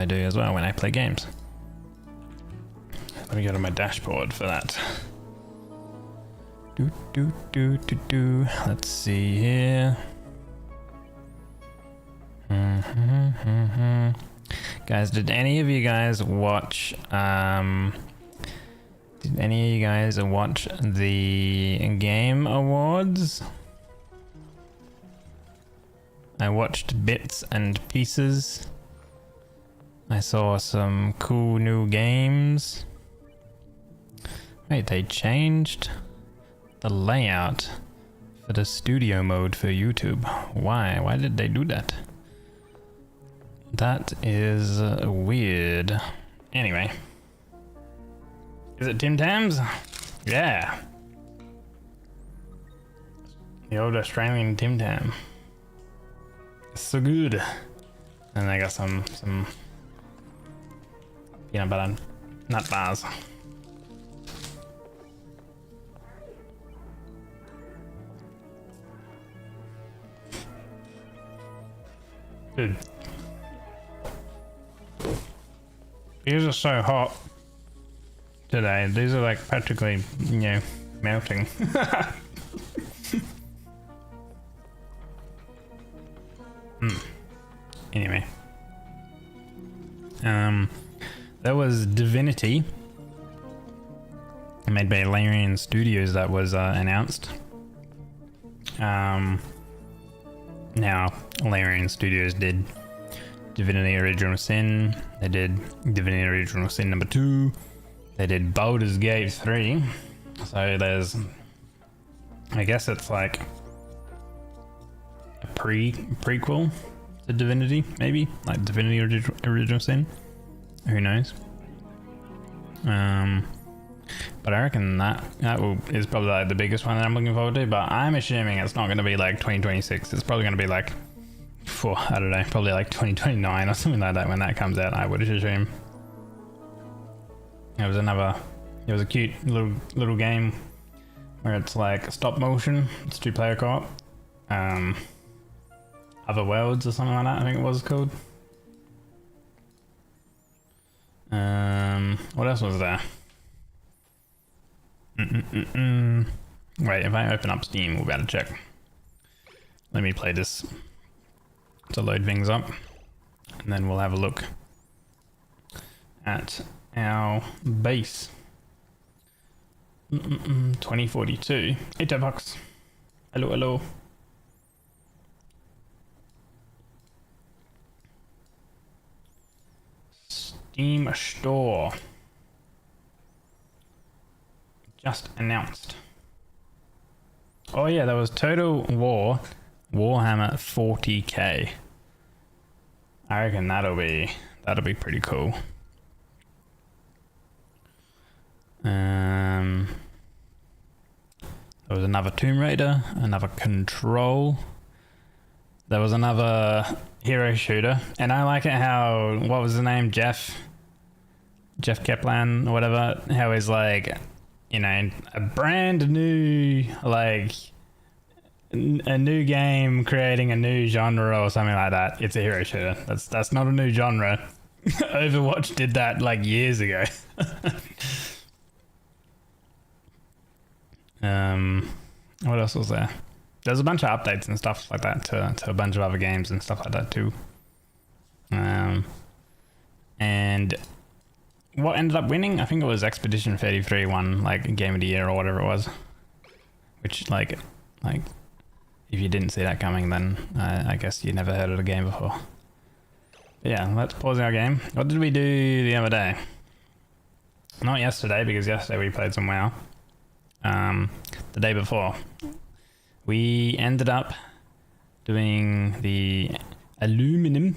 I do as well when I play games. Let me go to my dashboard for that. Let's see here. Guys, did any of you guys watch the Game Awards? I watched bits and pieces. I saw some cool new games. Wait, they changed the layout for the studio mode for YouTube. Why? Why did they do that? That is weird. Anyway. Is it Tim Tams? Yeah. The old Australian Tim Tam. It's so good. And I got some peanut butter nut bars. Dude. These are so hot today. These are like practically, you know, melting. Anyway. There was Divinity, made by Larian Studios, that was announced. Now, Larian Studios did Divinity Original Sin, they did Divinity Original Sin number 2, they did Baldur's Gate 3, so there's, I guess it's like a prequel to Divinity, maybe, like Divinity Original Sin, who knows. But I reckon that is probably like the biggest one that I'm looking forward to, but I'm assuming it's not going to be like 2026. It's probably going to be like, I don't know, probably like 2029 or something like that when that comes out, I would assume. It was a cute little game where it's like stop motion, it's 2-player co-op. Other Worlds or something like that, I think it was called. What else was there? Wait, if I open up Steam, we'll be able to check. Let me play this to load things up, and then we'll have a look at our base. 2042. $8. Hello. Steam Store. Just announced. Oh yeah, there was Total War Warhammer 40k. I reckon that'll be pretty cool. There was another Tomb Raider, another Control. There was another hero shooter, and I like it how, what was the name, Jeff Kaplan or whatever, how he's like, you know, a brand new, like, a new game creating a new genre or something like that. It's a hero shooter. That's not a new genre. Overwatch did that like years ago. What else was there? There's a bunch of updates and stuff like that to a bunch of other games and stuff like that too. And what ended up winning? I think it was Expedition 33 won like Game of the Year or whatever it was. Which like if you didn't see that coming, then I guess you never heard of the game before. But yeah, let's pause our game. What did we do the other day? Not yesterday, because yesterday we played some WoW. The day before, we ended up doing the aluminum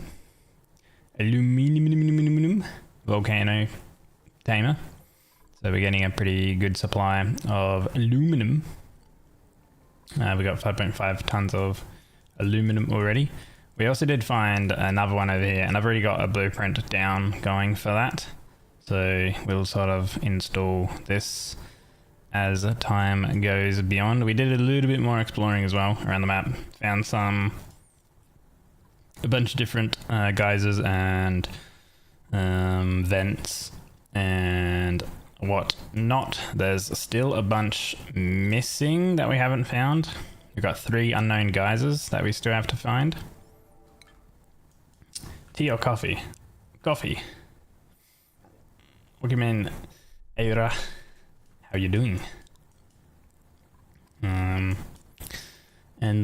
volcano tamer. So we're getting a pretty good supply of aluminum. We got 5.5 tons of aluminum already. We also did find another one over here, and I've already got a blueprint down going for that. So we'll sort of install this as time goes beyond. We did a little bit more exploring as well around the map. Found a bunch of different geysers and vents, and what not. There's still a bunch missing that we haven't found. We've got 3 unknown geysers that we still have to find. Tea or coffee? Coffee. What do you mean, Eira? How you doing? And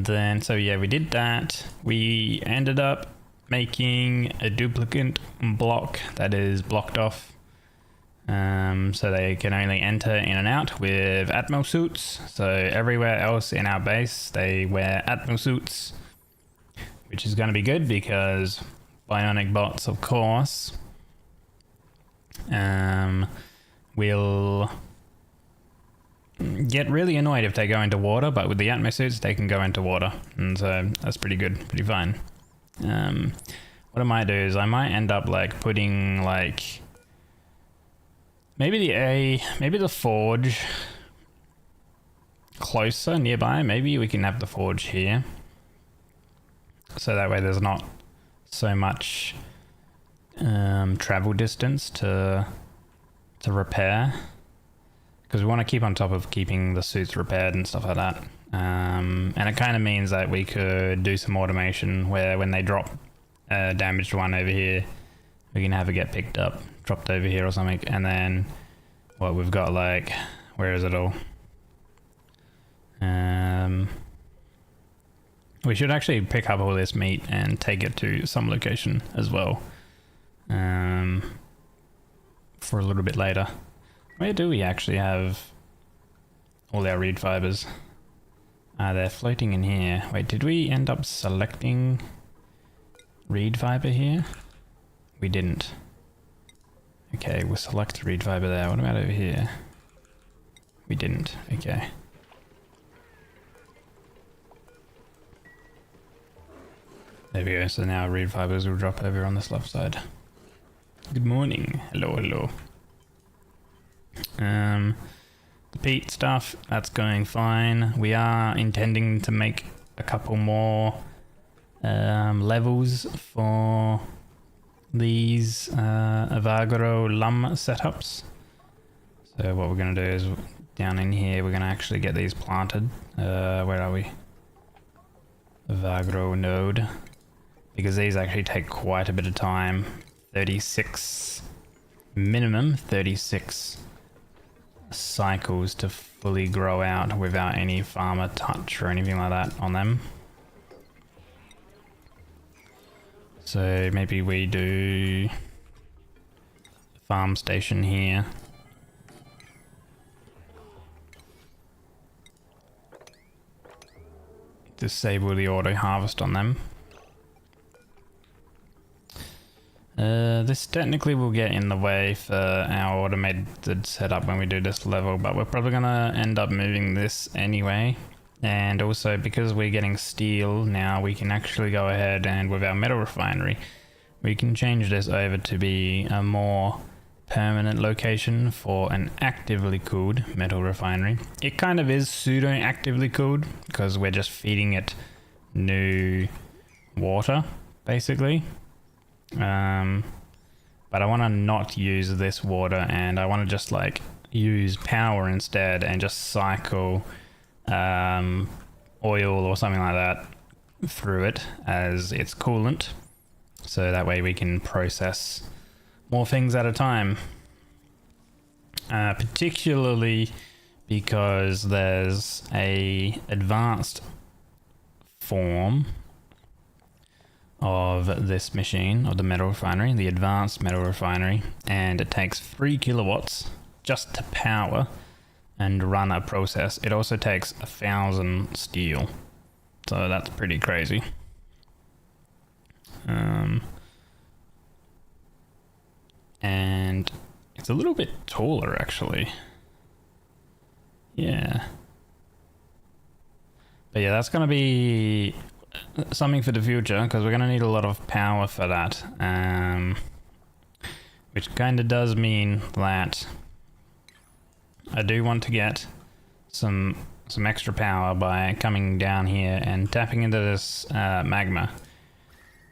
then, so yeah, we did that. We ended up making a duplicate block that is blocked off. So they can only enter in and out with Atmo suits. So everywhere else in our base, they wear Atmo suits, which is going to be good because Bionic bots, of course, will get really annoyed if they go into water, but with the Atmo suits, they can go into water. And so that's pretty good, pretty fine. What I might do is I might end up like putting like maybe the forge closer nearby. Maybe we can have the forge here, so that way there's not so much travel distance to repair, because we want to keep on top of keeping the suits repaired and stuff like that. And it kind of means that we could do some automation where when they drop a damaged one over here, we can have it get picked up, dropped over here or something. And then what we've got, like, where is it all? We should actually pick up all this meat and take it to some location as well, for a little bit later. Where do we actually have all our reed fibers? They're floating in here. Wait, did we end up selecting reed fiber here? We didn't. Okay, we'll select reed fiber there. What about over here? We didn't. Okay. There we go. So now reed fibers will drop over on this left side. Good morning. Hello, hello. The peat stuff, that's going fine. We are intending to make a couple more levels for these Avagro Lum setups. So what we're going to do is down in here, we're going to actually get these planted. Where are we? Avagro node. Because these actually take quite a bit of time. 36, minimum 36 cycles to fully grow out without any farmer touch or anything like that on them. So maybe we do the farm station here. Disable the auto harvest on them. This technically will get in the way for our automated setup when we do this level, but we're probably gonna end up moving this anyway. And also because we're getting steel now, we can actually go ahead and with our metal refinery, we can change this over to be a more permanent location for an actively cooled metal refinery. It kind of is pseudo actively cooled because we're just feeding it new water basically. But I want to not use this water, and I want to just like use power instead and just cycle oil or something like that through it as its coolant, so that way we can process more things at a time, particularly because there's a advanced form of this machine, of the metal refinery, the advanced metal refinery, and it takes 3 kilowatts just to power and run a process. It also takes 1,000 steel, so that's pretty crazy. And it's a little bit taller actually. Yeah. But yeah, that's gonna be something for the future, because we're going to need a lot of power for that, which kind of does mean that I do want to get some extra power by coming down here and tapping into this magma.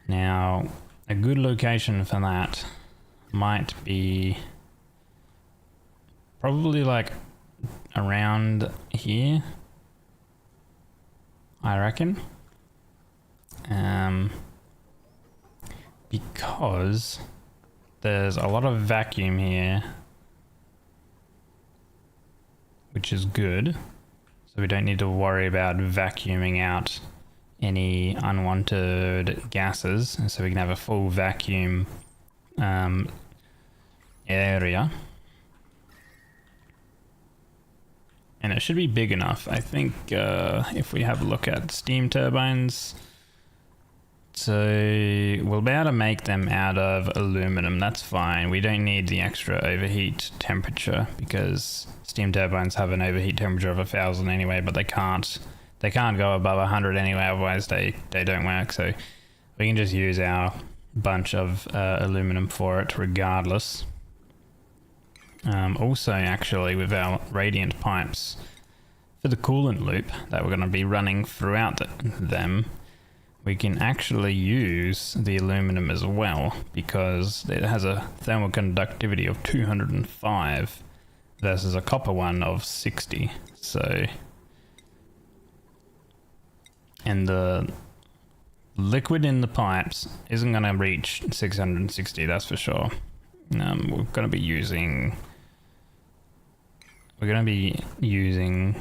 Now, a good location for that might be probably like around here, I reckon. Because there's a lot of vacuum here, which is good. So we don't need to worry about vacuuming out any unwanted gases. So we can have a full vacuum area. And it should be big enough. I think if we have a look at steam turbines, so we'll be able to make them out of aluminum. That's fine. We don't need the extra overheat temperature because steam turbines have an overheat temperature of 1,000 anyway, but they can't go above 100 anyway, otherwise they don't work. So we can just use our bunch of aluminum for it regardless. Also, actually, with our radiant pipes for the coolant loop that we're going to be running throughout them, we can actually use the aluminum as well because it has a thermal conductivity of 205 versus a copper one of 60. So, and the liquid in the pipes isn't going to reach 660, that's for sure. We're going to be using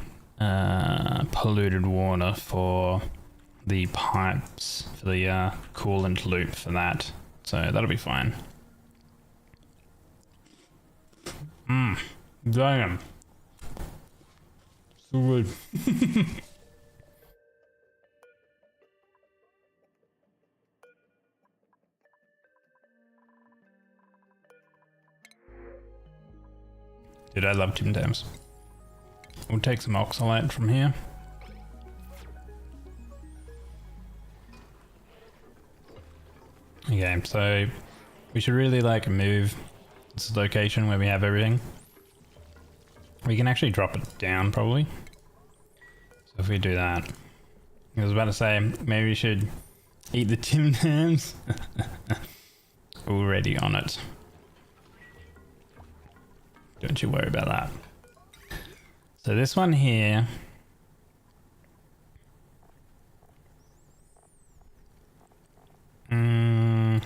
polluted water for the pipes, for the coolant loop for that. So that'll be fine. Damn. So good. Dude, I love Tim Tams. We'll take some oxalate from here. Okay, so we should really like move this location where we have everything. We can actually drop it down probably. So if we do that, I was about to say maybe we should eat the Tim Tams. Already on it. Don't you worry about that. So this one here,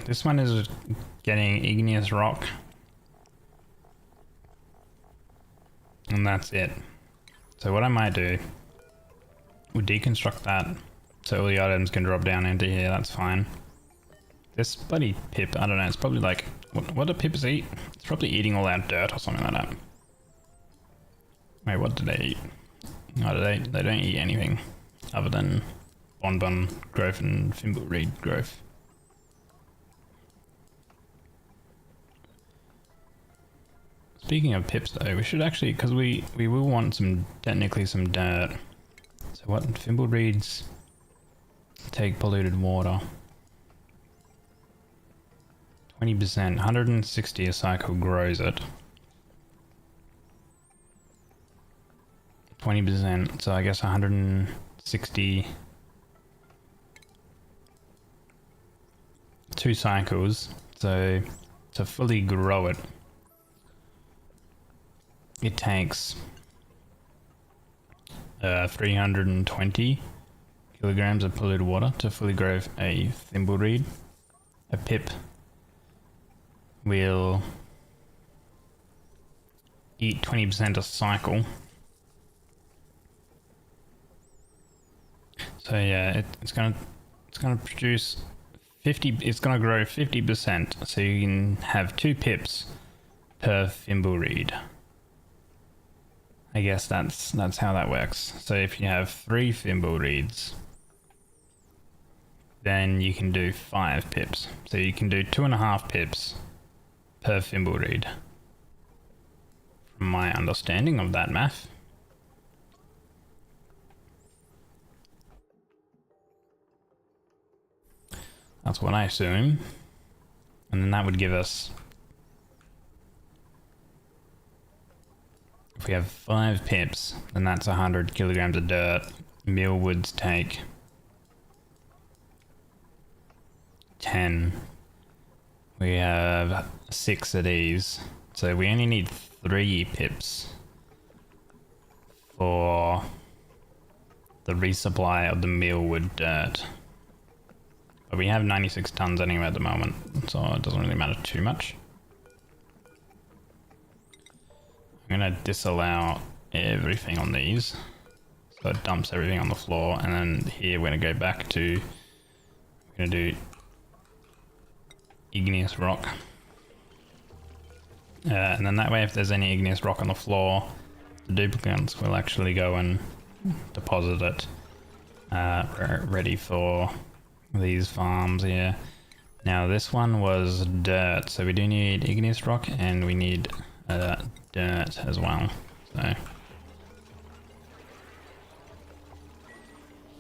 this one is getting igneous rock, and that's it. So what I might do, we'll deconstruct that so all the items can drop down into here. That's fine. This bloody pip, I don't know, it's probably like, what do pips eat? It's probably eating all that dirt or something like that. Wait, what do they eat? Oh, they don't eat anything other than bonbon growth and thimbleweed growth. Speaking of pips though, we should actually, because we will want technically some dirt. So what, thimbleweeds take polluted water. 20%, 160 a cycle grows it. 20%, so I guess 160 2 cycles. So to fully grow it, it takes 320 kilograms of polluted water to fully grow a thimbleweed. A pip will eat 20% a cycle. So yeah, it's gonna produce 50. It's gonna grow 50%. So you can have 2 pips per thimbleweed. I guess that's how that works. So if you have 3 thimbleweeds, then you can do 5 pips. So you can do 2.5 pips per thimbleweed. From my understanding of that math. That's what I assume. And then that would give us, if we have 5 pips, then that's 100 kilograms of dirt. Mealwoods take 10. We have 6 of these. So we only need 3 pips for the resupply of the mill with dirt. But we have 96 tons anyway at the moment, so it doesn't really matter too much. I'm gonna disallow everything on these. So it dumps everything on the floor, and then here we're gonna go back to, we're gonna do igneous rock. And then that way if there's any igneous rock on the floor, the duplicates will actually go and deposit it, ready for these farms here. Now this one was dirt, so we do need igneous rock and we need dirt as well. So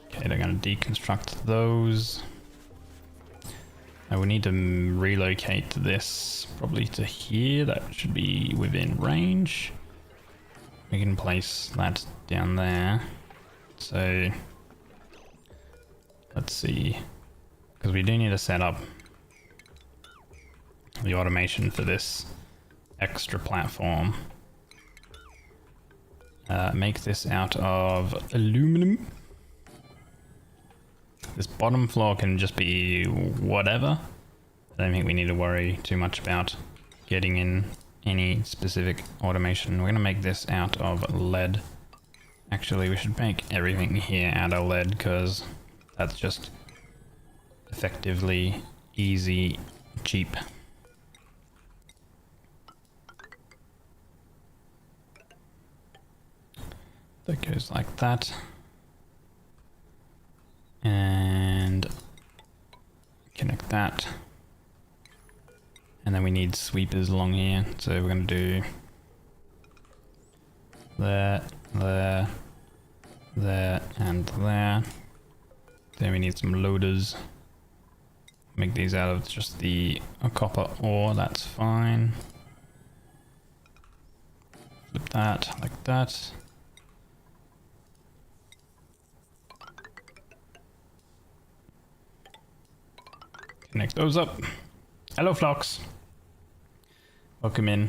okay, they're going to deconstruct those. Now we need to relocate this probably to here. That should be within range. We can place that down there. So let's see, because we do need to set up the automation for this extra platform. Make this out of aluminum. This bottom floor can just be whatever. I don't think we need to worry too much about getting in any specific automation. We're gonna make this out of lead. Actually, we should make everything here out of lead because that's just effectively easy, cheap. That goes like that. And connect that. And then we need sweepers along here. So we're going to do there, there, there, and there. Then we need some loaders. Make these out of just the copper ore, that's fine. Flip that like that. Connect those up. Hello, Flocks. Welcome in.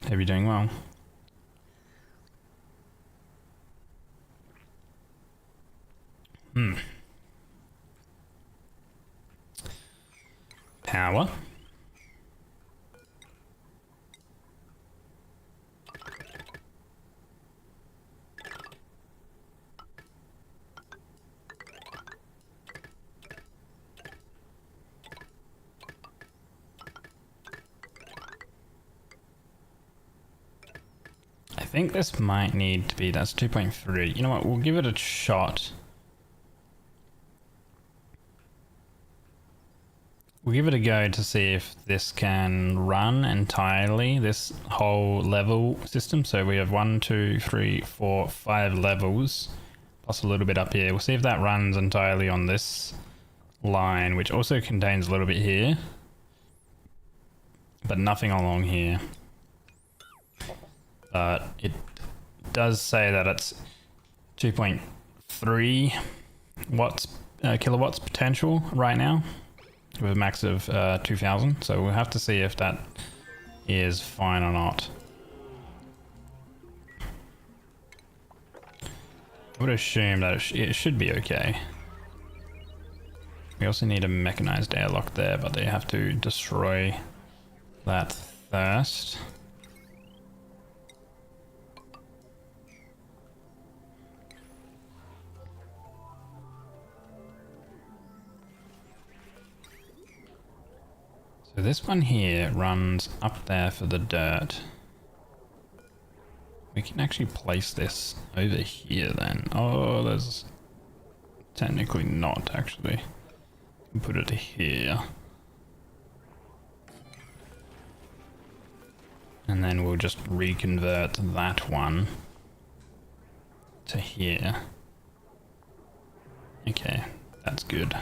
Hope you're doing well. Power. I think this might need to be, that's 2.3. You know what, we'll give it a shot. We'll give it a go to see if this can run entirely, this whole level system. So we have 1, 2, 3, 4, 5 levels, plus a little bit up here. We'll see if that runs entirely on this line, which also contains a little bit here, but nothing along here. But it does say that it's 2.3 watts, kilowatts potential right now, with a max of 2000. So we'll have to see if that is fine or not. I would assume that it should be okay. We also need a mechanized airlock there, but they have to destroy that first. So this one here runs up there for the dirt. We can actually place this over here then. Oh, there's technically not actually. We can put it here. And then we'll just reconvert that one to here. Okay, that's good.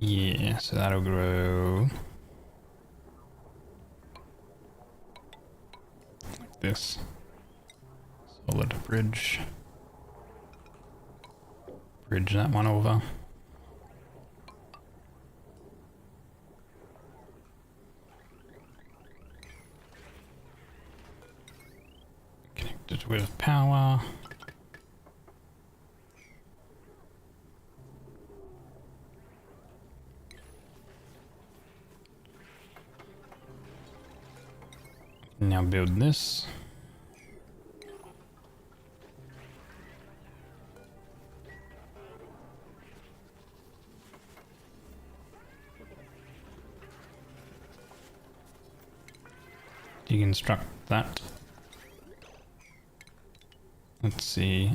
Yeah, so that'll grow like this. Solid bridge. bridge that one over. Connect it with power. Now build this. Deconstruct that. Let's see.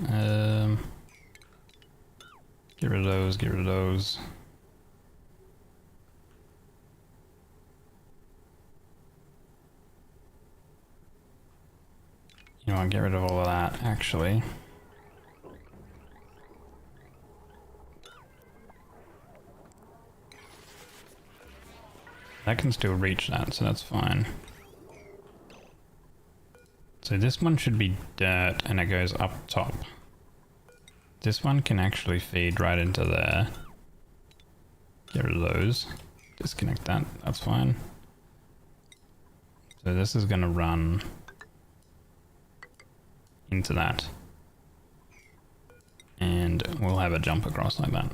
Get rid of those, get rid of those. You know what, get rid of all of that, actually. That can still reach that, so that's fine. So this one should be dirt and it goes up top. This one can actually feed right into there. Get rid of those. Disconnect that, that's fine. So this is gonna run into that. And we'll have a jump across like that.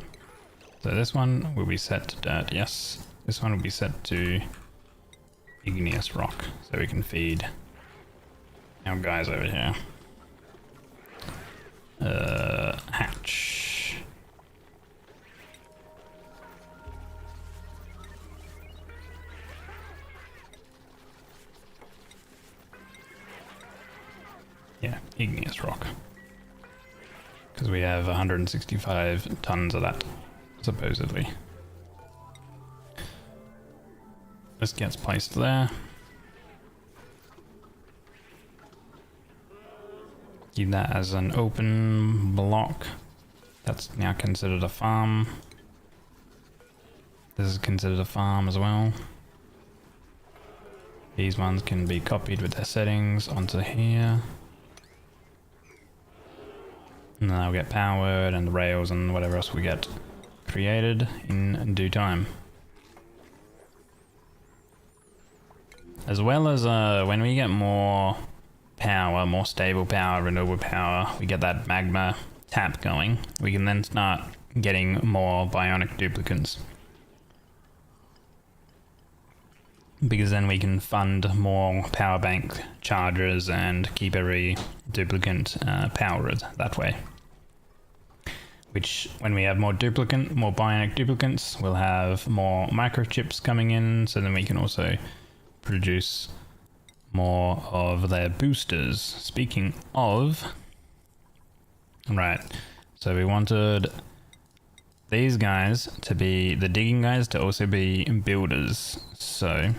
So this one will be set to dirt, yes. This one will be set to igneous rock, so we can feed our guys over here. Hatch. Yeah, igneous rock. Because we have 165 tons of that, supposedly. This gets placed there. Keep that as an open block. That's now considered a farm. This is considered a farm as well. These ones can be copied with their settings onto here. And then they'll get powered and the rails and whatever else we get created in due time. As well as when we get more power, more stable power, renewable power, we get that magma tap going, we can then start getting more bionic duplicates. Because then we can fund more power bank chargers and keep every duplicate powered that way. Which, when we have more bionic duplicates, we'll have more microchips coming in, so then we can also produce more of their boosters. Speaking of, right, so we wanted these guys to be the digging guys to also be builders, so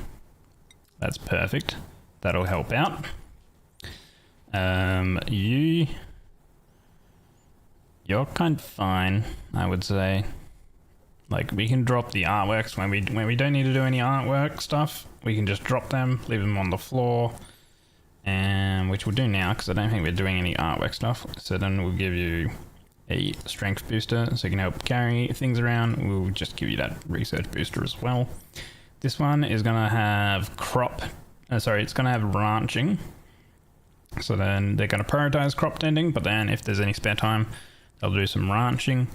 that's perfect. That'll help out. You're kind of fine, I would say. Like, we can drop the artworks when we don't need to do any artwork stuff. We can just drop them, leave them on the floor, and which we'll do now because I don't think we're doing any artwork stuff. So then we'll give you a strength booster so you can help carry things around. We'll just give you that research booster as well. This one is gonna have it's gonna have ranching. So then they're gonna prioritize crop tending, but then if there's any spare time, they'll do some ranching.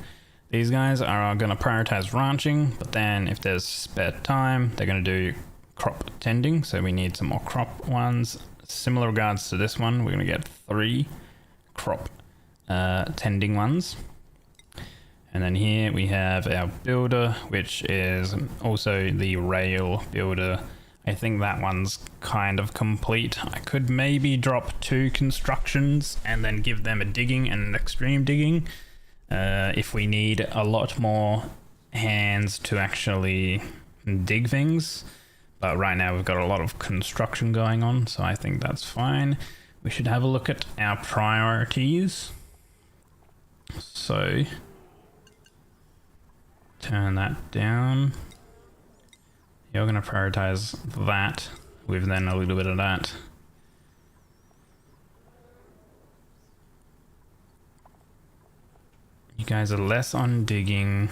These guys are going to prioritize ranching, but then if there's spare time, they're going to do crop tending. So we need some more crop ones. Similar regards to this one, we're going to get 3 crop tending ones. And then here we have our builder, which is also the rail builder. I think that one's kind of complete. I could maybe drop 2 constructions and then give them a digging and an extreme digging. If we need a lot more hands to actually dig things. But right now we've got a lot of construction going on, so I think that's fine. We should have a look at our priorities. So, turn that down. You're going to prioritize that with then a little bit of that. You guys are less on digging.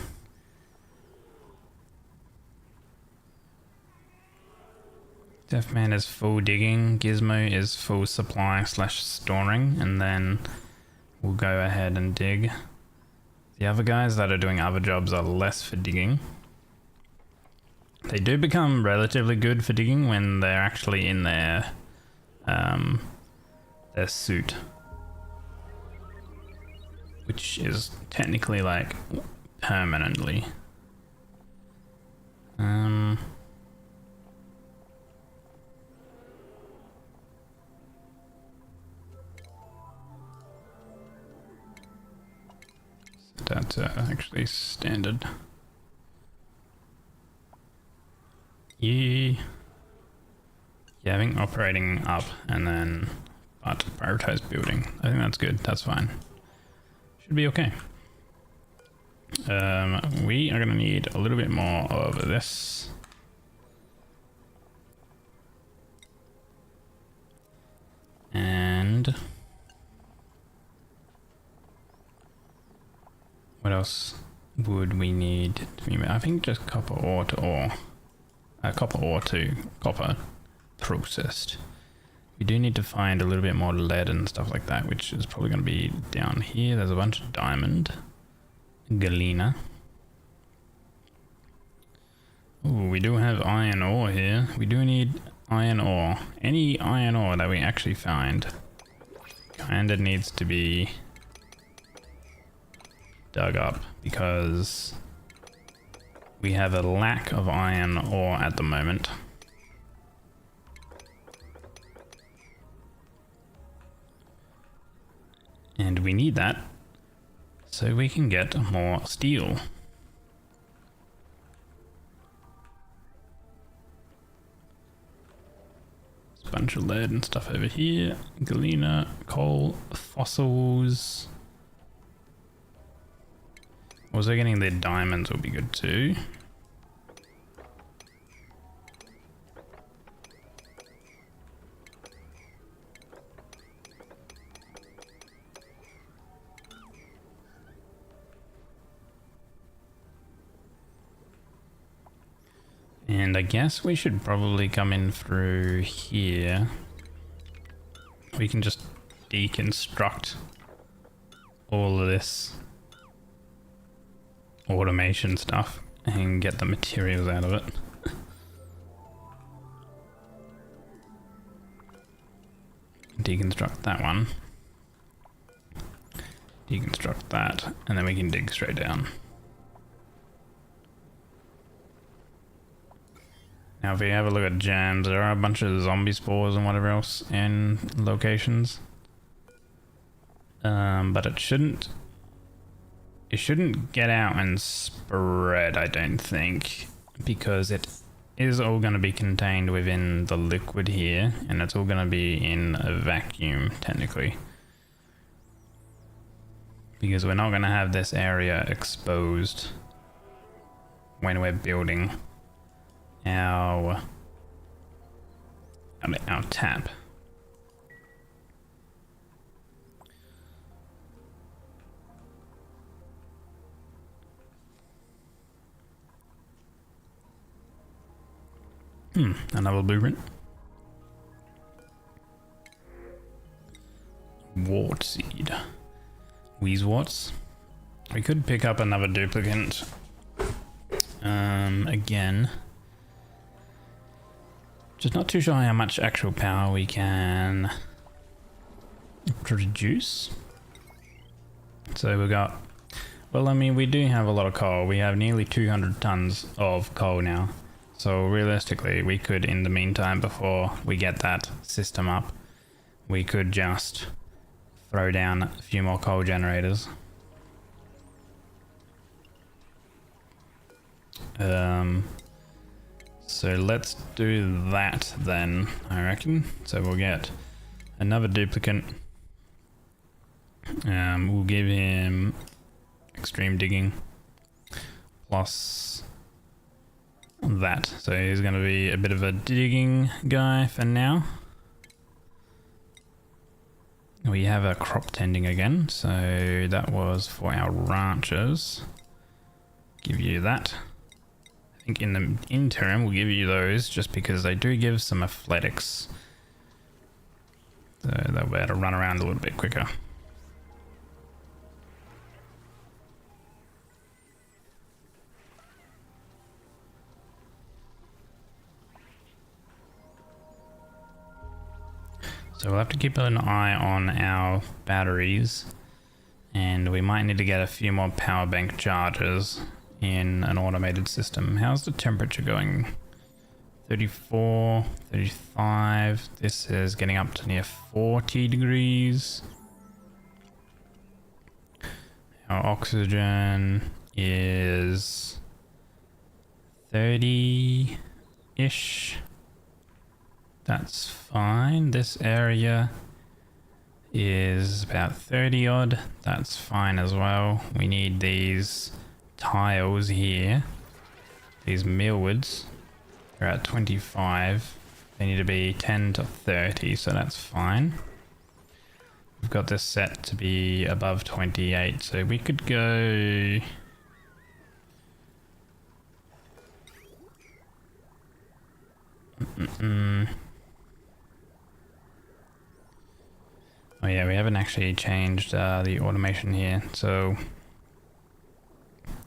Deathman is full digging, Gizmo is full supply / storing, and then we'll go ahead and dig. The other guys that are doing other jobs are less for digging. They do become relatively good for digging when they're actually in their suit, which is technically like permanently. That's actually standard. Yeah, I think operating up and then but prioritize building. I think that's good. That's fine. Should be okay. We are gonna need a little bit more of this. And what else would we need to be made? I think just copper ore to ore. Copper ore to copper processed. We do need to find a little bit more lead and stuff like that, which is probably going to be down here. There's a bunch of diamond. Galena. Ooh, we do have iron ore here. We do need iron ore. Any iron ore that we actually find kinda needs to be dug up because we have a lack of iron ore at the moment. And we need that so we can get more steel. There's a bunch of lead and stuff over here. Galena, coal, fossils. Also getting the diamonds will be good too. And I guess we should probably come in through here. We can just deconstruct all of this automation stuff and get the materials out of it. Deconstruct that one. Deconstruct that, and then we can dig straight down. Now if we have a look at gems, there are a bunch of zombie spores and whatever else in locations. But it shouldn't get out and spread, I don't think, because it is all going to be contained within the liquid here, and it's all going to be in a vacuum, technically. Because we're not going to have this area exposed when we're building our tap. Another blueprint. Wart seed. Wheezeworts. We could pick up another duplicate. Again. Just not too sure how much actual power we can produce. So we got, well, I mean, we do have a lot of coal. We have nearly 200 tons of coal now. So realistically, we could, in the meantime, before we get that system up, we could just throw down a few more coal generators. So let's do that then, I reckon. So we'll get another duplicate. We'll give him extreme digging plus that. So he's going to be a bit of a digging guy for now. We have a crop tending again, so that was for our ranchers. Give you that. I think in the interim we'll give you those just because they do give some athletics. So they'll be able to run around a little bit quicker. So we'll have to keep an eye on our batteries, and we might need to get a few more power bank chargers in an automated system. How's the temperature going? 34, 35. This is getting up to near 40 degrees. Our oxygen is 30-ish. That's fine. This area is about 30 odd. That's fine as well. We need these tiles here. These millwoods are at 25. They need to be 10 to 30, so that's fine. We've got this set to be above 28, so we could go... Oh yeah, we haven't actually changed the automation here, so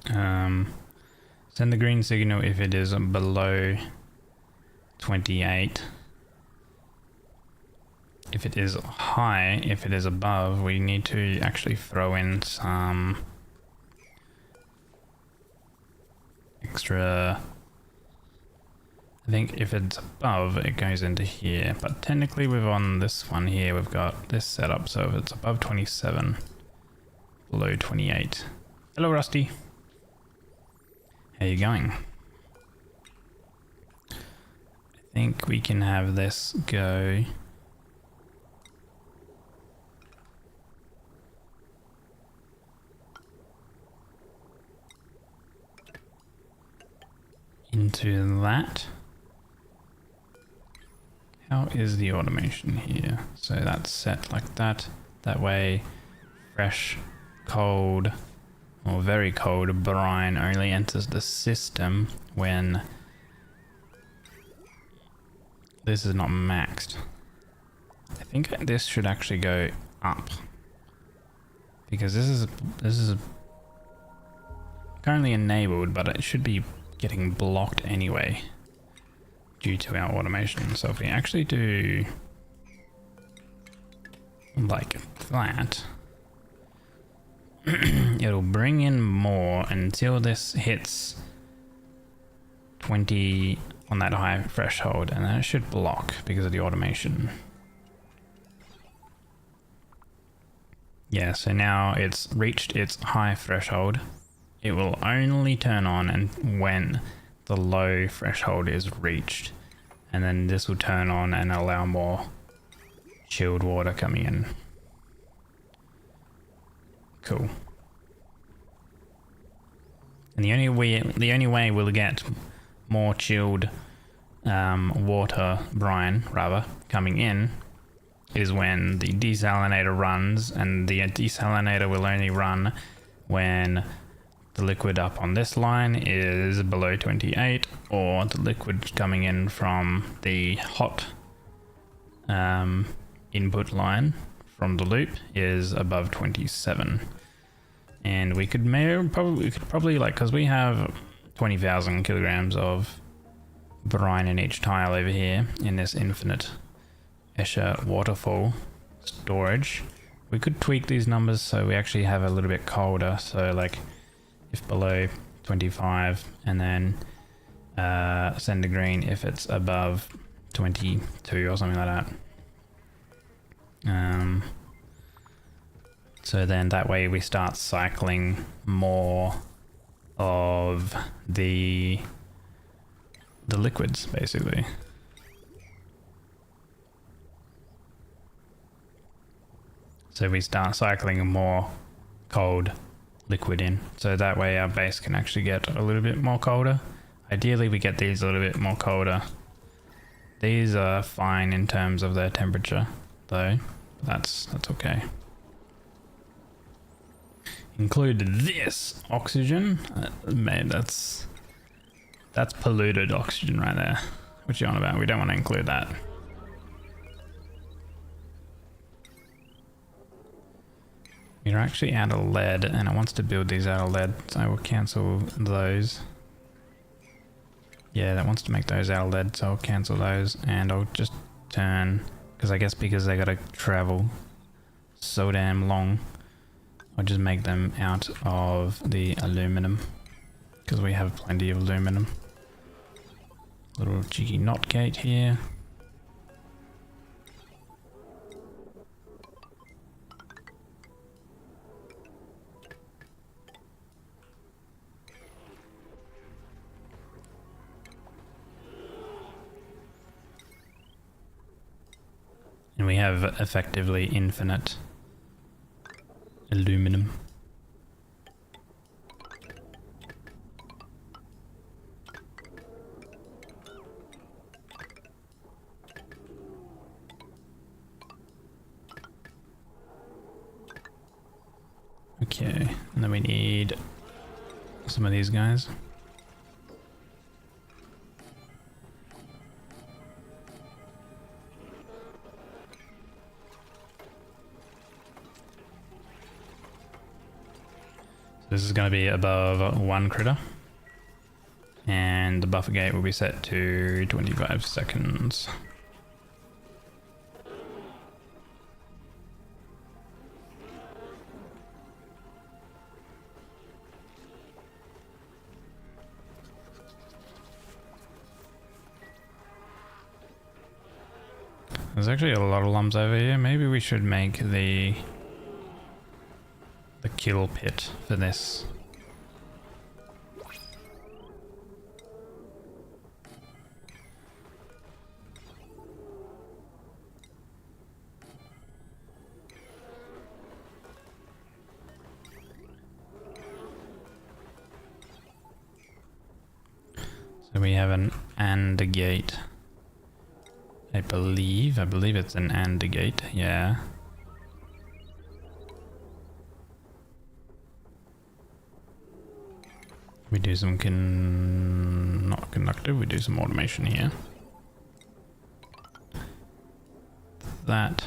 send the green signal if it is below 28. If it is high, if it is above, we need to actually throw in some extra. I think if it's above, it goes into here, but technically we've on this one here, we've got this set up, so if it's above 27, below 28. Hello, Rusty. How you going? I think we can have this go into that. How is the automation here? So that's set like that. That way, fresh, cold, or very cold brine only enters the system when this is not maxed. I think this should actually go up because this is currently enabled, but it should be getting blocked anyway due to our automation. So if we actually do like that, it'll bring in more until this hits 20 on that high threshold, and then it should block because of the automation. Yeah, so now it's reached its high threshold. It will only turn on and when the low threshold is reached, and then this will turn on and allow more chilled water coming in. Cool. And the only way we'll get more chilled water, brine rather, coming in is when the desalinator runs, and the desalinator will only run when the liquid up on this line is below 28, or the liquid coming in from the hot input line from the loop is above 27. And we could probably like, because we have 20,000 kilograms of brine in each tile over here in this infinite Escher waterfall storage, we could tweak these numbers so we actually have a little bit colder. So like if below 25, and then send a green if it's above 22 or something like that. So then that way we start cycling more of the liquids basically. So we start cycling more cold liquid in, so that way our base can actually get a little bit more colder. Ideally we get these a little bit more colder. These are fine in terms of their temperature though. That's okay. Include this oxygen. Man, that's polluted oxygen right there. What you on about? We don't want to include that. We're actually out of lead, and it wants to build these out of lead, so I will cancel those. Yeah, that wants to make those out of lead, so I'll cancel those, and I'll just turn, because I guess because they gotta travel so damn long, I'll just make them out of the aluminum, because we have plenty of aluminum. Little cheeky knot gate here. And we have effectively infinite aluminum. Okay, and then we need some of these guys. This is going to be above 1 critter, and the buffer gate will be set to 25 seconds. There's actually a lot of lumps over here. Maybe we should make the kill pit for this. So we have an AND gate. I believe it's an AND gate, yeah. We do some not conductive, we do some automation here. That.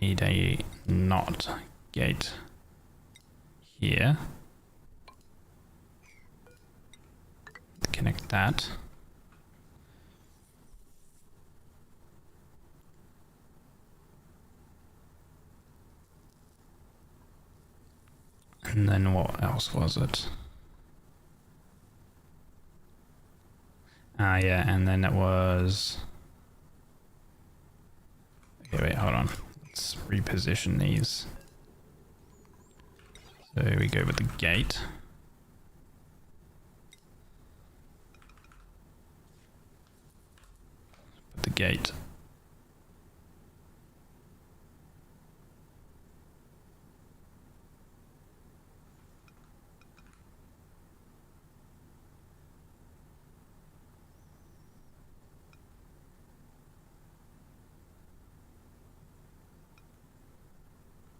We need a NOT gate here. Connect that. And then what else was it? Ah, yeah, and then it was... Okay, wait, hold on. Let's reposition these. So we go with the gate. Put the gate.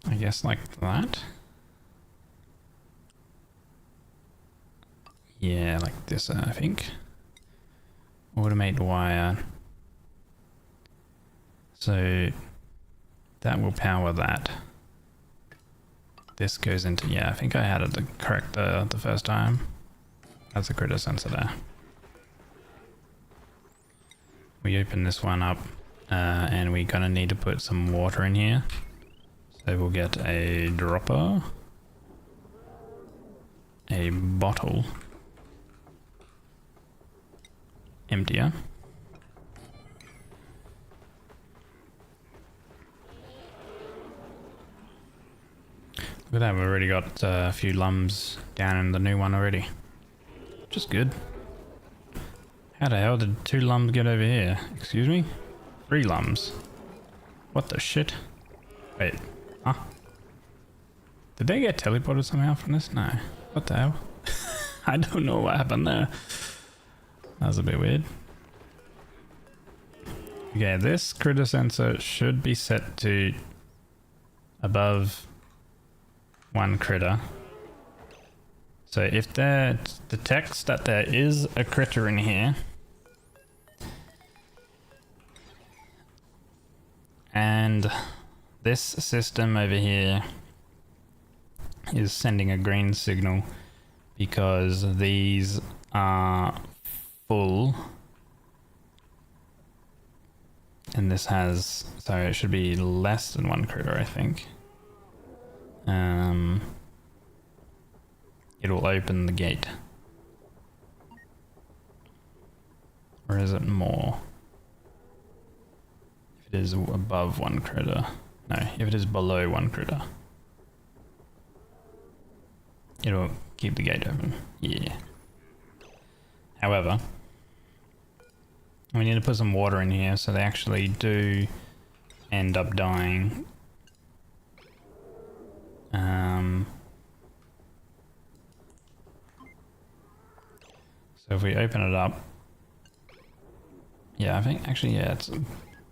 I guess like that. Yeah, like this, I think. Automate wire. So that will power that. This goes into, yeah, I think I had it correct the first time. That's a critter sensor there. We open this one up, and we're gonna need to put some water in here. So we'll get a dropper, a bottle, emptier. Look at that, we've already got a few lums down in the new one already. Which is good. How the hell did 2 lums get over here? Excuse me? 3 lums. What the shit? Wait, huh? Did they get teleported somehow from this? No. What the hell? I don't know what happened there. That was a bit weird. Okay, this critter sensor should be set to above one critter. So if there detects that there is a critter in here, and this system over here is sending a green signal because these are full, and this has, so it should be less than one critter, I think. It'll open the gate. Or is it more? If it is above one critter. No, if it is below one critter. It'll keep the gate open. Yeah. However, we need to put some water in here so they actually do end up dying. So if we open it up, yeah, I think actually, yeah,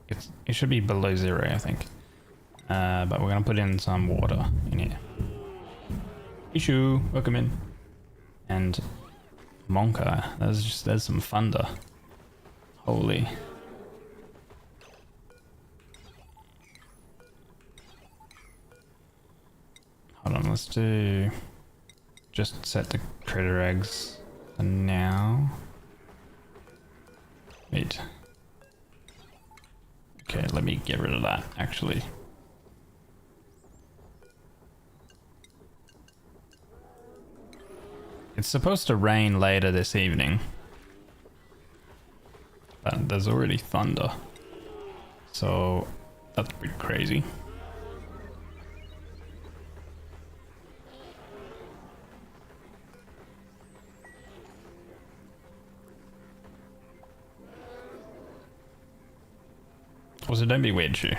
it should be below 0, I think. But we're gonna put in some water in here. Issue, welcome in. And Monka, there's some thunder. Holy. Hold on, let's do, just set the critter eggs for now. Wait. Okay, let me get rid of that, actually. It's supposed to rain later this evening. But there's already thunder. So, that's pretty crazy. Also, don't be weird, Shu.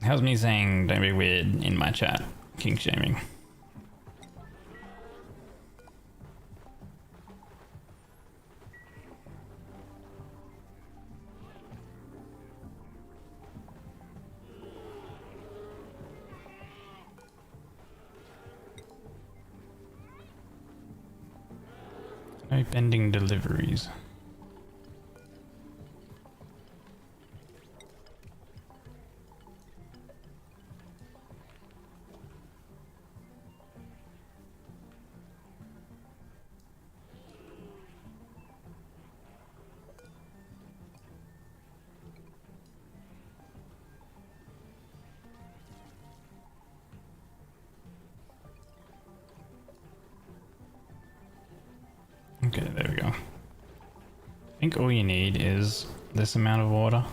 How's me saying don't be weird in my chat? King shaming. No pending deliveries. Okay, there we go. I think all you need is this amount of water.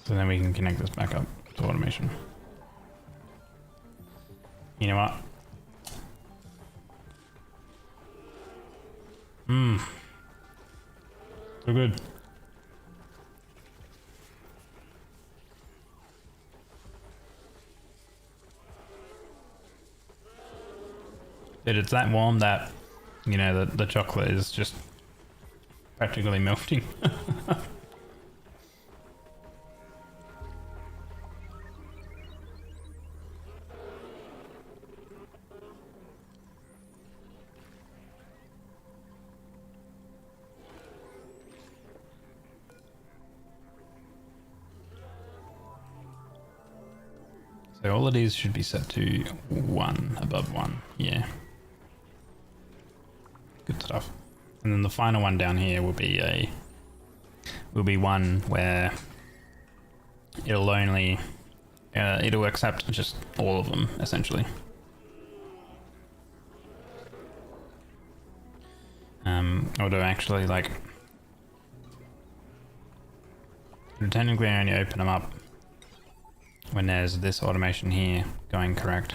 So then we can connect this back up to automation. You know what? So good. Dude, it's that warm that, you know, the chocolate is just practically melting. So all of these should be set to 1, above 1, yeah. Good stuff. And then the final one down here will be one where it'll only it'll accept just all of them essentially. Although actually, like, you technically only open them up when there's this automation here going correct.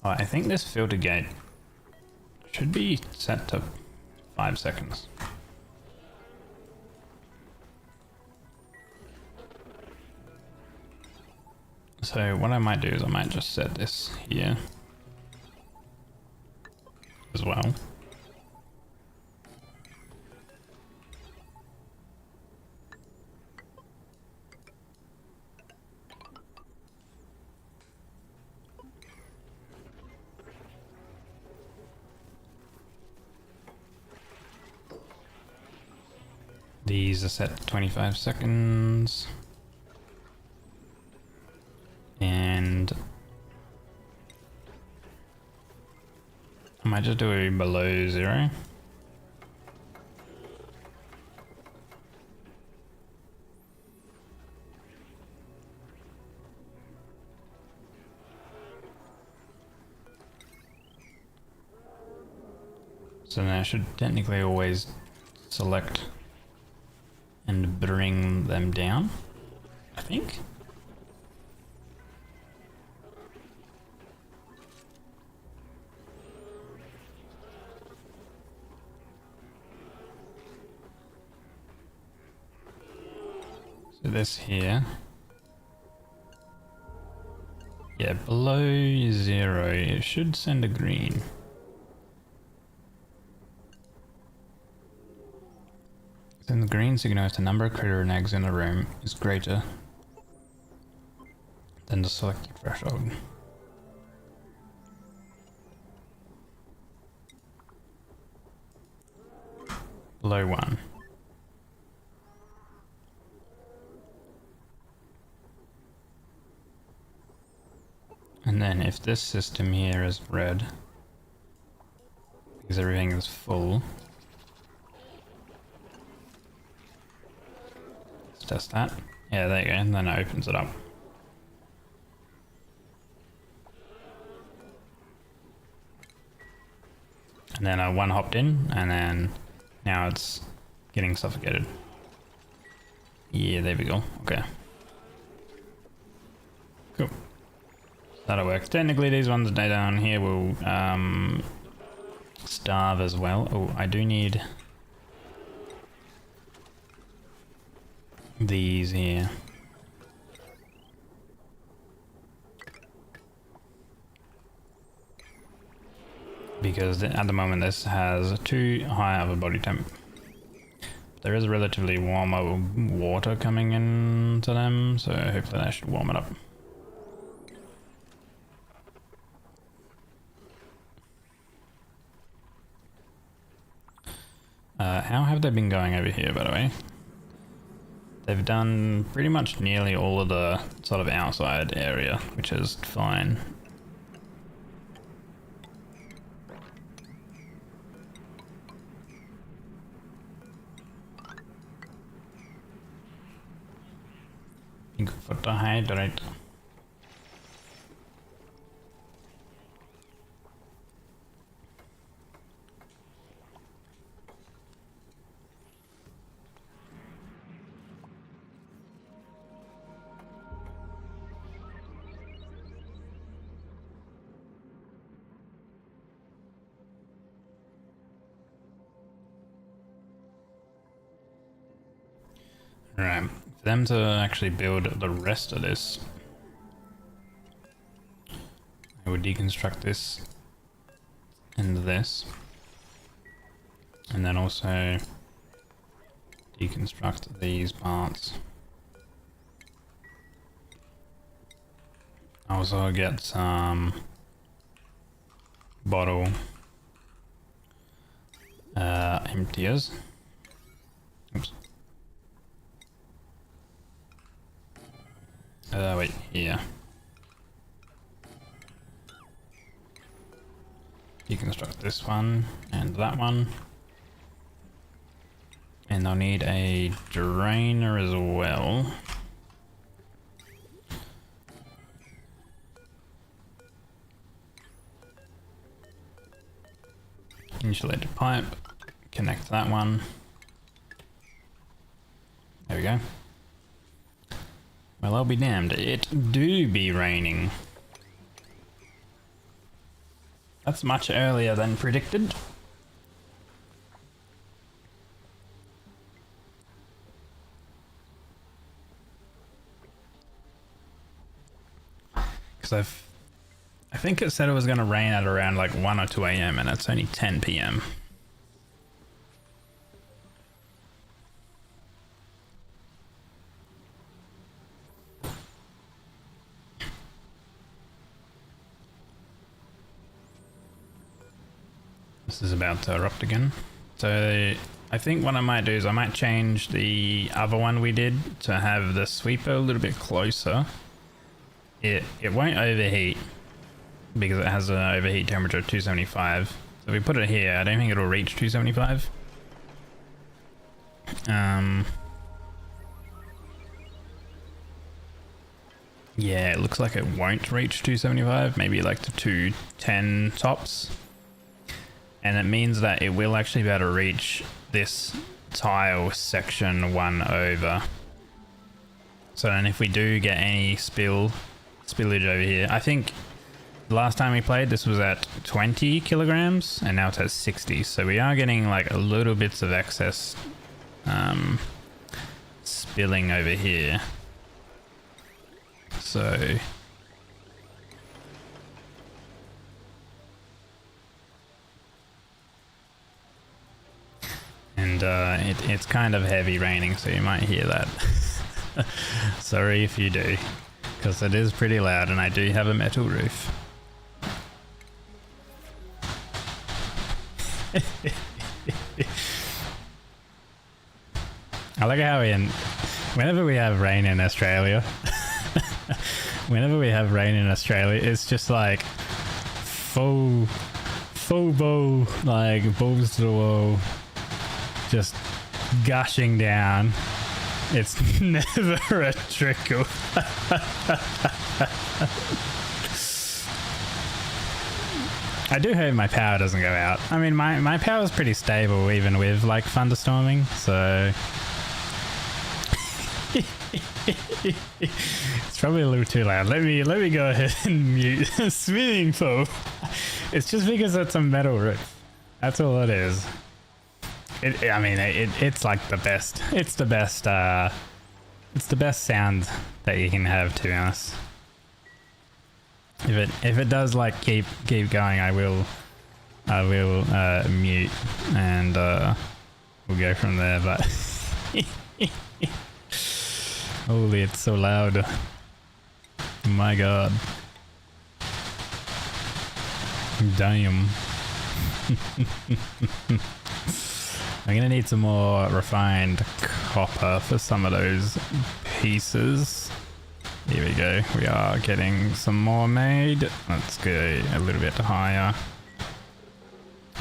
Oh, I think this filter gate should be set to 5 seconds. So what I might do is I might just set this here as well. These are set to 25 seconds. And I might just do it below 0. So now I should technically always select and bring them down, I think. So this here. Yeah, below 0, it should send a green. Then the green signals the number of critter and eggs in the room is greater than the selected threshold. Below 1. And then if this system here is red, because everything is full, let's test that. Yeah, there you go, and then it opens it up. And then one hopped in, and then now it's getting suffocated. Yeah, there we go. Okay. Cool. That'll work. Technically, these ones down here will starve as well. Oh, I do need these here. Because at the moment this has too high of a body temp. There is relatively warmer water coming into them, so hopefully that should warm it up. How have they been going over here, by the way? They've done pretty much nearly all of the sort of outside area, which is fine. For the hydrate. Right, for them to actually build the rest of this, I would deconstruct this and this, and then also deconstruct these parts. Also get some bottle emptiers. Oops. Wait, here. Deconstruct this one and that one. And I'll need a drainer as well. Insulated pipe. connect that one. There we go. Well, I'll be damned. It do be raining. That's much earlier than predicted. Because I think it said it was going to rain at around like 1 or 2 a.m. and it's only 10 p.m. This is about to erupt again. So I think what I might do is I might change the other one we did to have the sweeper a little bit closer. It won't overheat because it has an overheat temperature of 275. So if we put it here, I don't think it'll reach 275. Yeah, it looks like it won't reach 275, maybe like to 210 tops. And it means that it will actually be able to reach this tile section 1 over. So then if we do get any spillage over here, I think the last time we played this was at 20 kilograms and now it's at 60. So we are getting like a little bits of excess spilling over here. So and it's kind of heavy raining, so you might hear that. Sorry if you do, because it is pretty loud and I do have a metal roof. I like how whenever we have rain in Australia, it's just like full bowl, like balls to the wall, just gushing down. It's never a trickle. I do hope my power doesn't go out. I mean, my power is pretty stable even with like thunderstorming, so it's probably a little too loud. Let me go ahead and mute swimming pool. It's just because it's a metal roof. That's all it is. It's like the best. It's the best. It's the best sound that you can have, to be honest. If it does like keep going, I will mute and we'll go from there. But holy, it's so loud! My God, damn. I'm gonna need some more refined copper for some of those pieces. Here we go. We are getting some more made. Let's go a little bit higher.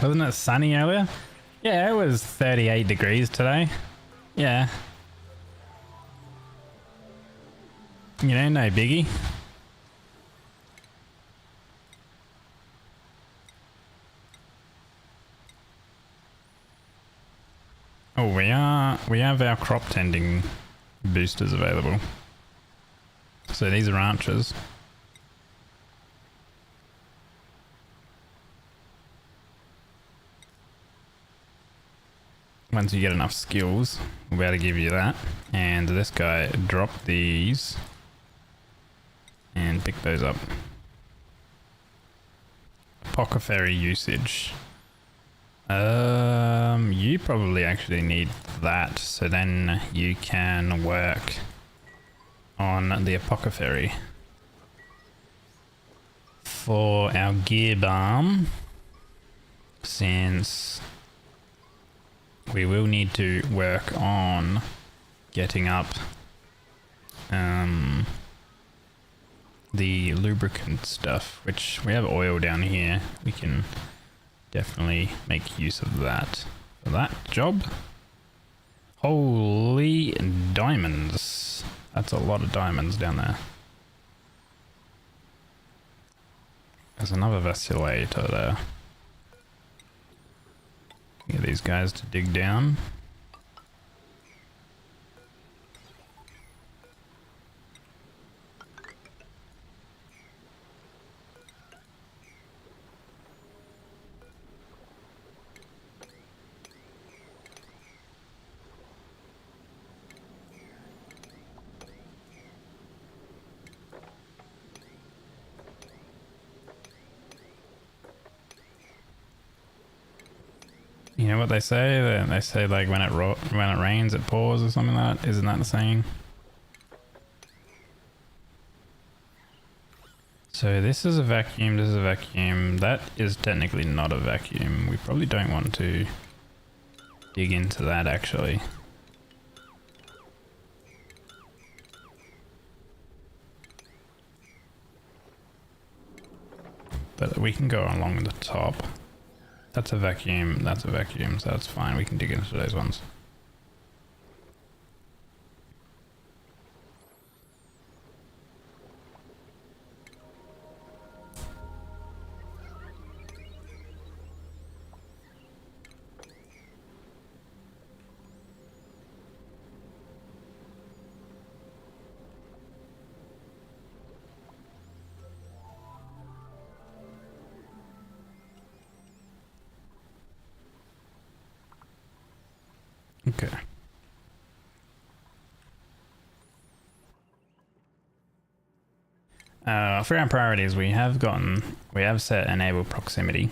Wasn't it sunny earlier? Yeah, it was 38 degrees today. Yeah. You know, no biggie. Oh, we have our crop tending boosters available. So these are archers. Once you get enough skills, we'll be able to give you that. And this guy dropped these and pick those up. Apothecary usage. You probably actually need that, so then you can work on the apothecary. For our gear balm, since we will need to work on getting up the lubricant stuff, which we have oil down here. We can definitely make use of that for that job. Holy diamonds. That's a lot of diamonds down there. There's another vasculator there. Get these guys to dig down. You know what they say? They say like when it rains it pours or something like that. Isn't that the saying? So this is a vacuum, this is a vacuum. That is technically not a vacuum. We probably don't want to dig into that actually. But we can go along the top. That's a vacuum, so that's fine. We can dig into those ones. Okay. For our priorities, we have set enable proximity.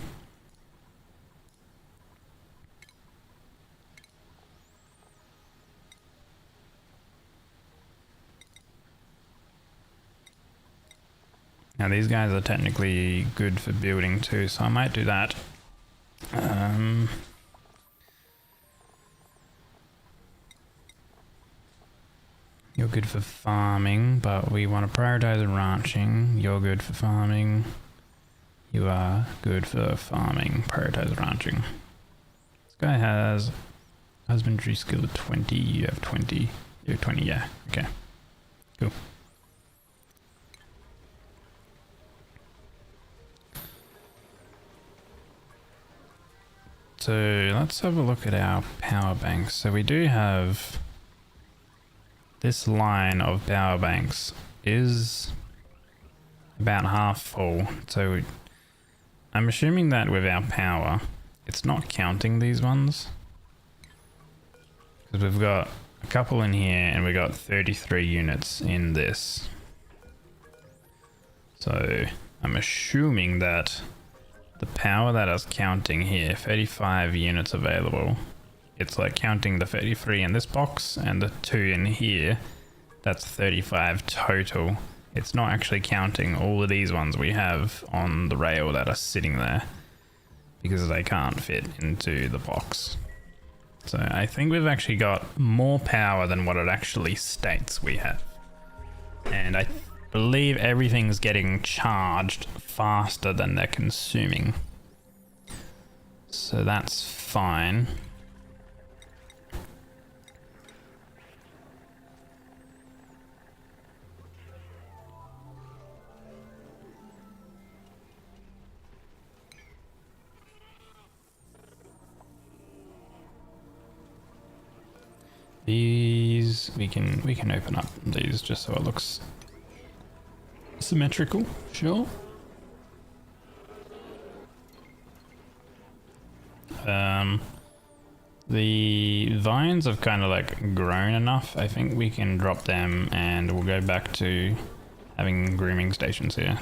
Now these guys are technically good for building too, so I might do that. You're good for farming, but we want to prioritize ranching. You're good for farming. You are good for farming. Prioritize ranching. This guy has husbandry skill of 20. You have 20. You have 20, yeah. Okay. Cool. So let's have a look at our power banks. So we do have this line of power banks is about half full. So I'm assuming that with our power, it's not counting these ones. Because we've got a couple in here and we've got 33 units in this. So I'm assuming that the power that is counting here, 35 units available, it's like counting the 33 in this box and the 2 in here. That's 35 total. It's not actually counting all of these ones we have on the rail that are sitting there because they can't fit into the box. So I think we've actually got more power than what it actually states we have. And I believe everything's getting charged faster than they're consuming. So that's fine. These we can open up these just so it looks symmetrical, sure. The vines have kind of like grown enough. I think we can drop them and we'll go back to having grooming stations here.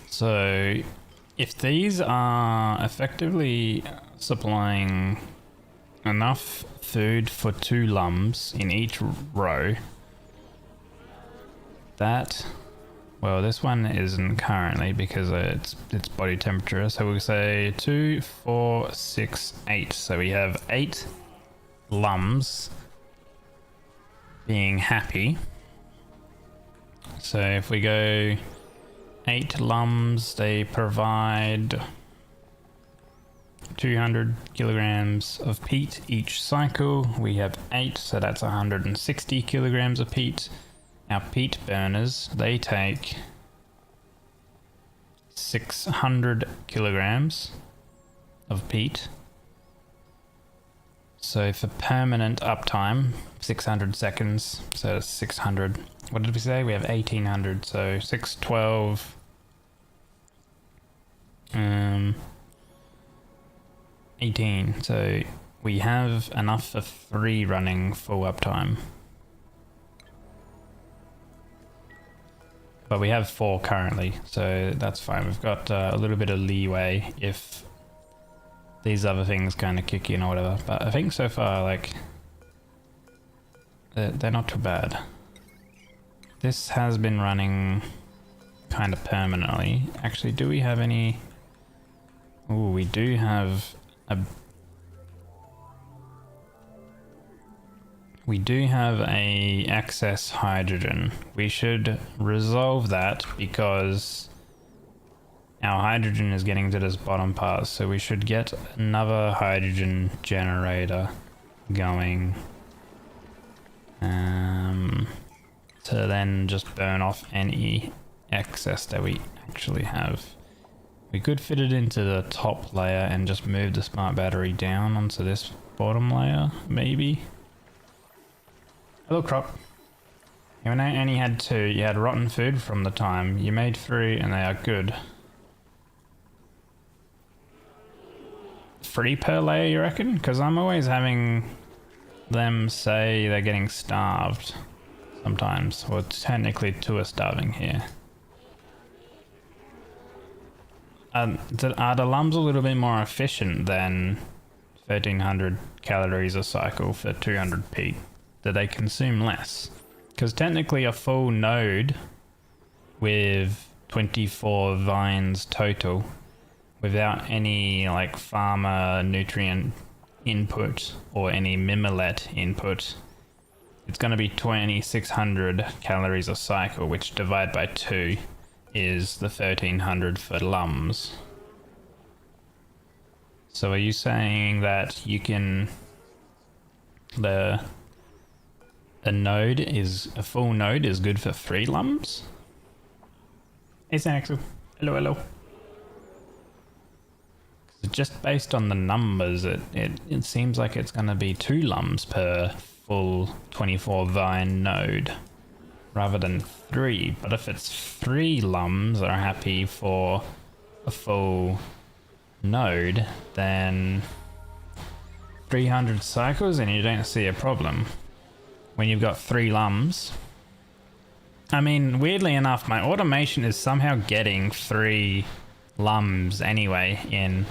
So if these are effectively supplying enough food for 2 lums in each row, that, well, this one isn't currently because it's body temperature. So we'll say 2, 4, 6, 8. So we have 8 lums being happy. So if we go 8 lums, they provide 200 kilograms of peat each cycle. We have 8, so that's 160 kilograms of peat. Our peat burners, they take 600 kilograms of peat. So for permanent uptime, 600 seconds, so 600. What did we say? We have 1800, so 612. 18. So we have enough for 3 running full uptime. But we have 4 currently, so that's fine. We've got a little bit of leeway if these other things kind of kick in or whatever. But I think so far, like, they're not too bad. This has been running kind of permanently. Actually, do we have any... Oh, we do have a... We do have a excess hydrogen. We should resolve that because our hydrogen is getting to this bottom part, so we should get another hydrogen generator going to then just burn off any excess that we actually have. We could fit it into the top layer and just move the smart battery down onto this bottom layer, maybe. Hello, crop. When I only had 2, you had rotten food from the time. You made 3 and they are good. 3 per layer, you reckon? Because I'm always having them say they're getting starved sometimes. Well, technically 2 are starving here. Are the lums a little bit more efficient than 1300 calories a cycle for 200 peat? Do they consume less? Because technically a full node with 24 vines total without any like farmer nutrient input or any mimilet input, it's going to be 2600 calories a cycle, which divided by 2 is the 1300 for lums. So are you saying that you can... a full node is good for 3 lums? Hey Axel. Hello, hello. Just based on the numbers, it seems like it's going to be 2 lums per full 24 vine node rather than 3. But if it's 3 lums are happy for a full node, then 300 cycles and you don't see a problem. When you've got 3 lums. I mean, weirdly enough, my automation is somehow getting 3 lums anyway in...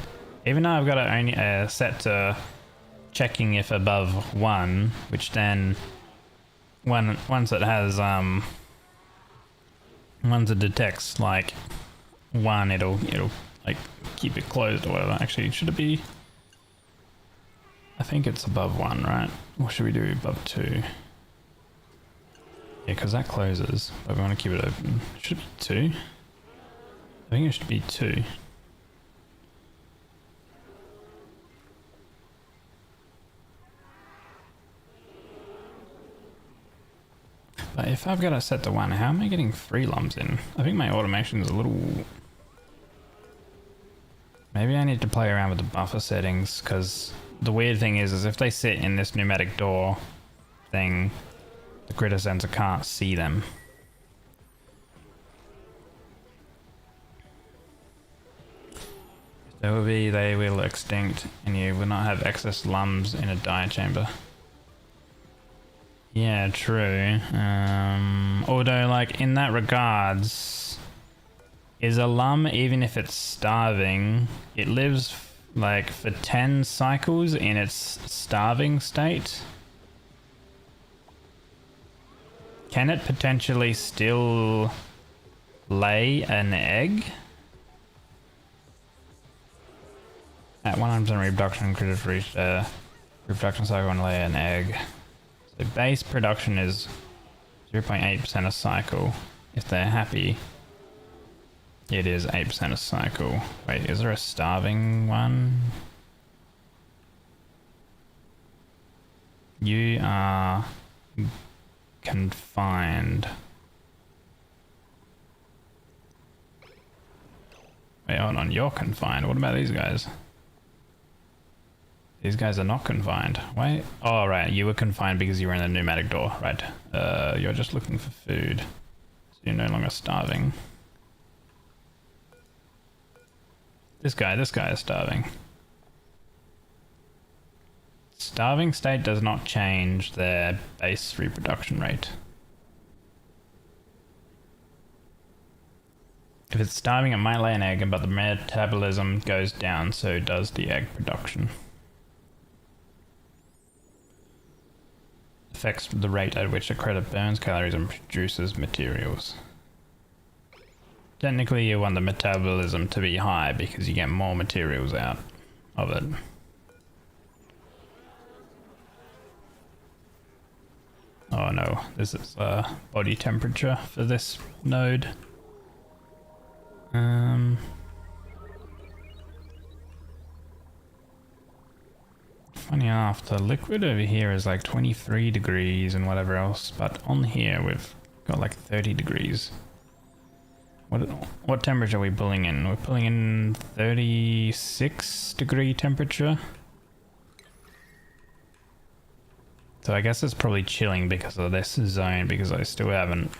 Even though I've got it only set to checking if above 1, which then once it has once it detects like 1, it'll like keep it closed or whatever. Actually, should it be? I think it's above 1, right? Or should we do above 2? Yeah, because that closes, but we want to keep it open. Should it be 2? I think it should be 2. But if I've got it set to 1, how am I getting 3 lums in? I think my automation is a little... Maybe I need to play around with the buffer settings, because the weird thing is if they sit in this pneumatic door thing, the critter sensor can't see them. They will extinct, and you will not have excess lums in a dye chamber. Yeah, true. Although, like, in that regards, is a lum, even if it's starving, it lives, like, for 10 cycles in its starving state? Can it potentially still lay an egg? At 100% reproduction, critters reach a reproduction cycle and lay an egg. So base production is 0.8% a cycle. If they're happy, it is 8% a cycle. Wait, is there a starving one? You are confined. Wait, hold on, you're confined. What about these guys? These guys are not confined. Wait. Oh, right. You were confined because you were in the pneumatic door. Right. You're just looking for food. So you're no longer starving. This guy is starving. Starving state does not change their base reproduction rate. If it's starving, it might lay an egg, but the metabolism goes down, so does the egg production. Affects the rate at which a credit burns calories and produces materials. Technically, you want the metabolism to be high because you get more materials out of it. Oh no, this is body temperature for this node. Funny enough, the liquid over here is like 23 degrees and whatever else, but on here we've got like 30 degrees. What temperature are we pulling in? We're pulling in 36 degree temperature. So I guess it's probably chilling because of this zone, because I still haven't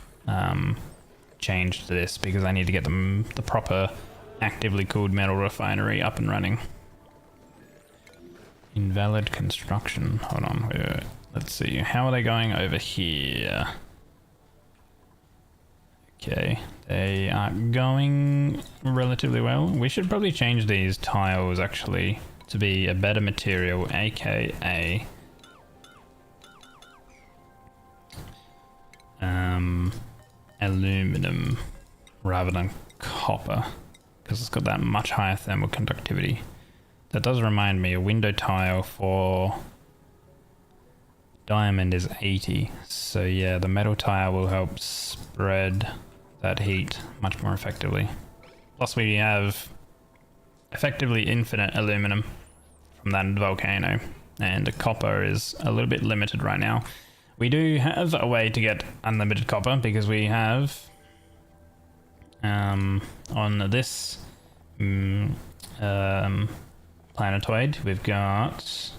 changed this because I need to get the proper actively cooled metal refinery up and running. Invalid construction. Hold on. Wait. Let's see. How are they going over here? Okay. They are going relatively well. We should probably change these tiles actually to be a better material, aka aluminum rather than copper, because it's got that much higher thermal conductivity. That does remind me, a window tile for diamond is 80, so yeah, the metal tile will help spread that heat much more effectively. Plus we have effectively infinite aluminum from that volcano, and the copper is a little bit limited right now. We do have a way to get unlimited copper because we have on this planetoid we've got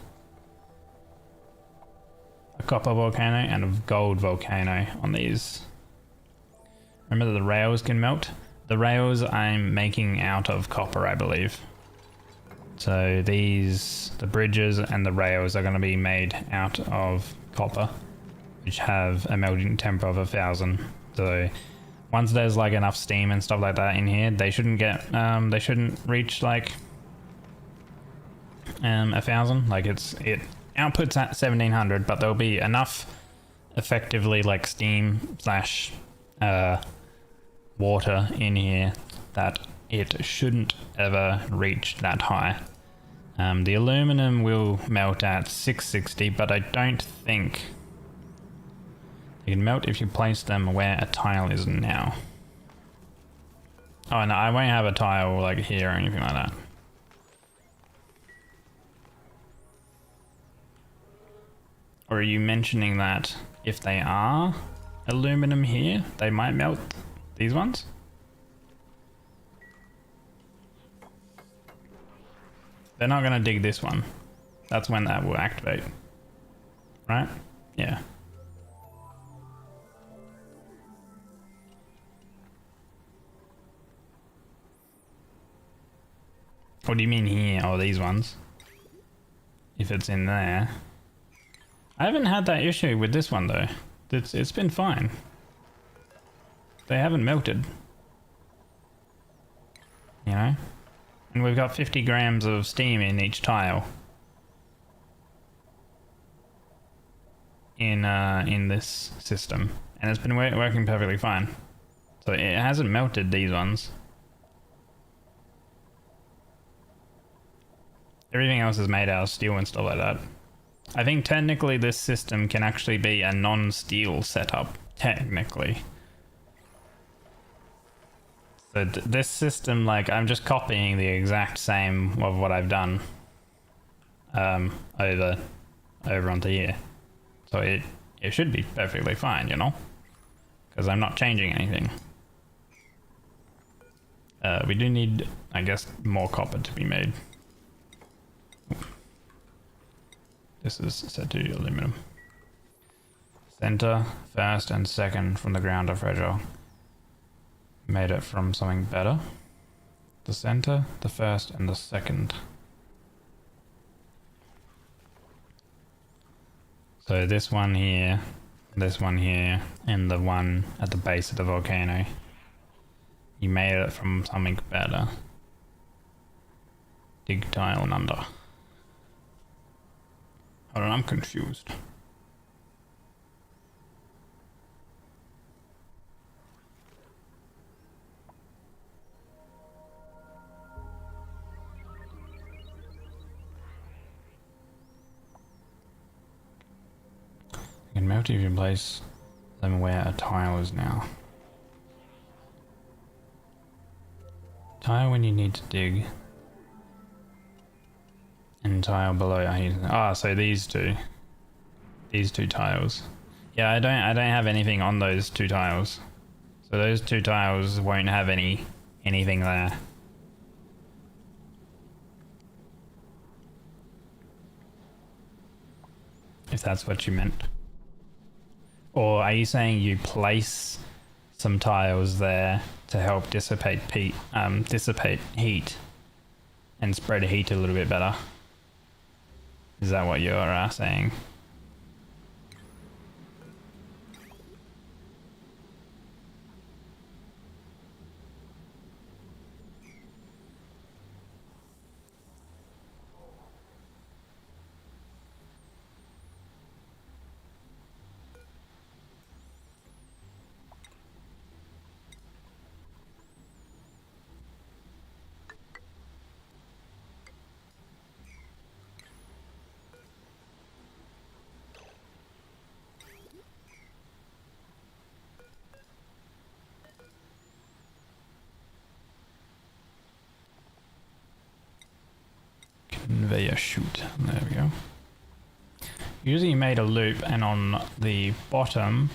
a copper volcano and a gold volcano on these. Remember that the rails can melt? The rails I'm making out of copper, I believe. So these, the bridges and the rails are going to be made out of copper, which have a melting temp of 1000. So once there's like enough steam and stuff like that in here, they shouldn't get they shouldn't reach like 1000. Like it outputs at 1700, but there'll be enough effectively like steam slash water in here that it shouldn't ever reach that high. The aluminum will melt at 660, but I don't think they can melt if you place them where a tile is now. Oh no, I won't have a tile like here or anything like that. Or are you mentioning that if they are aluminum here, they might melt these ones? They're not going to dig this one. That's when that will activate. Right? Yeah. What do you mean here? Oh, these ones. If it's in there. I haven't had that issue with this one though. It's been fine. They haven't melted. You know? And we've got 50 grams of steam in each tile. In this system. And it's been working perfectly fine. So it hasn't melted these ones. Everything else is made out of steel and stuff like that. I think technically this system can actually be a non-steel setup. Technically. So this system, like, I'm just copying the exact same of what I've done over onto here. So it should be perfectly fine, you know? Because I'm not changing anything. We do need, I guess, more copper to be made. This is set to aluminum. Center, first, and second from the ground are fragile. Made it from something better. The center, the first, and the second. So this one here, and the one at the base of the volcano. You made it from something better. Dig tile and under. Hold on, I'm confused. You can melt if you place them where a tile is now. Tile when you need to dig. And tile below. So these two tiles. Yeah, I don't have anything on those two tiles. So those two tiles won't have anything there. If that's what you meant. Or are you saying you place some tiles there to help dissipate heat and spread heat a little bit better? Is that what you're saying? Conveyor chute. There we go. Usually you made a loop, and on the bottom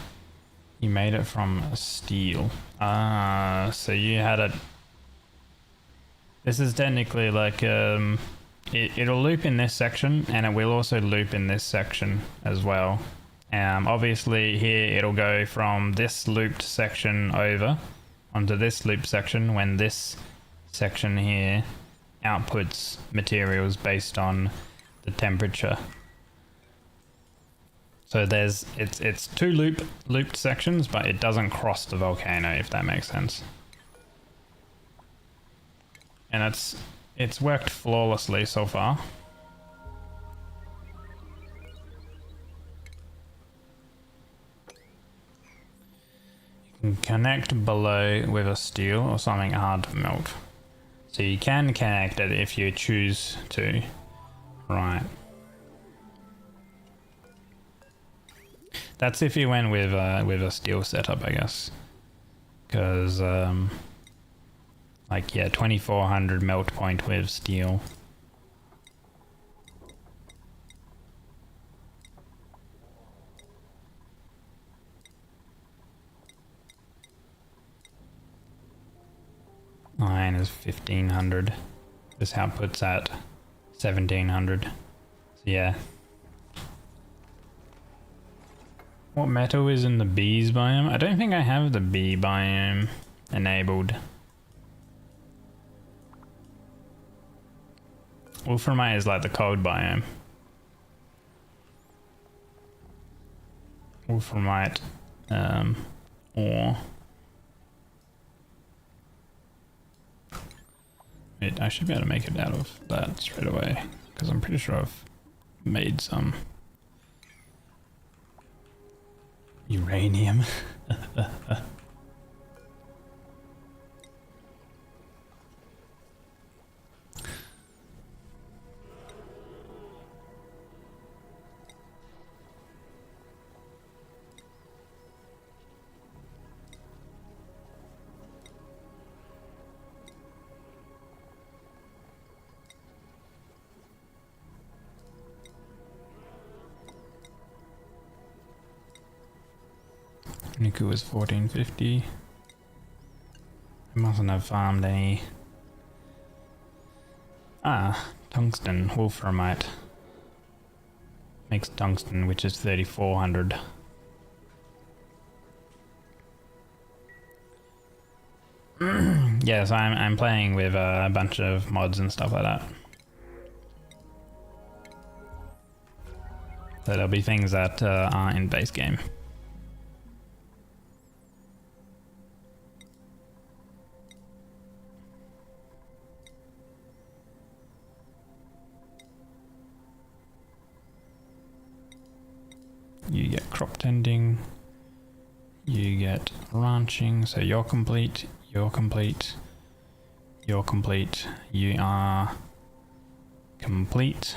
you made it from steel. So you had it. This is technically like it'll loop in this section, and it will also loop in this section as well. Obviously here it'll go from this looped section over onto this loop section when this section here outputs materials based on the temperature. So it's two looped sections, but it doesn't cross the volcano, if that makes sense. And it's worked flawlessly so far. You can connect below with a steel or something hard to melt. So you can connect it if you choose to. Right. That's if you went with a steel setup, I guess. Because, like, yeah, 2400 melt point with steel. Iron is 1500. This outputs at 1700. So yeah. What metal is in the bees biome? I don't think I have the bee biome enabled. Wolframite is like the cold biome. Wolframite, or wait, I should be able to make it out of that straight away because I'm pretty sure I've made some uranium. Niku was 1450. I mustn't have farmed any. Ah, tungsten, wolframite. Makes tungsten, which is 3400. Yes, I'm playing with a bunch of mods and stuff like that. So there'll be things that aren't in base game. You get crop tending, you get ranching, so you're complete, you're complete, you're complete, you are complete.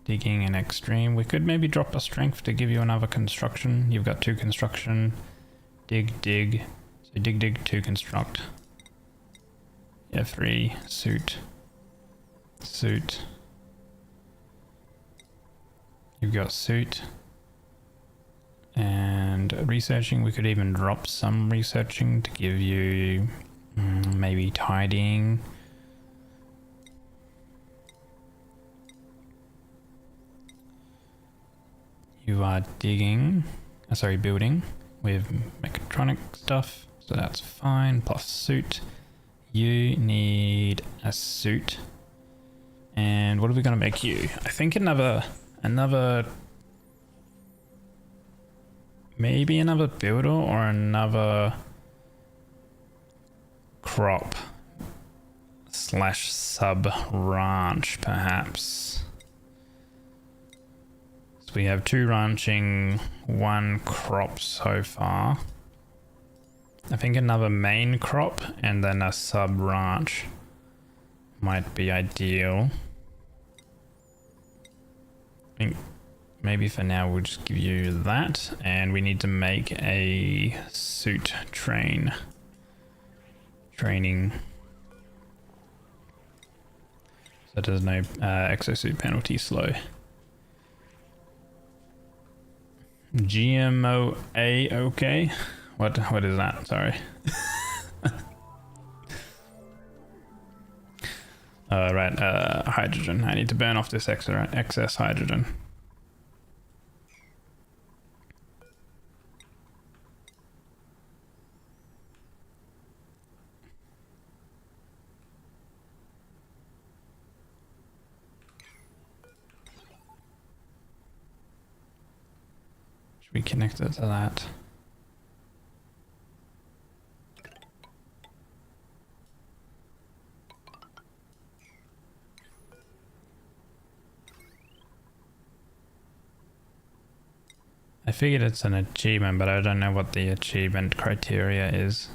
Digging and extreme. We could maybe drop a strength to give you another construction. You've got 2 construction, dig, dig, so dig, dig, 2 construct. Yeah, 3, suit, suit. You've got suit. And researching, we could even drop some researching to give you maybe tidying. You are digging, building with mechatronic stuff, so that's fine, plus suit. You need a suit. And what are we gonna make you? I think another maybe another builder or another crop / sub ranch perhaps. So we have 2 ranching, 1 crop so far. I think another main crop and then a sub ranch might be ideal. I think maybe for now we'll just give you that, and we need to make a suit training. So there's no exosuit penalty slow. GMOA, okay. What is that? Sorry. Right, hydrogen. I need to burn off this excess hydrogen. Should we connect it to that? I figured it's an achievement, but I don't know what the achievement criteria is.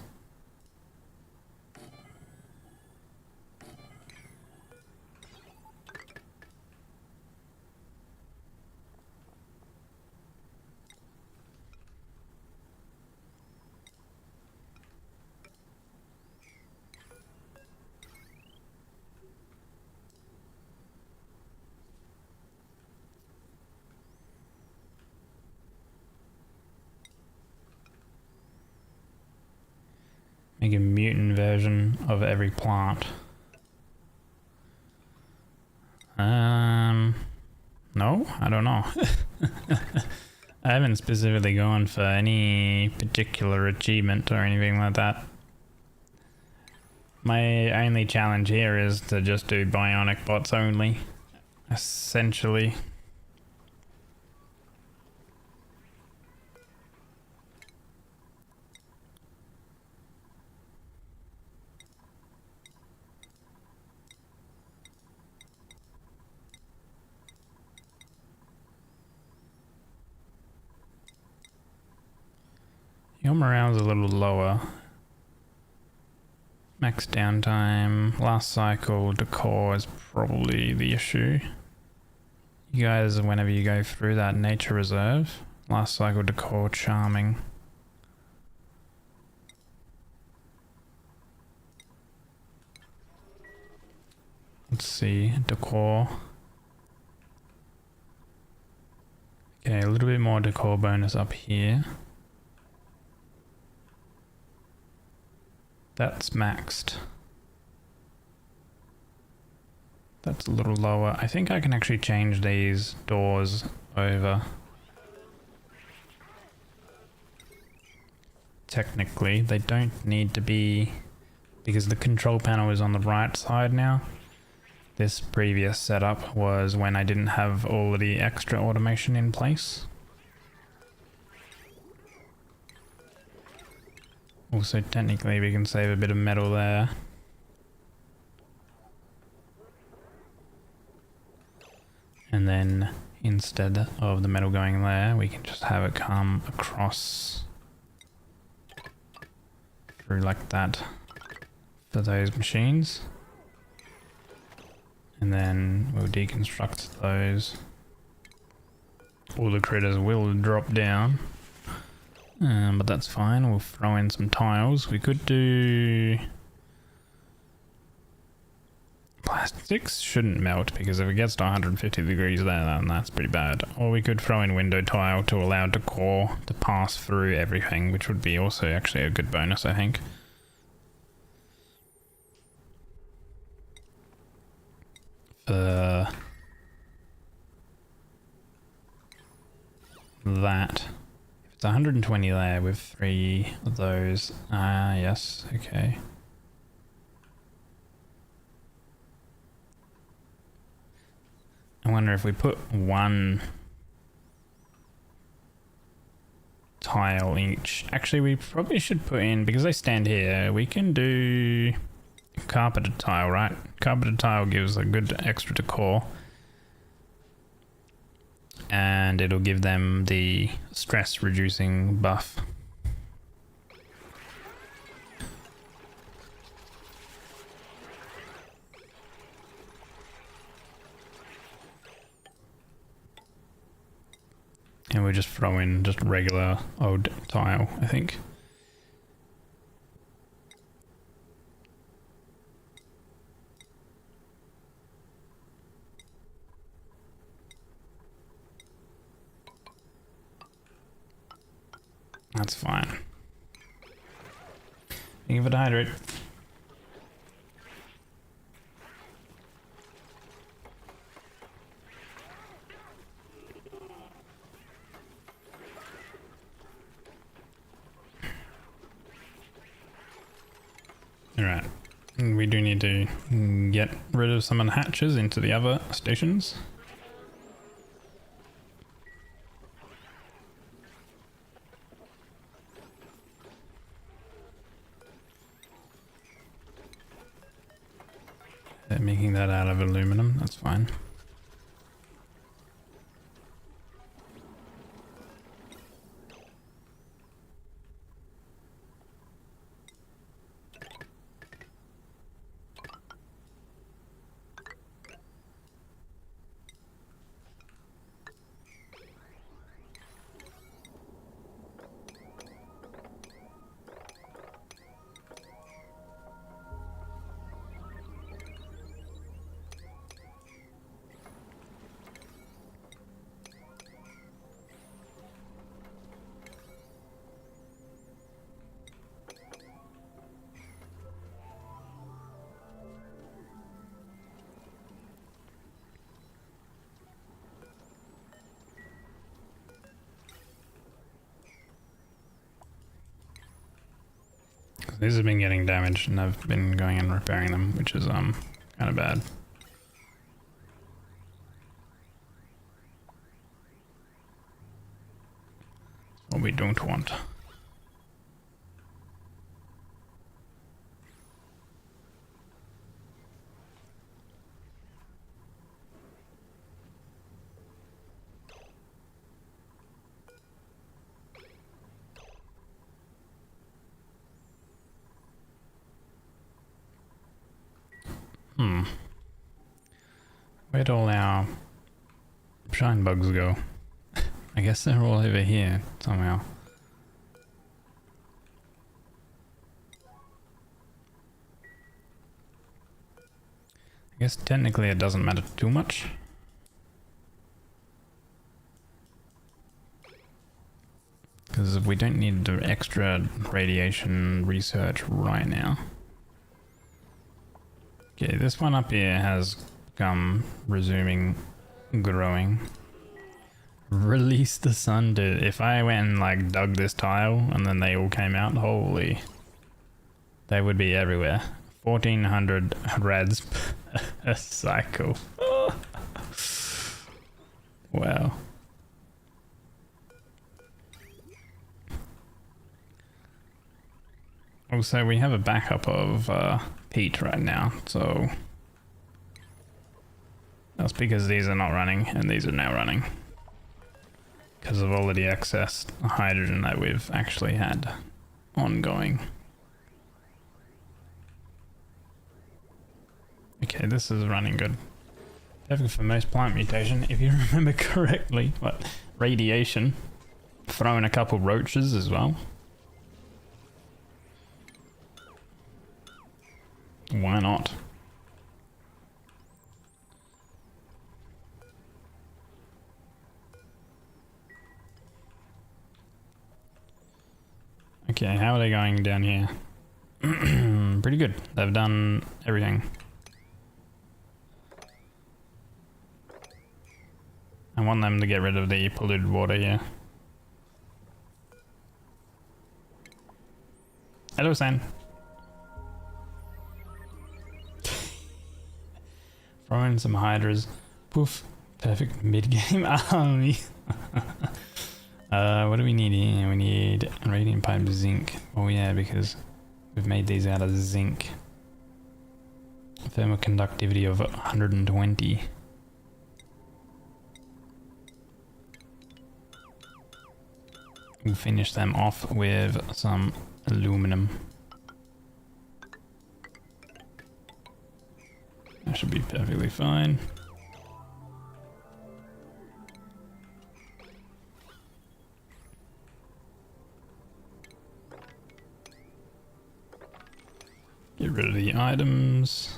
Make a mutant version of every plant. No, I don't know. I haven't specifically gone for any particular achievement or anything like that. My only challenge here is to just do bionic bots only, essentially. Your morale's a little lower. Max downtime, last cycle, decor is probably the issue. You guys, whenever you go through that nature reserve, last cycle, decor, charming. Let's see, decor. Okay, a little bit more decor bonus up here. That's maxed. That's a little lower. I think I can actually change these doors over. Technically, they don't need to be, because the control panel is on the right side now. This previous setup was when I didn't have all of the extra automation in place. Also, technically, we can save a bit of metal there. And then instead of the metal going there, we can just have it come across through like that for those machines. And then we'll deconstruct those. All the critters will drop down. But that's fine, we'll throw in some tiles. We could do... Plastics shouldn't melt because if it gets to 150 degrees there, then that's pretty bad. Or we could throw in window tile to allow decor to pass through everything, which would be also actually a good bonus, I think. For that. If it's 120 there with 3 of those. Yes, okay. I wonder if we put 1 tile each. Actually, we probably should put in, because they stand here, we can do carpeted tile, right? Carpeted tile gives a good extra decor. And it'll give them the stress reducing buff. And we just throw in just regular old tile, I think. That's fine. Give it a hydrate. Alright, we do need to get rid of some of the hatches into the other stations. They're making that out of aluminum, that's fine. These have been getting damaged and I've been going and repairing them, which is kind of bad. What we don't want. Where'd all our shine bugs go? I guess they're all over here somehow. I guess technically it doesn't matter too much. Because we don't need the extra radiation research right now. Okay, this one up here has come resuming growing. Release the sun, dude. If I went and like dug this tile and then they all came out, holy, they would be everywhere. 1400 rads a cycle. Wow. Also, we have a backup of peat right now, so that's because these are not running and these are now running because of all of the excess hydrogen that we've actually had ongoing. Okay, this is running good. Perfect for most plant mutation, if you remember correctly. What? Radiation. Throw in a couple roaches as well. Why not? Okay, how are they going down here? Pretty good. They've done everything. I want them to get rid of the polluted water here. Hello, San. Throw in some hydras. Poof. Perfect mid-game army. What do we need here? We need radiant pipe zinc. Oh yeah, because we've made these out of zinc. Thermal conductivity of 120. We'll finish them off with some aluminum. That should be perfectly fine. Get rid of the items.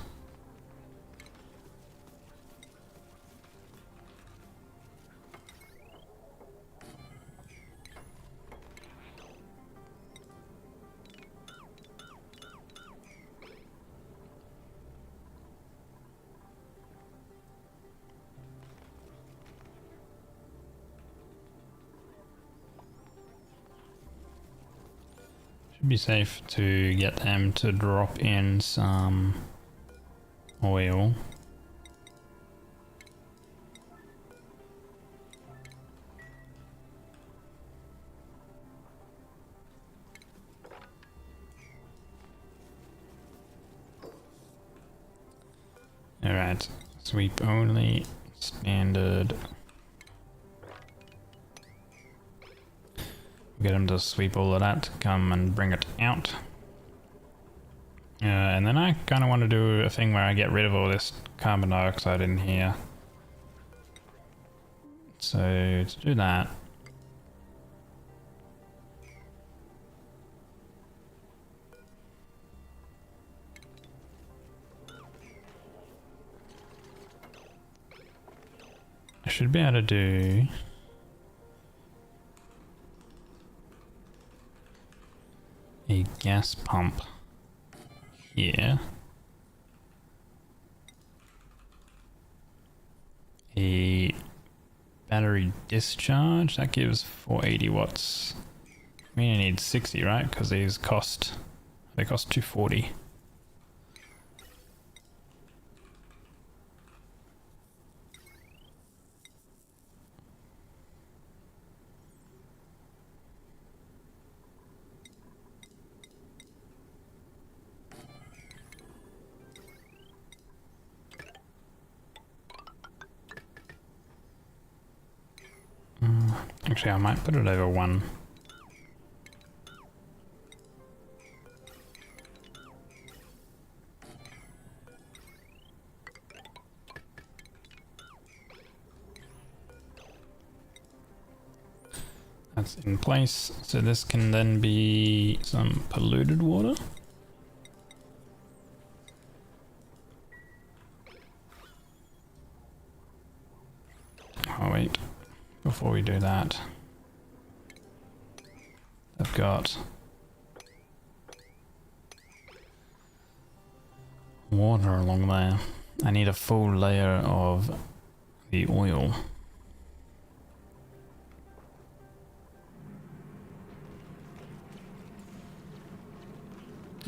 Be safe to get them to drop in some oil. Alright, sweep only, standard. Get them to sweep all of that, come and bring it out. And then I kind of want to do a thing where I get rid of all this carbon dioxide in here. So to do that, I should be able to do a gas pump here, a battery discharge that gives 480 watts. We only need 60, right? Because they cost 240. Actually, I might put it over one. That's in place, so this can then be some polluted water. Oh wait. Before we do that, I've got water along there. I need a full layer of the oil.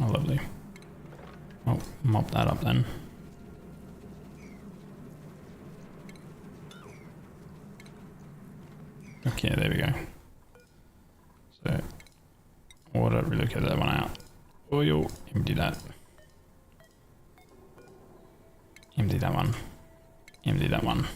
Oh, lovely. Oh, mop that up then. Okay, there we go. So, water, relocate that one out. Oil, empty that. Empty that one. Empty that one.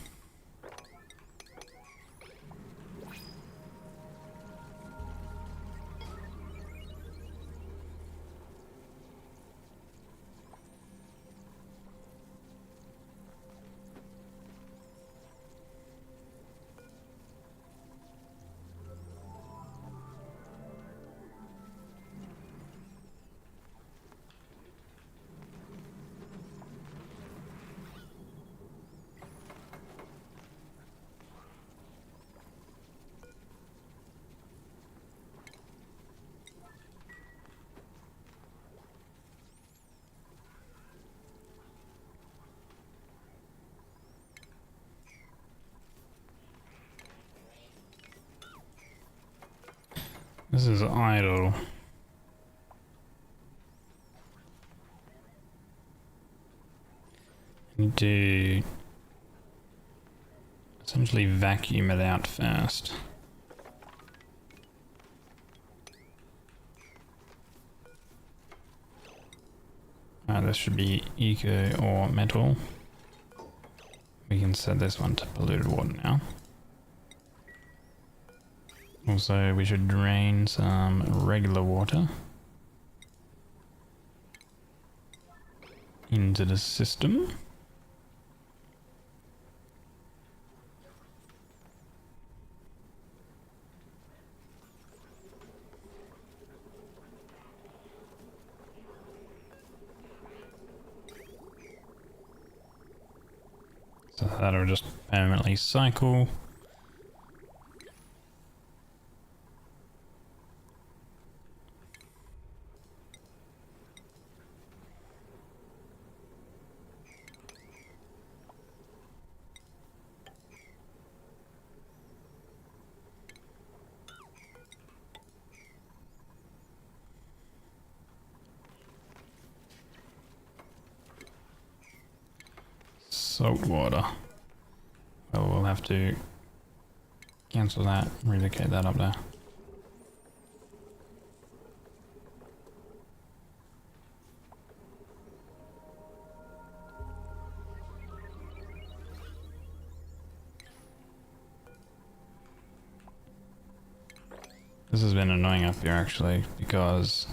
This is idle. I need to essentially vacuum it out first. This should be eco or metal. We can set this one to polluted water now. Also, we should drain some regular water into the system. So that'll just permanently cycle. Salt water. Well, we'll have to cancel that, relocate that up there. This has been annoying up here actually, because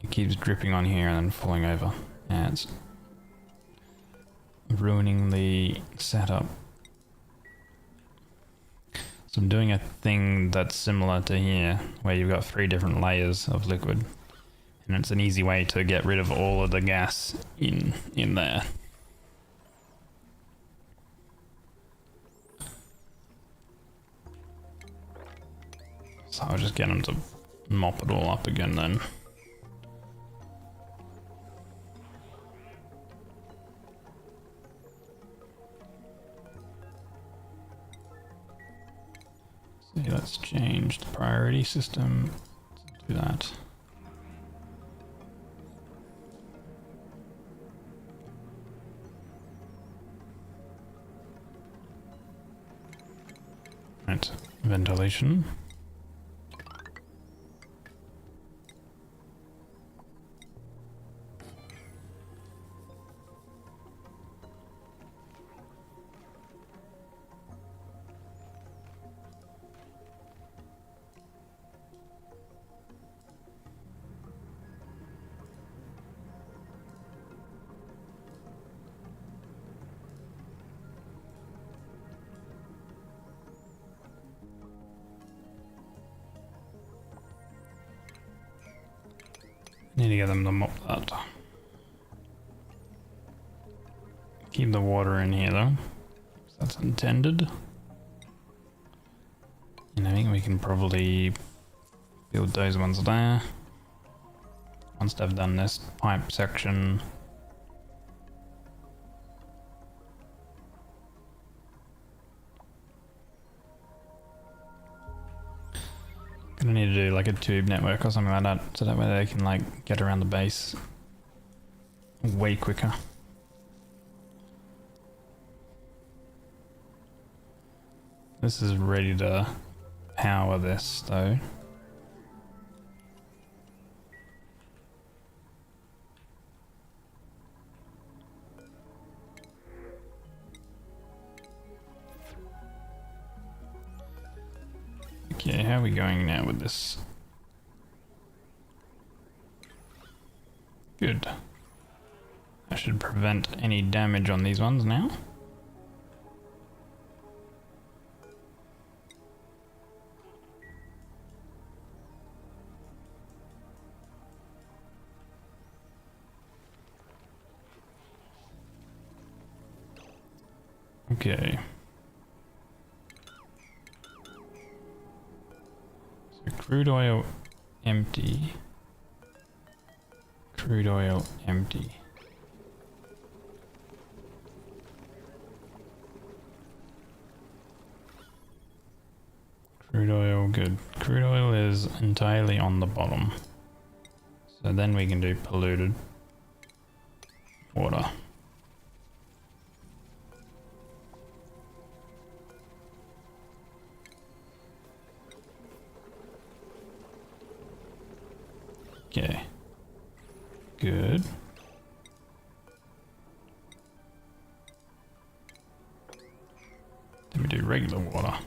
it keeps dripping on here and then falling over. And it's ruining the setup. So I'm doing a thing that's similar to here, where you've got 3 different layers of liquid. And it's an easy way to get rid of all of the gas in there. So I'll just get them to mop it all up again then. So let's change the priority system to do that. Right, ventilation. Need to get them to mop that. Keep the water in here though. That's intended. And I think we can probably build those ones there. once they've done this pipe section. Gonna need to do like a tube network or something like that, so that way they can like get around the base way quicker. This is ready to power this though. Okay, how are we going now with this? Good. I should prevent any damage on these ones now. Okay. So crude oil empty. Crude oil empty. Crude oil good. Crude oil is entirely on the bottom. So then we can do polluted water. Okay. Good. Then we do regular water.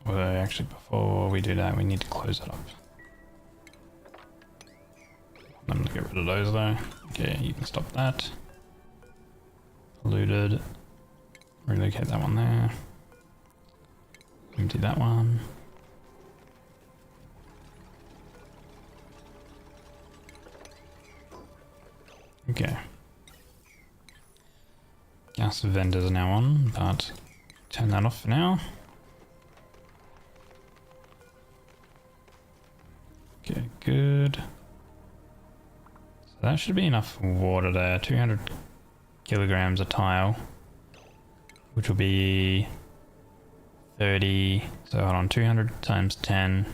Well, actually, before we do that, we need to close it up. I'm gonna get rid of those though. Okay, you can stop that. Polluted. Relocate that one there. Empty that one. Okay. Gas vent is now on, but turn that off for now. Okay, good. So that should be enough water there. 200 kilograms a tile, which will be 30. So hold on, 200 times 10.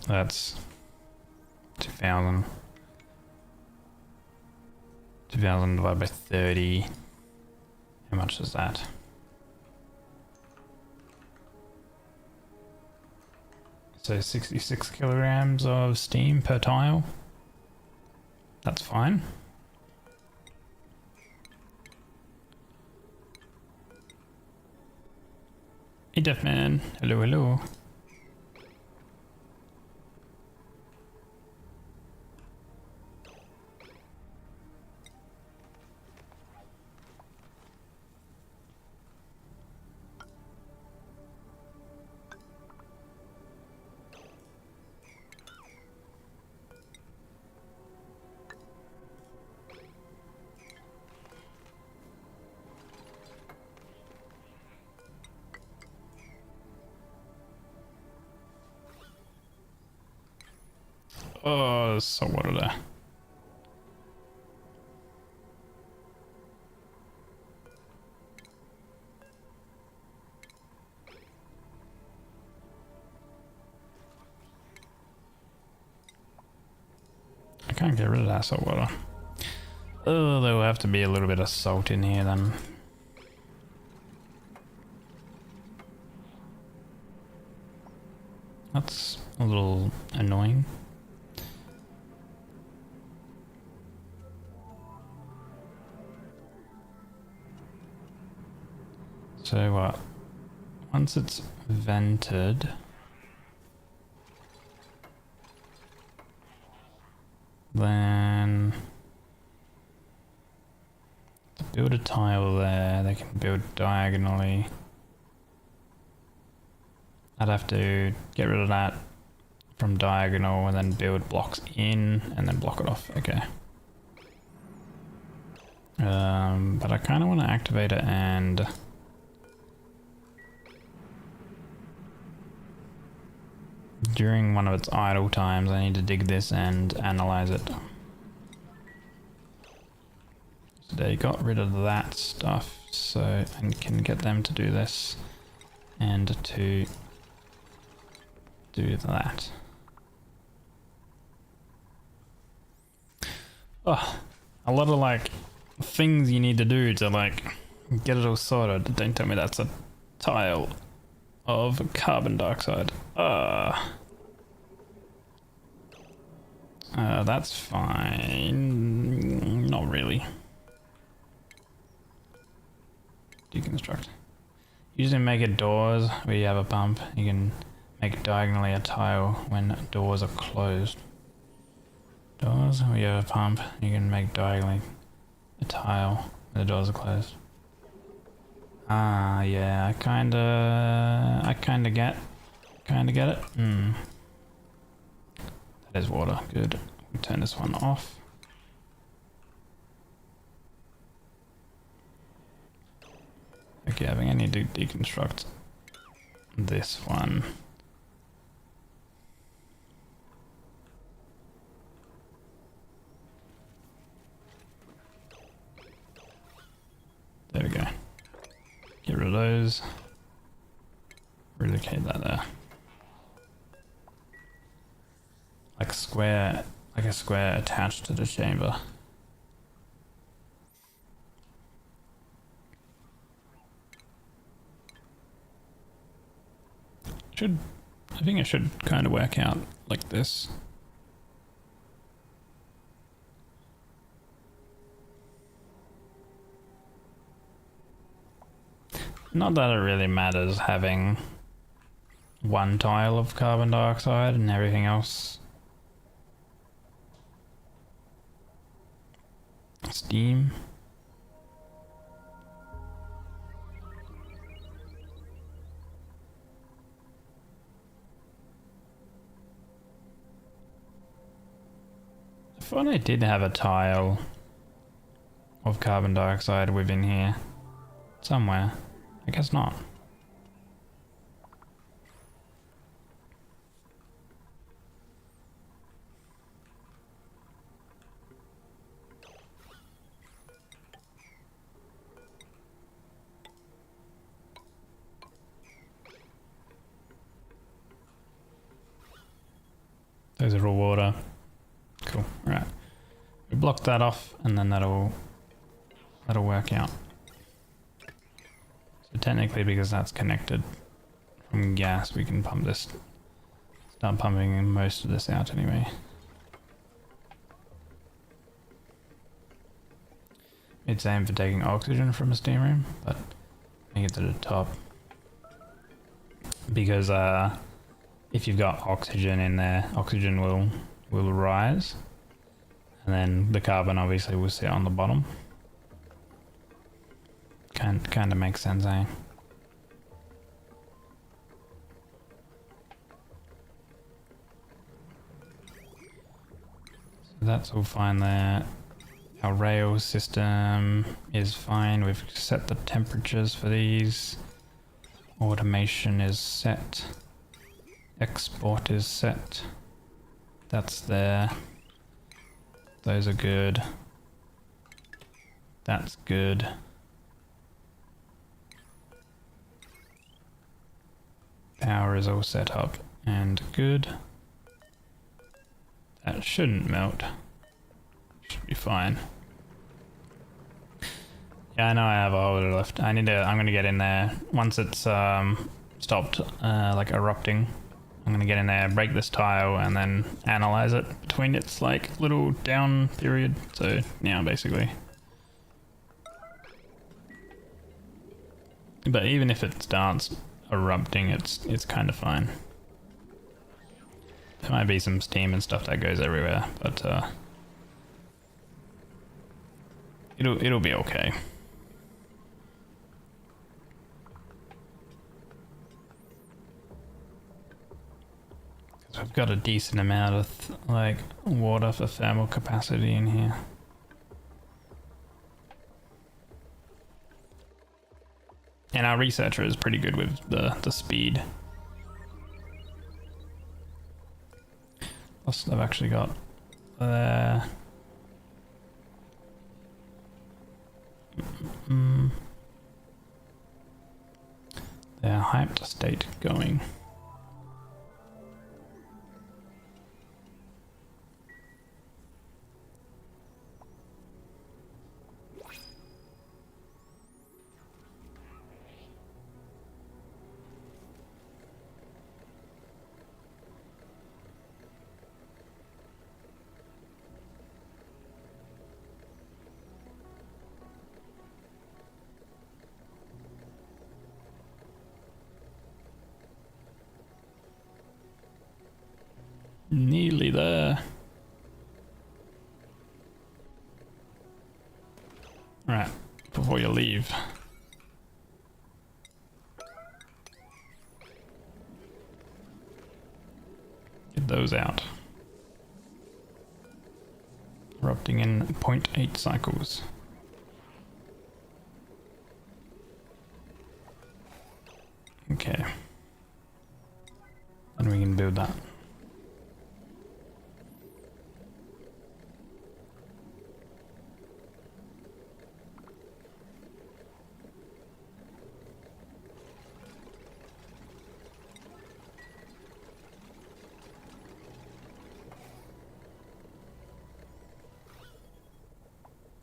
That's 2,000. 2,000 divided by 30. How much is that? So 66 kilograms of steam per tile. That's fine. Hey Deafman, hello hello. Oh, there's salt water there. I can't get rid of that salt water. Oh, there will have to be a little bit of salt in here then. That's a little annoying. So what? Once it's vented, then to build a tile there, they can build diagonally. I'd have to get rid of that from diagonal and then build blocks in and then block it off. Okay. But I kind of want to activate it and during one of its idle times, I need to dig this and analyze it. So they got rid of that stuff, so I can get them to do this and to do that. Oh, a lot of like things you need to do to like get it all sorted. Don't tell me that's a tile of carbon dioxide. That's fine. Not really. Deconstruct. Usually make it doors where you have a pump. You can make diagonally a tile when doors are closed. Doors where you have a pump. You can make diagonally a tile when the doors are closed. Ah, yeah, I kinda get it. That is water, good. We'll turn this one off. Okay, I think I need to deconstruct this one. There we go. Get rid of those. Relocate that there. Like a square attached to the chamber. I think it should kind of work out like this. Not that it really matters having one tile of carbon dioxide and everything else steam. I thought I did have a tile of carbon dioxide within here somewhere. I guess not. Those are all water. Cool. All right. We block that off, and then that'll work out. So technically, because that's connected from gas, we can pump this. Start pumping most of this out anyway. It's aimed for taking oxygen from a steam room, but make it to the top. Because if you've got oxygen in there, oxygen will rise, and then the carbon obviously will sit on the bottom. Kind of makes sense, eh? So that's all fine there. Our rail system is fine. We've set the temperatures for these. Automation is set. Export is set. That's there. Those are good. That's good. Power is all set up and good. That shouldn't melt. Should be fine. Yeah, I know I have a whole lot left. I'm gonna get in there once it's stopped like erupting. I'm gonna get in there, break this tile, and then analyze it between its like little down period. So yeah, basically. But even if it starts erupting, it's kind of fine. There might be some steam and stuff that goes everywhere, but it'll be okay. So I've got a decent amount of like water for thermal capacity in here. And our researcher is pretty good with the speed. Plus they've actually got their their hyped state going. Nearly there. Right, before you leave. Get those out. Erupting in 0.8 cycles. Okay. And we can build that.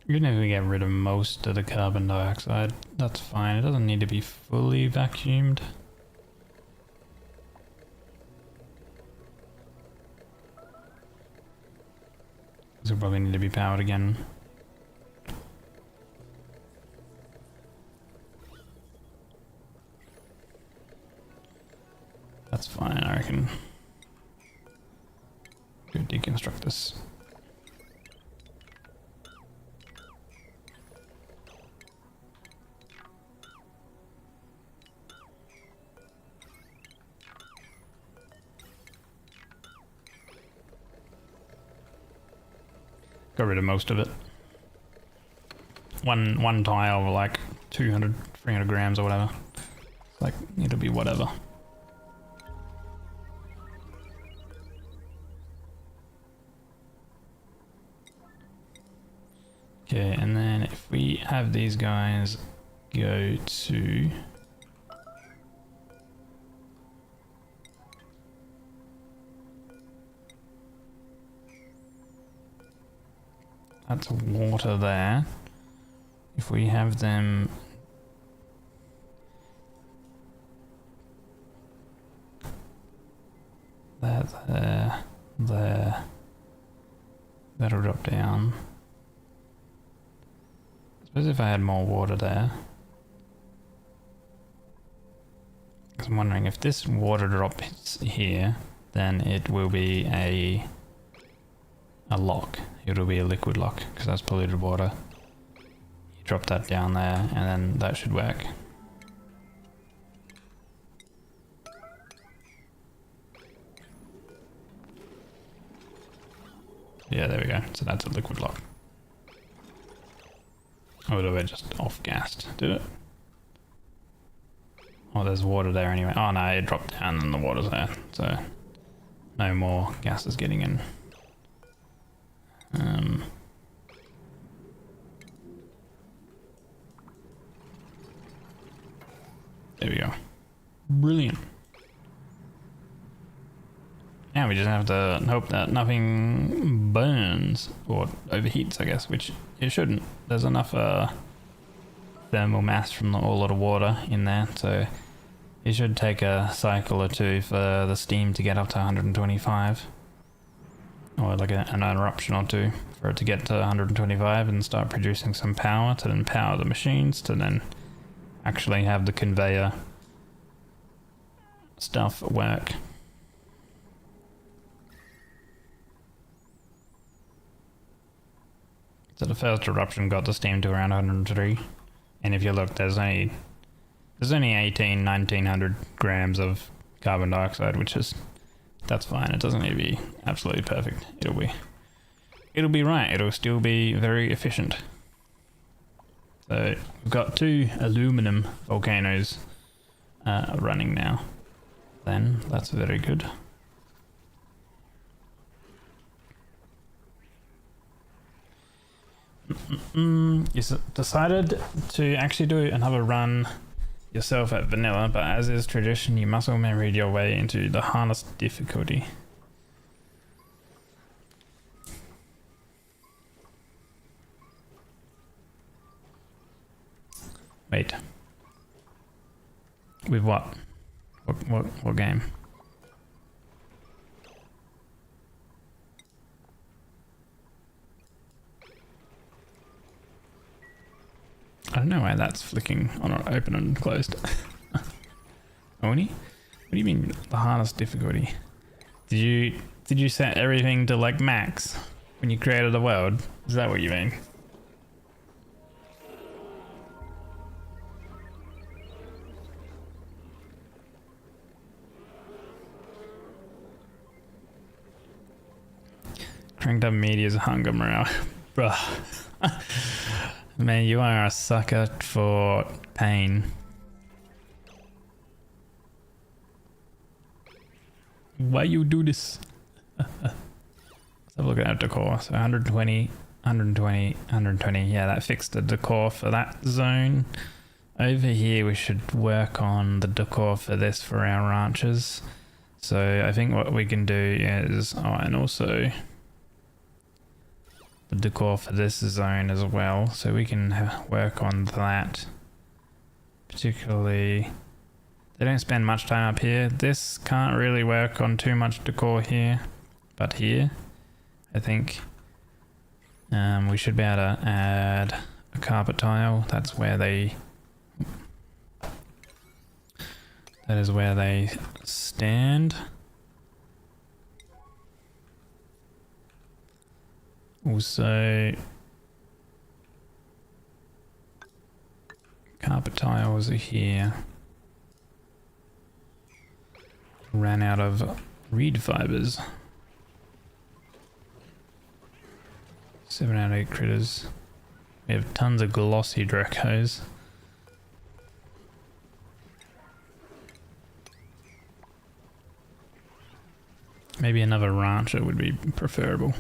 Even if we get rid of most of the carbon dioxide, that's fine. It doesn't need to be fully vacuumed. This will probably need to be powered again. That's fine, I reckon. Go deconstruct this. Got rid of most of it. One tile, like 200, 300 grams or whatever. Like, it'll be whatever. Okay, and then if we have these guys go to... That's water there. If we have them... there, that'll drop down. I suppose if I had more water there... Because I'm wondering if this water drops here, then it will be a lock. It'll be a liquid lock because that's polluted water. You drop that down there and then that should work. Yeah, there we go. So that's a liquid lock. Or do I just off-gassed? Did it? Oh, there's water there anyway. Oh no, it dropped down and the water's there. So no more gases getting in. There we go. Brilliant. Now we just have to hope that nothing burns or overheats, I guess, which it shouldn't. There's enough thermal mass from all of the water in there, so it should take a cycle or two for the steam to get up to 125. Or like an eruption or two for it to get to 125 and start producing some power to then power the machines to then actually have the conveyor stuff work. So the first eruption got the steam to around 103, and if you look, there's only 1900 grams of carbon dioxide, which is, that's fine. It doesn't need to be absolutely perfect. It'll be right. It'll still be very efficient. So we've got 2 aluminum volcanoes running now. Then that's very good. decided to actually do another run yourself at vanilla, but as is tradition, you muscle memory your way into the hardest difficulty. Wait. With what? What game? I don't know why that's flicking on or open and closed. Oni? What do you mean the hardest difficulty? Did you set everything to like max when you created the world? Is that what you mean? Cranked up media's hunger morale. Bruh. Man, you are a sucker for pain. Why you do this? Let's have a look at our decor. So 120, 120, 120. Yeah, that fixed the decor for that zone. Over here, we should work on the decor for this for our ranches. So I think what we can do is, oh, and also the decor for this zone as well, so we can work on that. Particularly, they don't spend much time up here. This can't really work on too much decor here, but here I think we should be able to add a carpet tile. That is where they stand. Also, carpet tiles are here. Ran out of reed fibers. 7 out of 8 critters. We have tons of glossy Dracos. Maybe another rancher would be preferable.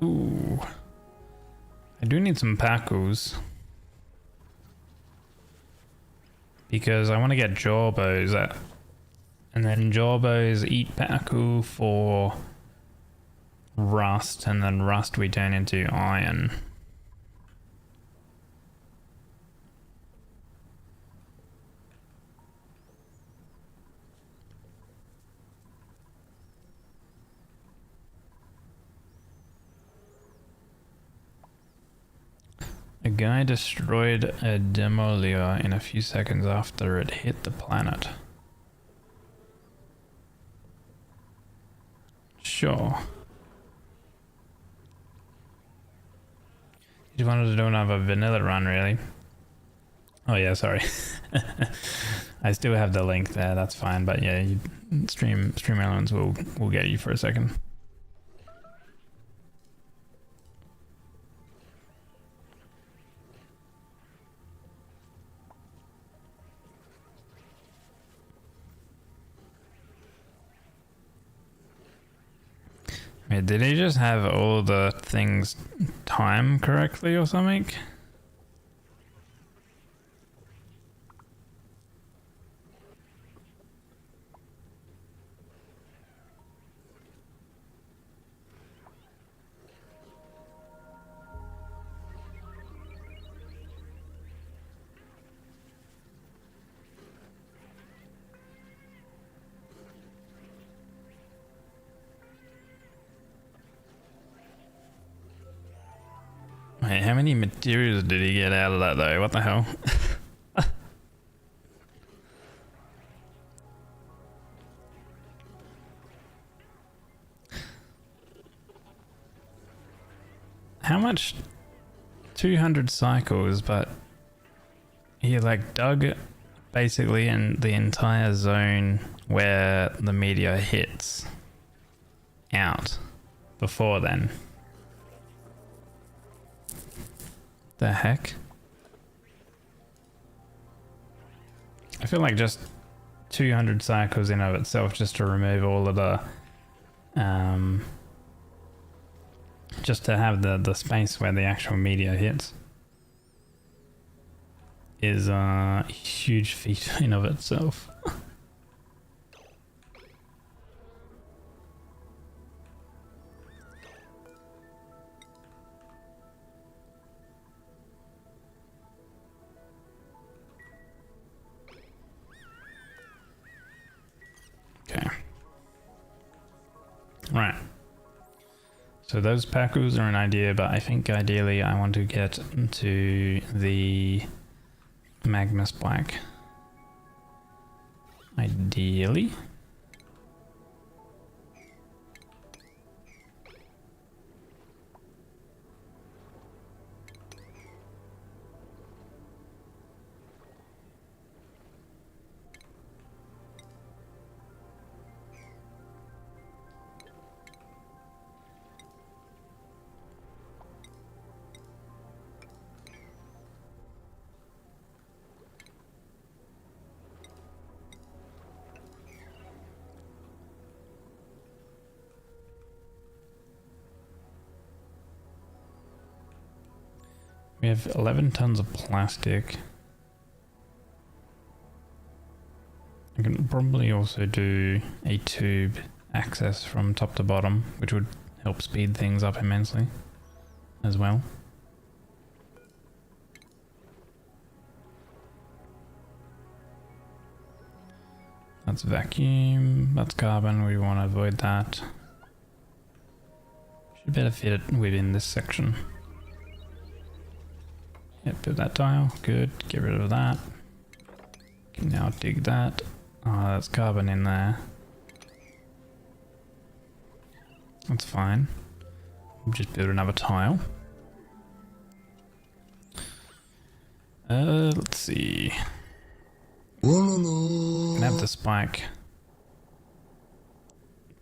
Ooh. I do need some Packles. Because I want to get Jorbos at, and then Jorbos eat Packle for rust, and then rust we turn into iron. A guy destroyed a demolier in a few seconds after it hit the planet. Sure. You wanted to do another vanilla run, really? Oh yeah, sorry. I still have the link there, that's fine, but yeah, stream elements will get you for a second. Wait, did he just have all the things timed correctly or something? Wait, how many materials did he get out of that though? What the hell? How much? 200 cycles, but he like dug basically in the entire zone where the meteor hits out before then. The heck? I feel like just 200 cycles in of itself just to remove all of the just to have the space where the actual meteor hits is a huge feat in of itself. Okay. Right. So those Pacus are an idea, but I think ideally I want to get to the magma spike. Ideally. We have 11 tons of plastic. I can probably also do a tube access from top to bottom, which would help speed things up immensely as well. That's vacuum, that's carbon, we want to avoid that. Should better fit it within this section. Yep, put that tile, good, get rid of that. Can now dig that. Oh, that's carbon in there. That's fine. We'll just build another tile. Let's see. Can have the spike.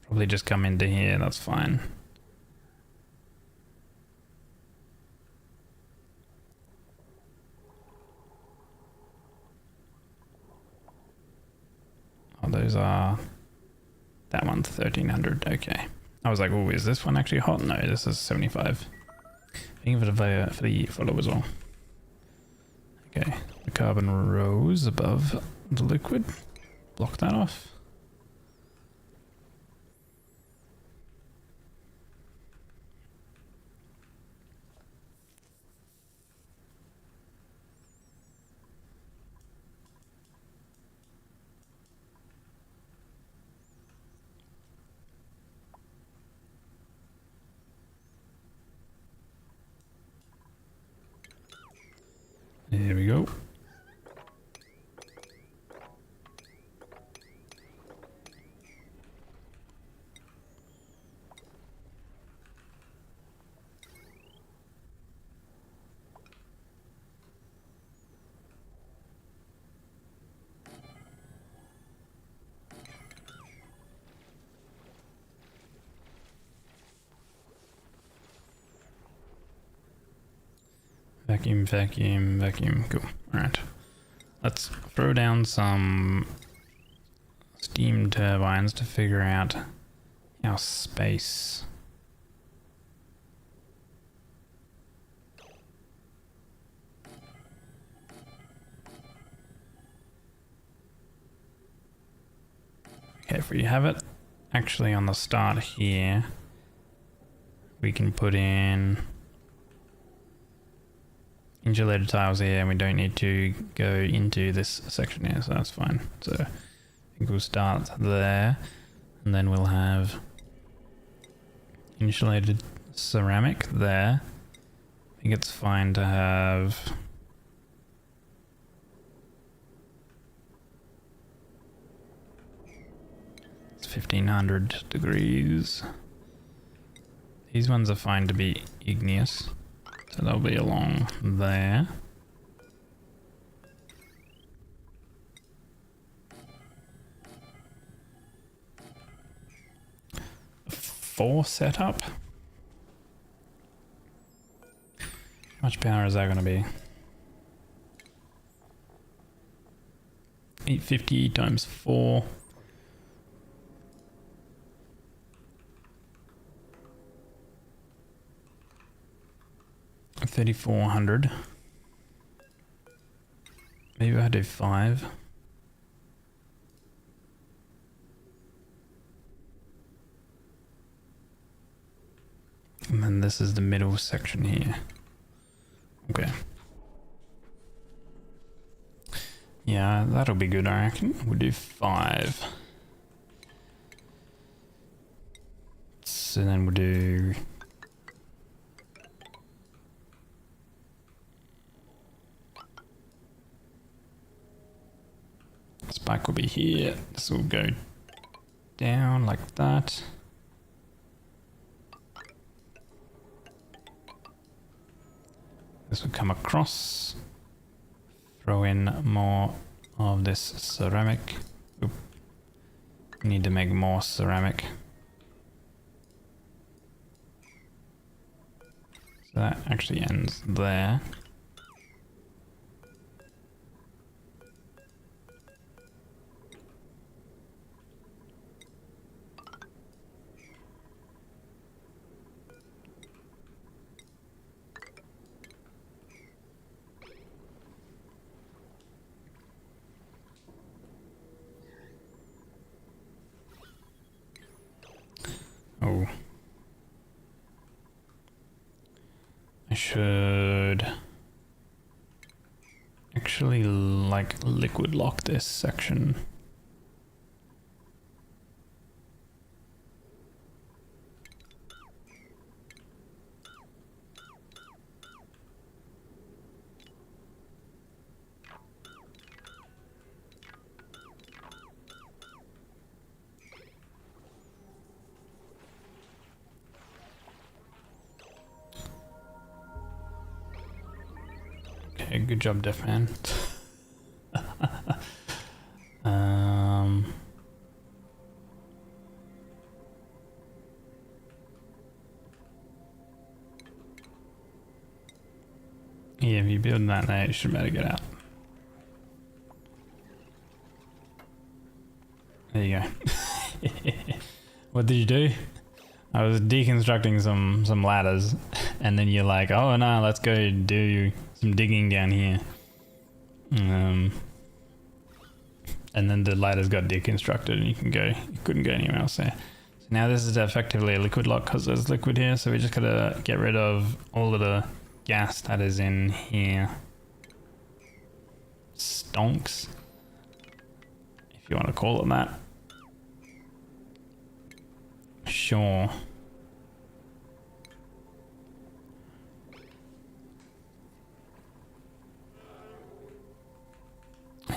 Probably just come into here, that's fine. Oh, those are... That one's 1300, okay. I was like, oh, is this one actually hot? No, this is 75. Thinking for the follow as well. Okay, the carbon rose above the liquid. Block that off. There we go. Vacuum, vacuum, vacuum. Cool. Alright. Let's throw down some steam turbines to figure out our space. Okay, if we have it actually on the start here, we can put in insulated tiles here, and we don't need to go into this section here, so that's fine. So I think we'll start there, and then we'll have insulated ceramic there. I think it's fine to have it's 1500 degrees. These ones are fine to be igneous. So they'll be along there. Four setup. How much power is that going to be? 850 times 4. $3,400. Maybe I do 5. And then this is the middle section here. Okay. Yeah, that'll be good, I reckon. We'll do 5. So then we'll do... Spike will be here. This will go down like that. This will come across. Throw in more of this ceramic. Oop. Need to make more ceramic. So that actually ends there. Oh. I should actually like liquid lock this section. Okay, good job, Deaf Man. Yeah, if you build that now, you should better get out. There you go. What did you do? I was deconstructing some ladders, and then you're like, oh no, let's go do some digging down here. And then the ladders got deconstructed and you couldn't go anywhere else there. So now this is effectively a liquid lock because there's liquid here, so we just gotta get rid of all of the gas that is in here. Stonks, if you want to call it that. Sure.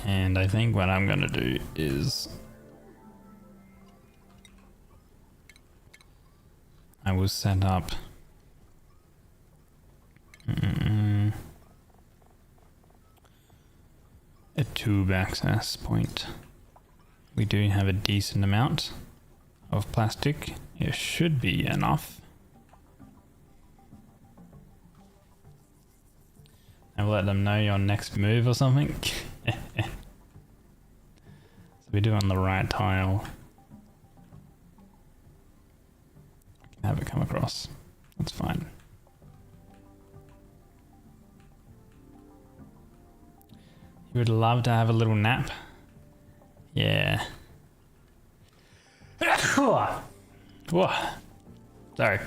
And I think what I'm gonna do is I will set up a tube access point. We do have a decent amount of plastic. It should be enough. And let them know your next move or something. So we do it on the right tile. I can have it come across. That's fine. You would love to have a little nap. Yeah. Whoa. Sorry.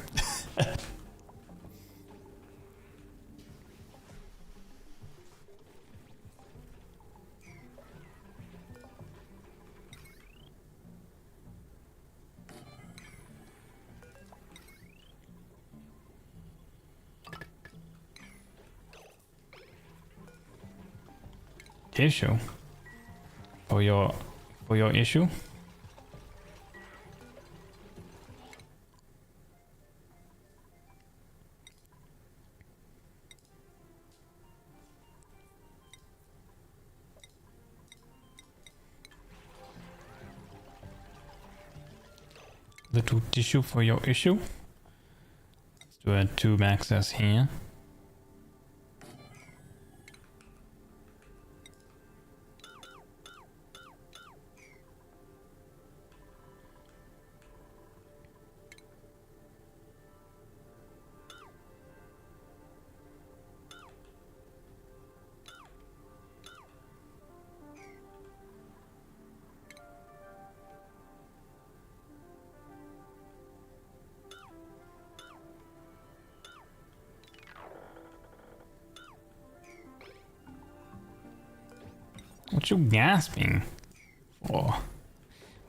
Issue for your issue. Little tissue for your issue. Let's do a tube access here. What you gasping for?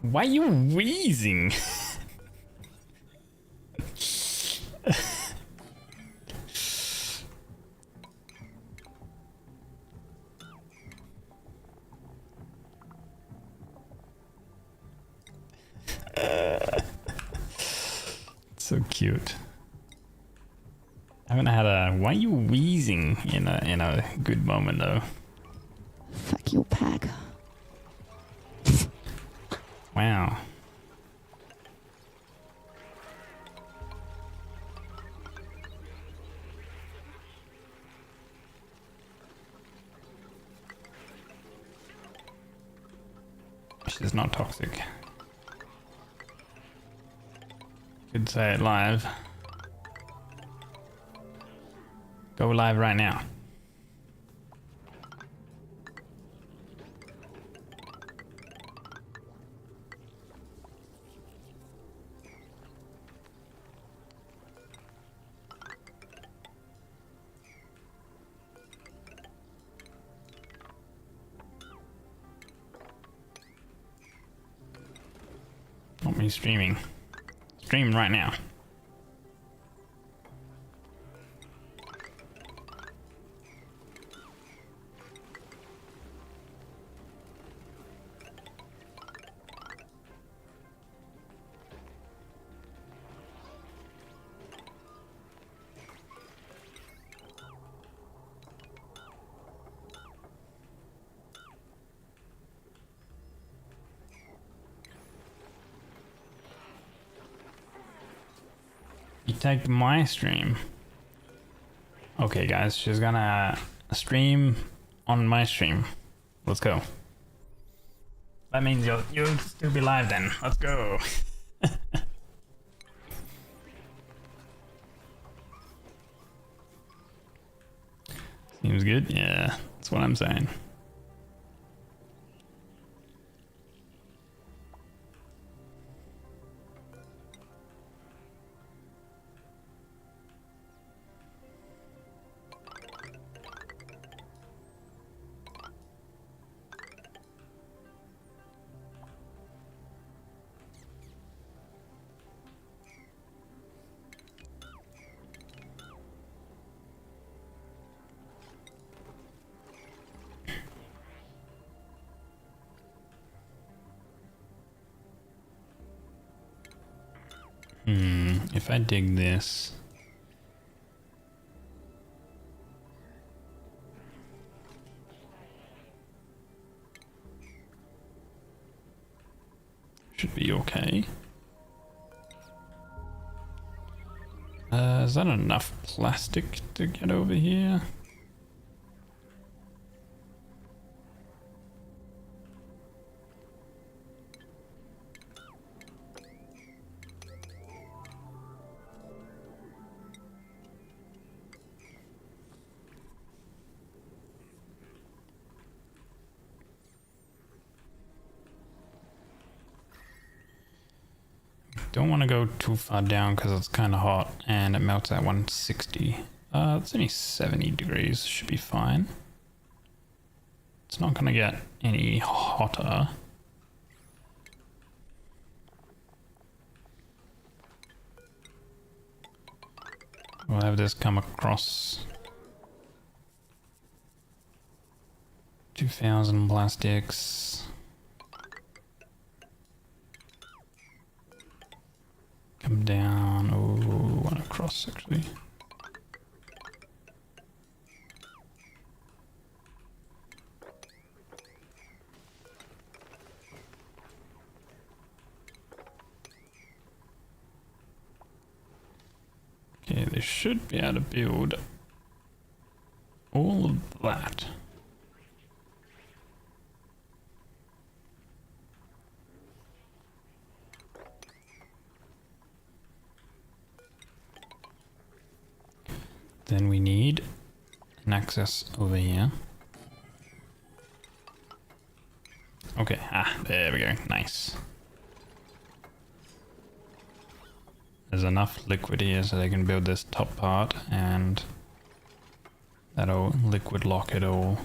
Why you wheezing? So cute. I haven't had a why you wheezing in a good moment though. Fuck you, Pack. Wow. She's not toxic. Could say it live. Go live right now. Want me streaming? Stream right now. You tagged my stream. Okay, guys, she's gonna stream on my stream. Let's go. That means you'll still be live then. Let's go. Seems good. Yeah, that's what I'm saying. If I dig this. Should be okay. Is that enough plastic to get over here? Don't want to go too far down because it's kind of hot and it melts at 160. It's only 70 degrees, should be fine. It's not going to get any hotter. We'll have this come across 2000 plastics. Come down, oh, one across actually. Okay, they should be able to build all of that. Then we need an access over here. Okay, there we go, nice. There's enough liquid here so they can build this top part and that'll liquid lock it all.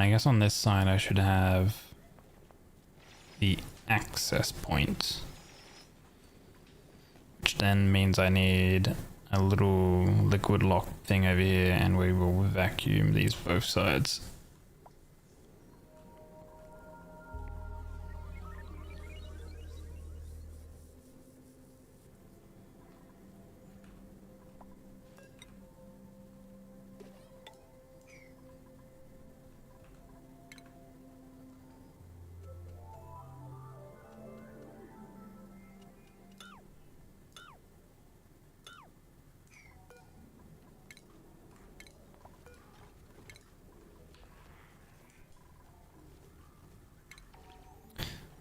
I guess on this side I should have the access point, which then means I need a little liquid lock thing over here, and we will vacuum these both sides.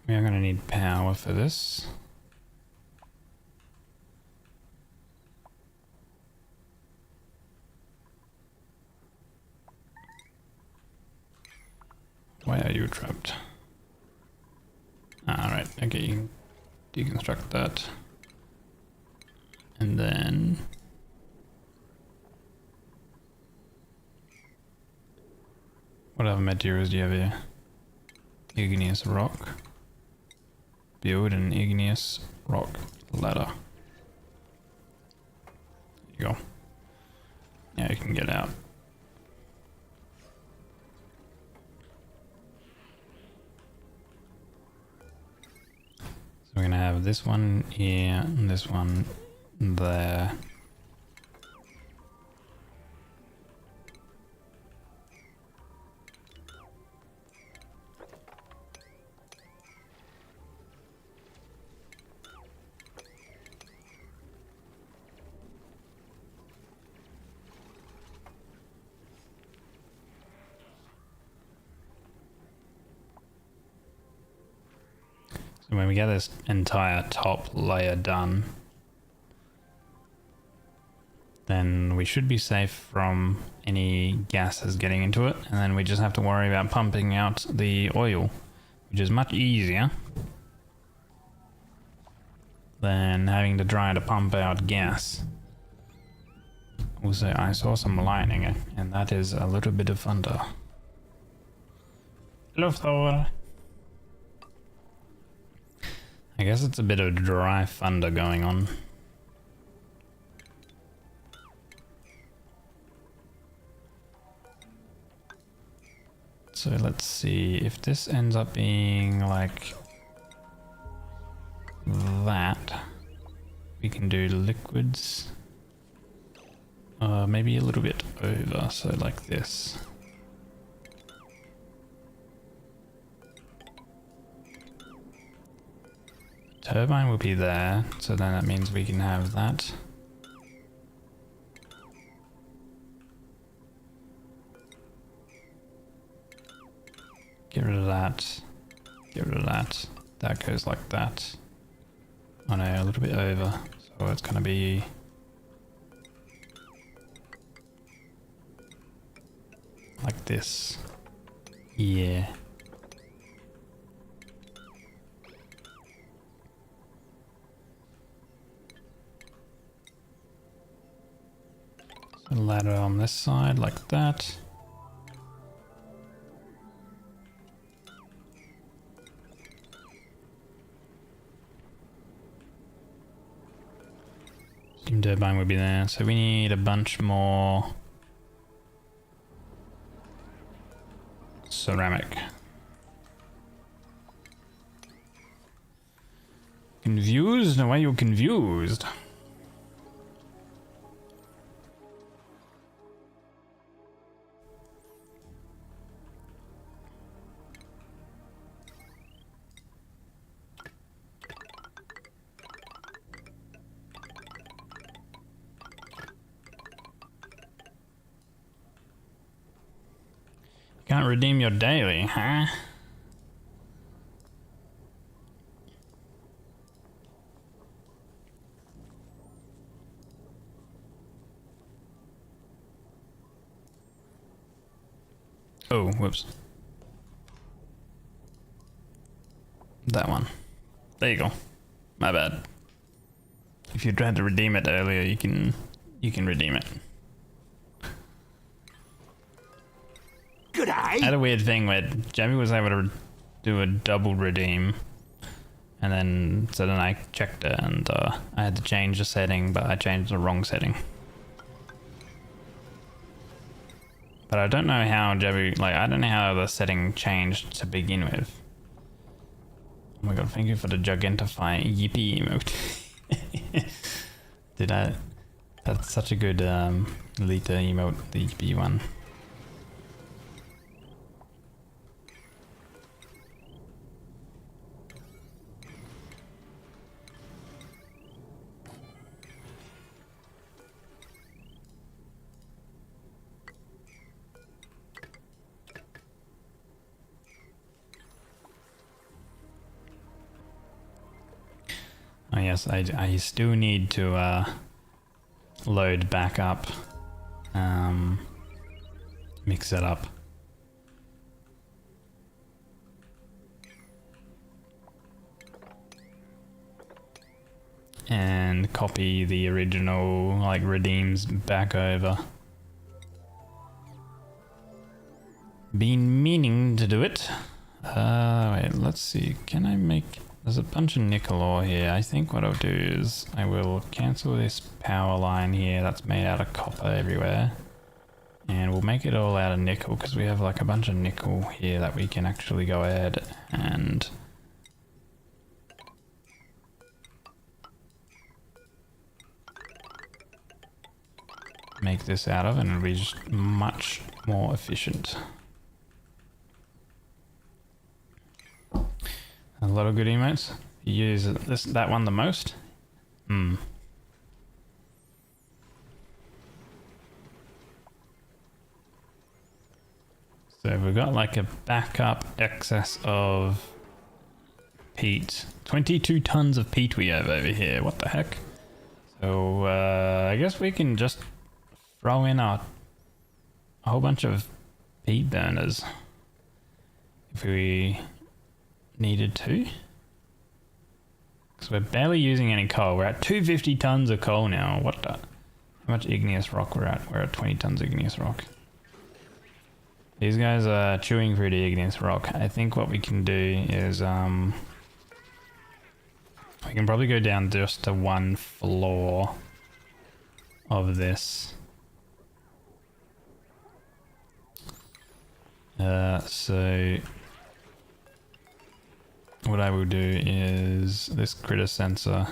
We are going to need power for this. Why are you trapped? Alright, okay, you can deconstruct that. And then... what other materials do you have here? Igneous rock. Build an igneous rock ladder. There you go. Now you can get out. So we're gonna have this one here and this one there. So when we get this entire top layer done, then we should be safe from any gases getting into it, and then we just have to worry about pumping out the oil, which is much easier than having to try to pump out gas. Also, I saw some lightning, and that is a little bit of thunder. Hello, Thor. I guess it's a bit of dry thunder going on. So let's see if this ends up being like that. We can do liquids. Maybe a little bit over, so like this. Turbine will be there, so then that means we can have that. Get rid of that. Get rid of that. That goes like that. Oh no, a little bit over. So it's gonna be... like this. Yeah. So ladder on this side like that. Steam turbine will be there, so we need a bunch more ceramic. Confused? Why are you confused? Can't redeem your daily, huh? Oh, whoops. That one. There you go. My bad. If you tried to redeem it earlier, you can redeem it. Good eye. I had a weird thing where Jamie was able to do a double redeem, and then I checked it and I had to change the setting, but I changed the wrong setting. But I don't know how I don't know how the setting changed to begin with. Oh my god, thank you for the Gigantify Yippee emote. That's such a good Lita emote, the Yippee one. Oh yes, I still need to load back up, mix it up. And copy the original like redeems back over. Been meaning to do it. Wait, let's see. Can I make... There's a bunch of nickel ore here. I think what I'll do is I will cancel this power line here that's made out of copper everywhere. And we'll make it all out of nickel because we have like a bunch of nickel here that we can actually go ahead and make this out of, and it'll be just much more efficient. A lot of good emotes. You use that one the most? So we've got like a backup excess of peat. 22 tons of peat we have over here. What the heck? So I guess we can just throw in a whole bunch of peat burners if we needed to, because we're barely using any coal. We're at 250 tons of coal now. What the? How much igneous rock we're at? We're at 20 tons of igneous rock. These guys are chewing through the igneous rock. I think what we can do is we can probably go down just to one floor of this. So what I will do is this critter sensor.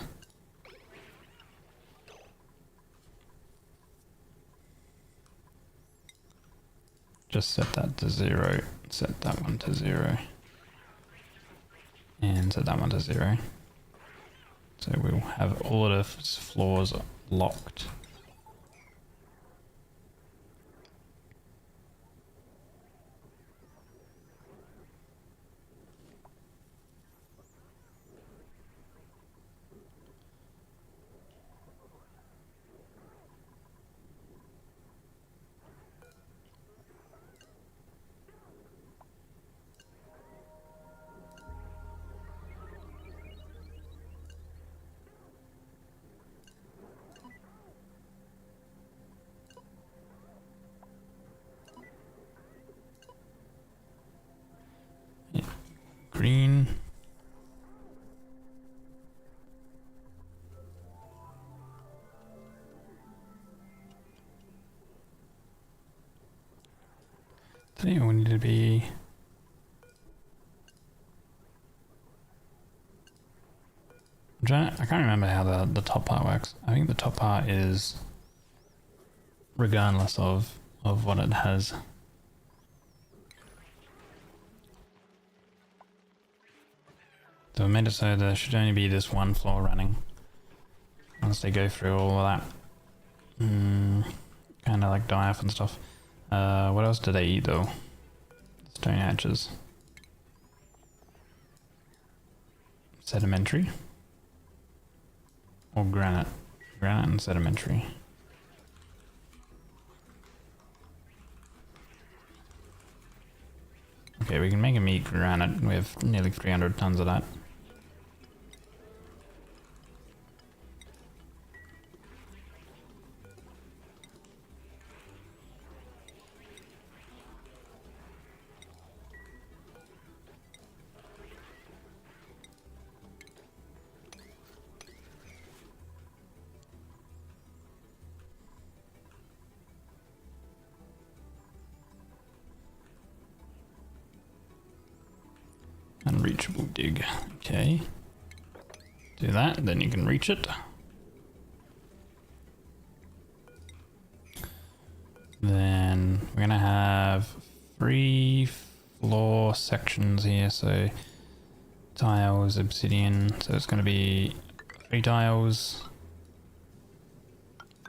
Just set that to 0, set that one to 0, and set that one to 0. So we'll have all of the floors locked. Green. So yeah, we need to be... I can't remember how the top part works. I think the top part is regardless of what it has. So I made it so there should only be this one floor running once they go through all of that. Kind of like die off and stuff. What else did they eat though? Stone hatches. Sedimentary. Or granite. Granite and sedimentary. Okay, we can make them eat granite. We have nearly 300 tons of that. unreachable dig. Okay. Do that, then you can reach it. Then we're gonna have 3 floor sections here, so tiles, obsidian, so it's gonna be 3 tiles.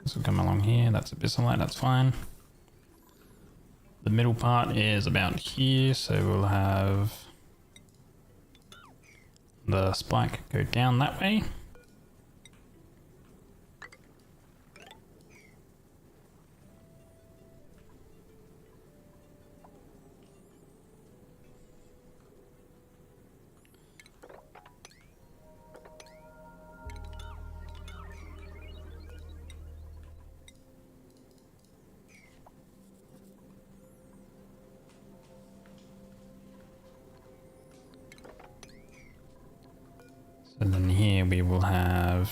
This will come along here, that's abyssalite, that's fine. The middle part is about here, so we'll have the spike go down that way. And then here we will have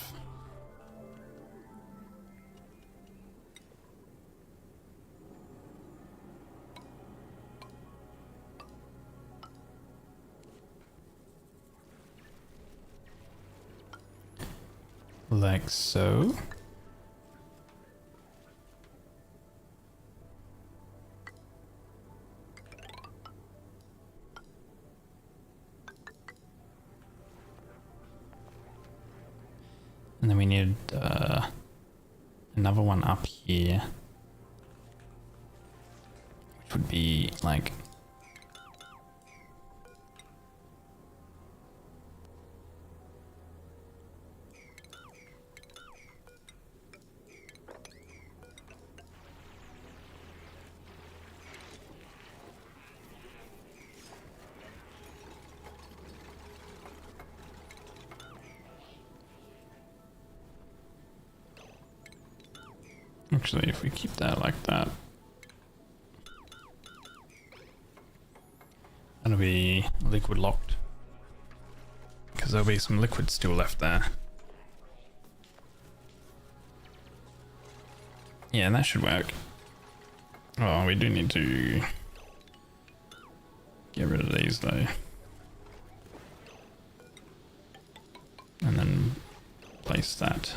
like so. And then we need another one up here, which would be like actually, if we keep that like that, that'll be liquid locked, because there'll be some liquid still left there. Yeah, that should work. Oh, we do need to get rid of these though. And then place that.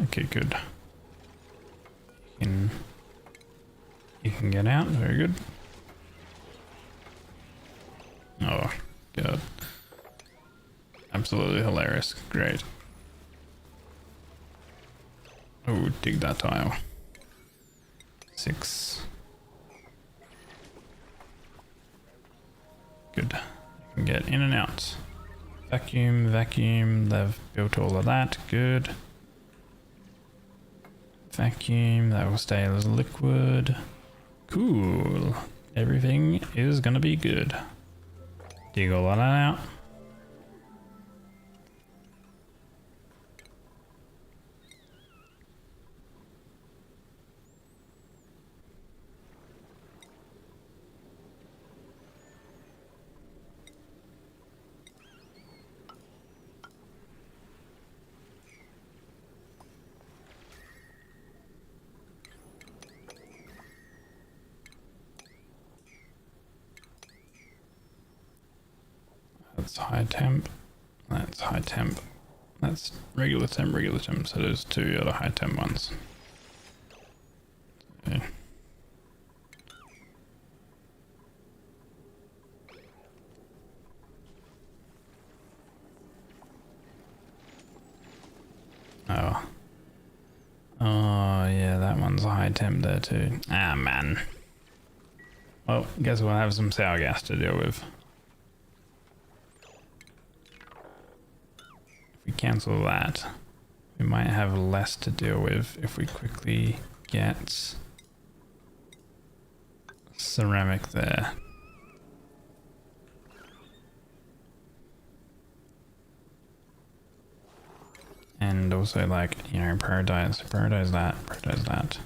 Okay, good. You can get out, very good. Oh, God. Absolutely hilarious, great. Oh, dig that tile. 6. Good. You can get in and out. Vacuum, vacuum, they've built all of that, good. Vacuum, that will stay as liquid. Cool. Everything is gonna be good. Dig all that out. That's high temp. That's high temp. That's regular temp, regular temp. So there's 2 other high temp ones. Okay. Oh. Oh, yeah, that one's a high temp there too. Ah, man. Well, guess we'll have some sour gas to deal with. If we cancel that, we might have less to deal with if we quickly get ceramic there. And also, like, you know, prioritize that, prioritize that.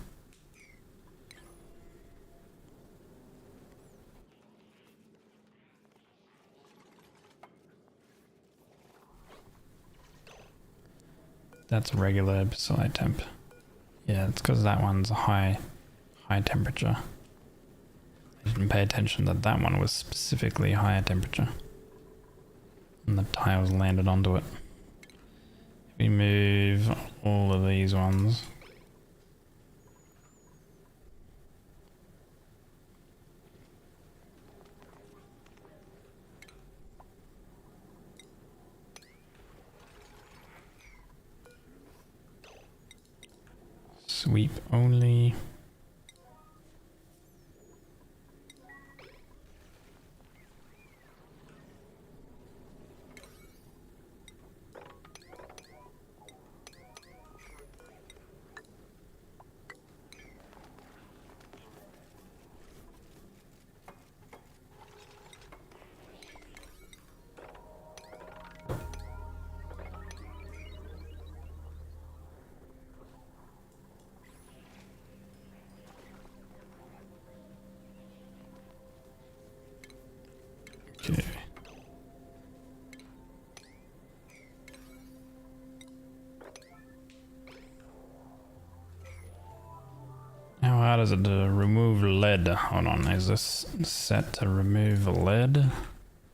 That's regular side temp. Yeah, it's because that one's a high temperature. I didn't pay attention that that one was specifically higher temperature. And the tiles landed onto it. If we move all of these ones. Sweep only. Okay. How hard is it to remove lead? Hold on, is this set to remove lead?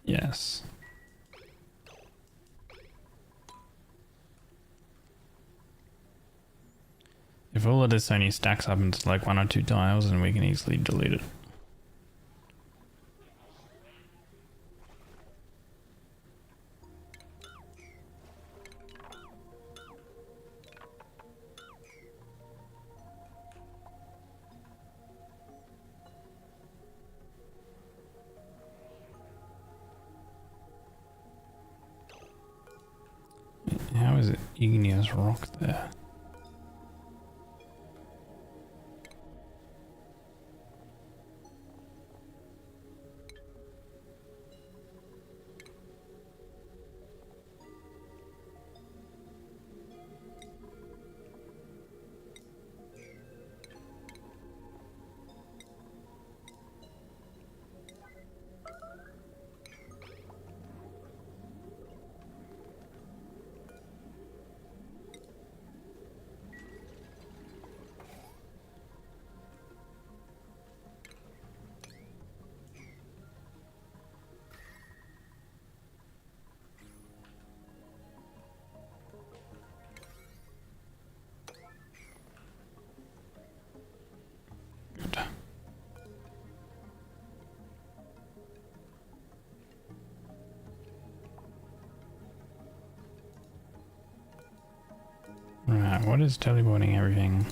Yes. If all of this only stacks up into like 1 or 2 tiles, then we can easily delete it. How is it igneous rock there? Good. Right, what is teleporting everything?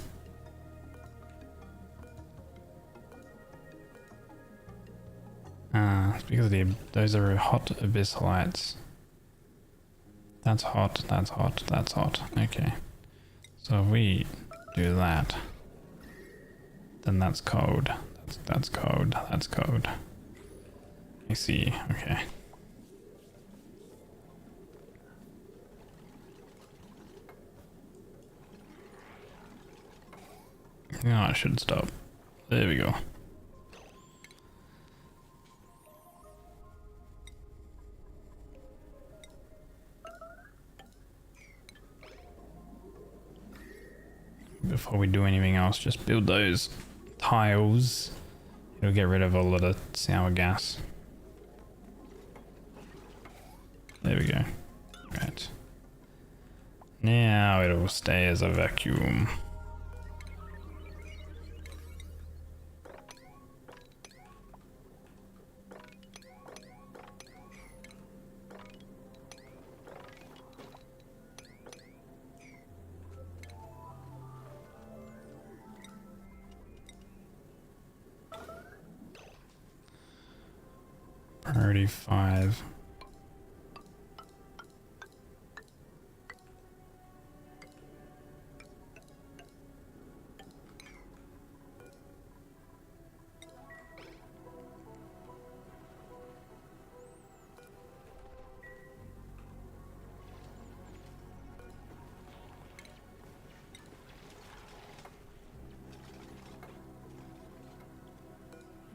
It's because those are hot abyssalites. That's hot, that's hot, that's hot. Okay. So if we do that, then that's cold. That's cold, that's cold. I see, okay. No, I should stop. There we go. Before we do anything else, just build those tiles. It'll get rid of all of the sour gas. There we go. Right. Now it'll stay as a vacuum. Priority 5.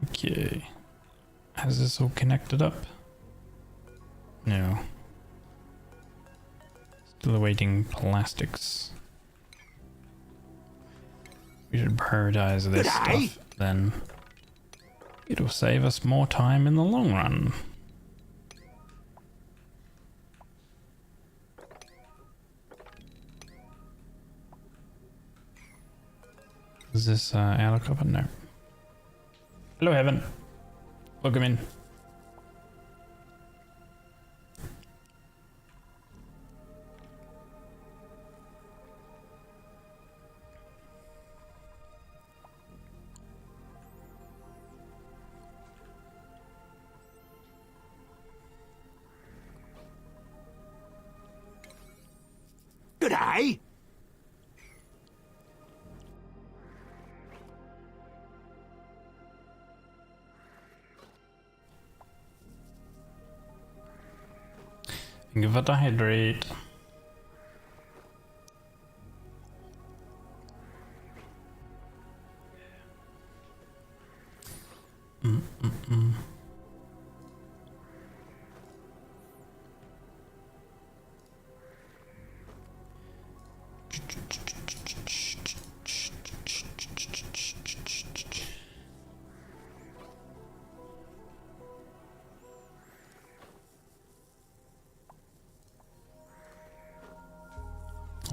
Okay. Has this all connected up? No. Still awaiting plastics. We should prioritize this stuff then. It'll save us more time in the long run. Is this outer copper? No. Hello, Heaven. Welcome in. Good day. Give it a hydrate.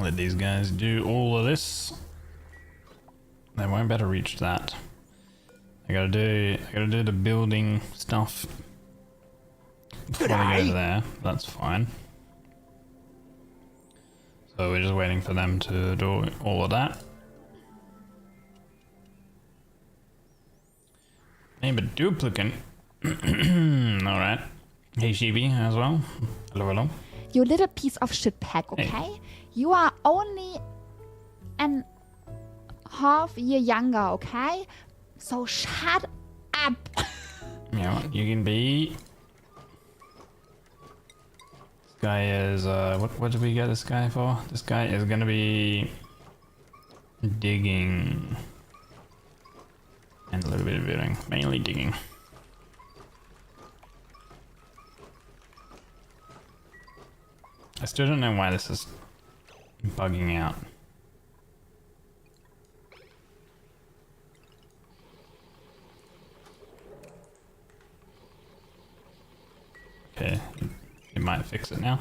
Let these guys do all of this. They won't better reach that. I gotta do the building stuff before they go there. That's fine. So we're just waiting for them to do all of that. Name a duplicate. Alright. Hey Shibi as well. Hello, hello. You little piece of shit pack, okay? Hey. You are only an half year younger, okay? So shut up. Yeah, well, you can be. This guy is what did we get this guy for? This guy is gonna be digging and a little bit of building, mainly digging. I still don't know why this is bugging out. Okay, it might fix it now.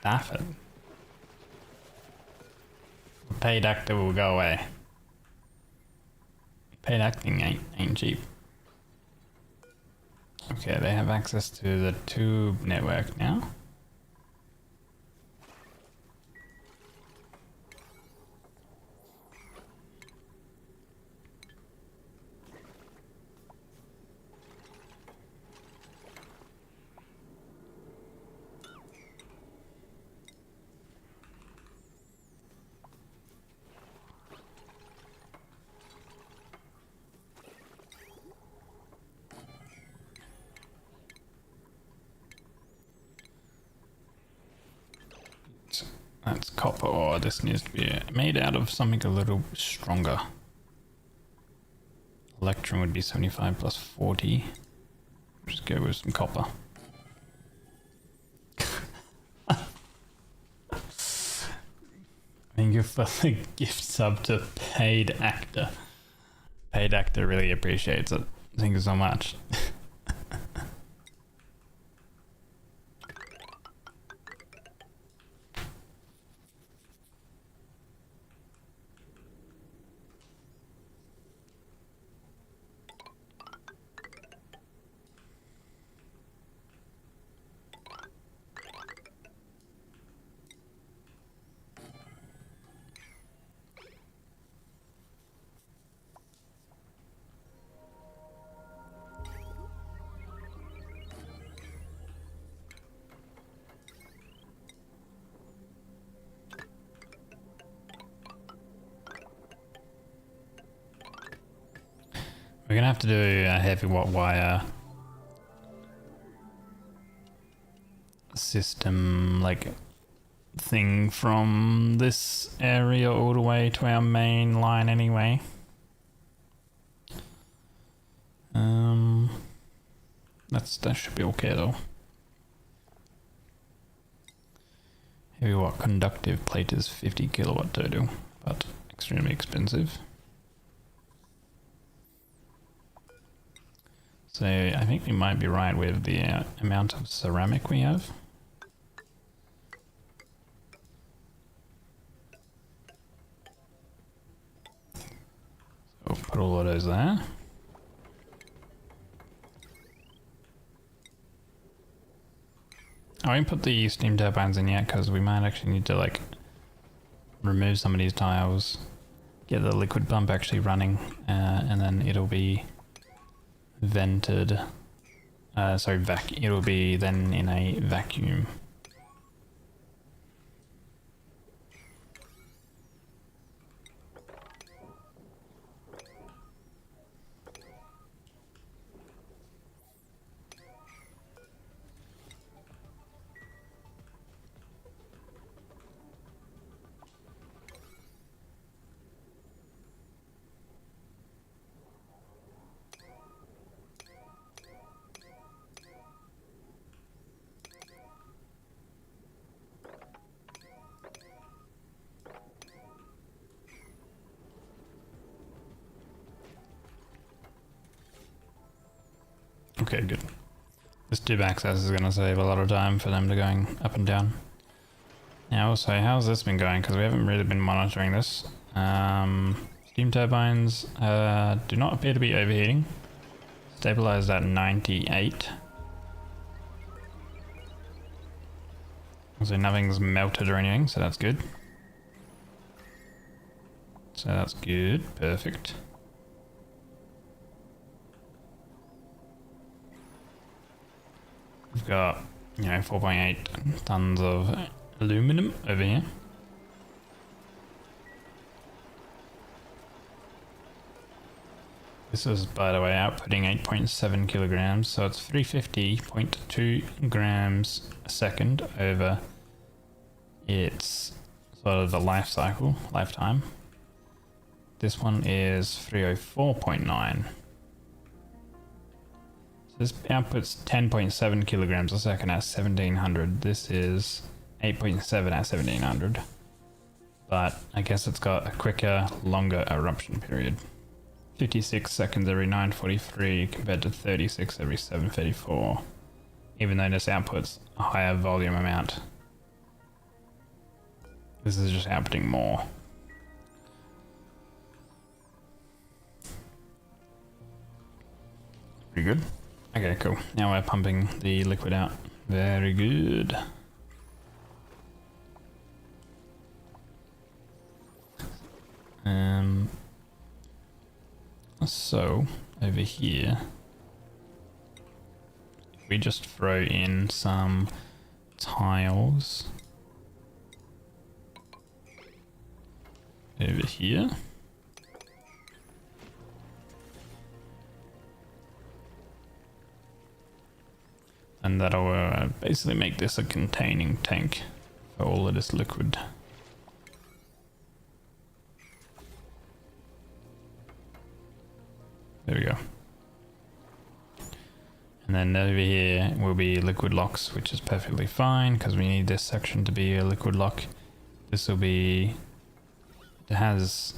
Staff it. Paid actor will go away. Paid acting ain't cheap. Okay, they have access to the tube network now. That's copper ore. This needs to be made out of something a little stronger. Electrum would be 75 plus 40. Just go with some copper. Thank you for the gift sub to paid actor. Paid actor really appreciates it. Thank you so much. We're gonna have to do a heavy wire system, like, thing from this area all the way to our main line anyway. That should be okay though. Heavy watt conductive plate is 50 kilowatt total, but extremely expensive. So I think we might be right with the amount of ceramic we have. So put all of those there. I won't put the steam turbines in yet because we might actually need to like remove some of these tiles, get the liquid pump actually running, and then it'll be vented. It'll be then in a vacuum. Okay, good. This tube access is going to save a lot of time for them to going up and down. Now also, how's this been going? Because we haven't really been monitoring this. Steam turbines do not appear to be overheating. Stabilized at 98. So nothing's melted or anything, so that's good. So that's good, perfect. We've got, 4.8 tons of aluminum over here. This is, by the way, outputting 8.7 kilograms, so it's 350.2 grams a second over its sort of the lifetime. This one is 304.9. This outputs 10.7 kilograms a second at 1700. This is 8.7 at 1700. But I guess it's got a quicker, longer eruption period. 56 seconds every 943 compared to 36 every 734. Even though this outputs a higher volume amount. This is just outputting more. Pretty good. Okay, cool. Now we're pumping the liquid out. Very good. So, over here, we just throw in some tiles over here. And that'll basically make this a containing tank for all of this liquid. There we go. And then over here will be liquid locks, which is perfectly fine because we need this section to be a liquid lock. This will be... It has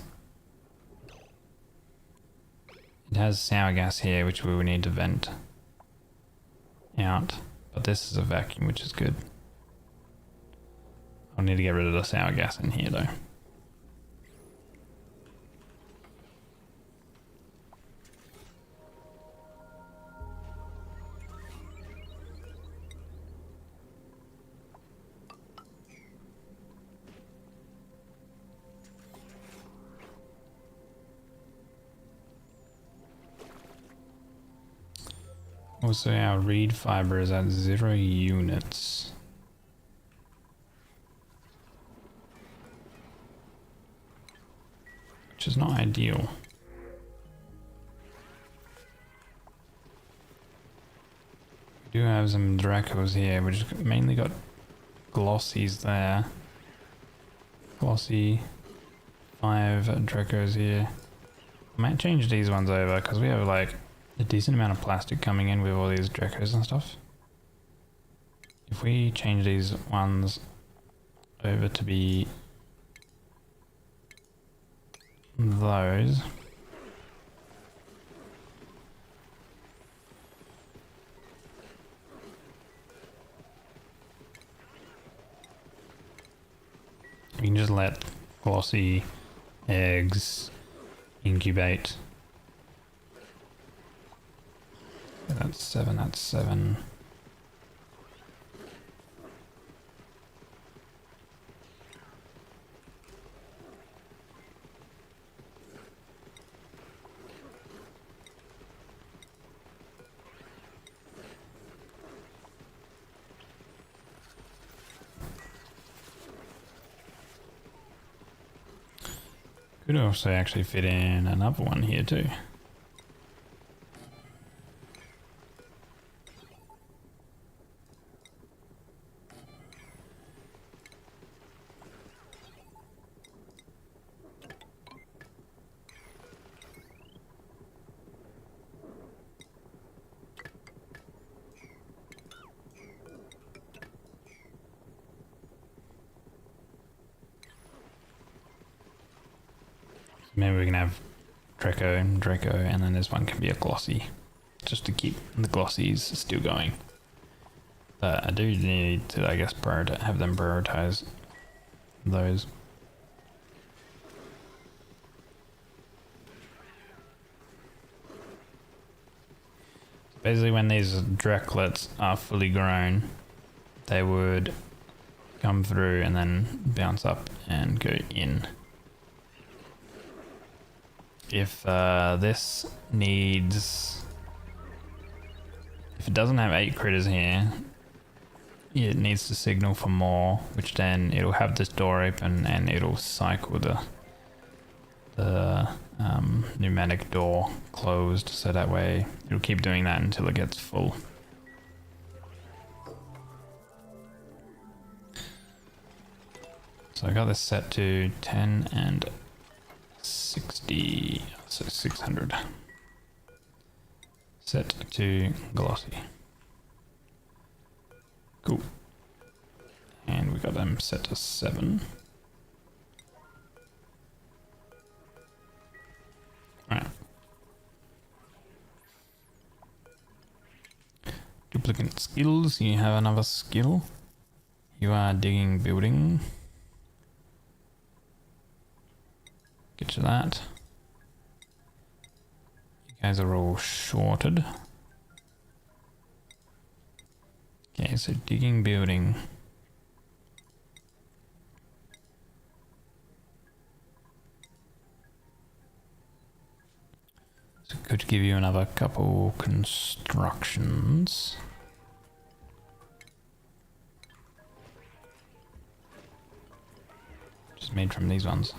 sour gas here, which we will need to vent out, but this is a vacuum, which is good. I'll need to get rid of the sour gas in here though. Also, our reed fiber is at 0 units. Which is not ideal. do have some Dracos here, which mainly got glossies there. Glossy. 5 Dracos here. I might change these ones over because we have like a decent amount of plastic coming in with all these Dracos and stuff. If we change these ones over to be those. We can just let glossy eggs incubate. That's 7, that's 7. Could also actually fit in another one here too. Maybe we can have Draco, and then this one can be a glossy, just to keep the glossies still going. But I do need to, I guess, have them prioritize those. Basically, when these Draclets are fully grown, they would come through and then bounce up and go in. If this needs... If it doesn't have 8 critters here, it needs to signal for more, which then it'll have this door open and it'll cycle the pneumatic door closed, so that way it'll keep doing that until it gets full. So I got this set to 10 and 60, so 600. Set to glossy. Cool. And we got them set to 7. Right. Duplicate skills. You have another skill. You are digging building. Get to that. You guys are all shorted. Okay, so digging building. So could give you another couple constructions. Just made from these ones.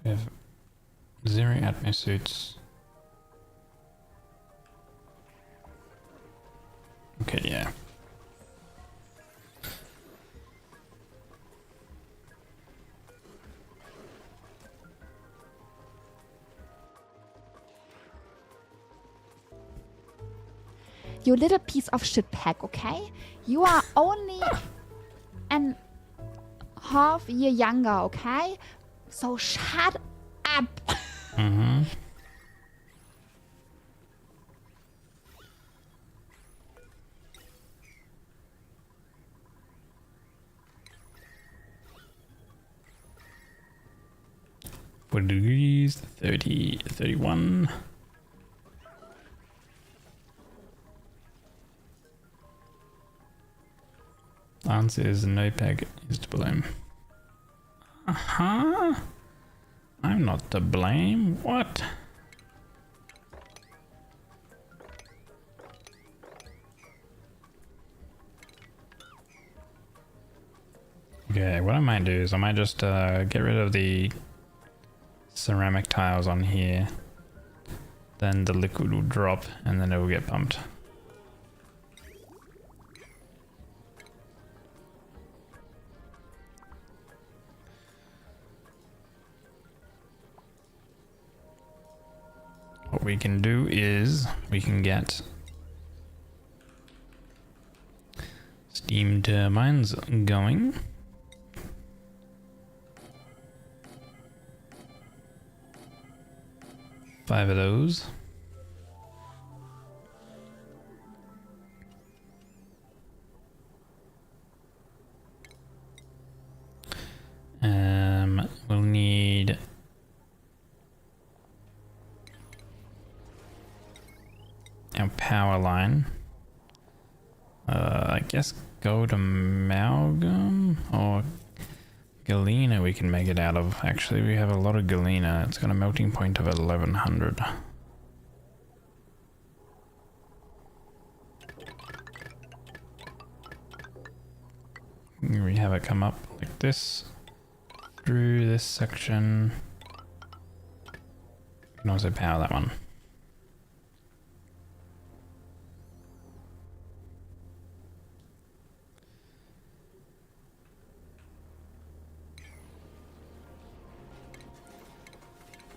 We have 0 atmo suits. Okay, yeah. You little piece of shit pack, okay? You are only an half year younger, okay? So shut up. Mm-hmm. Degrees, 30, 31. Answer is no peg is to blame. Uh-huh. I'm not to blame. What? Okay, what I might do is I might just get rid of the ceramic tiles on here. Then the liquid will drop and then it will get pumped. What we can do is we can get steam turbines going. Five of those. We'll need our power line. I guess gold amalgam or galena we can make it out of. Actually, we have a lot of galena. It's got a melting point of 1100. We have it come up like this through this section. You can also power that one.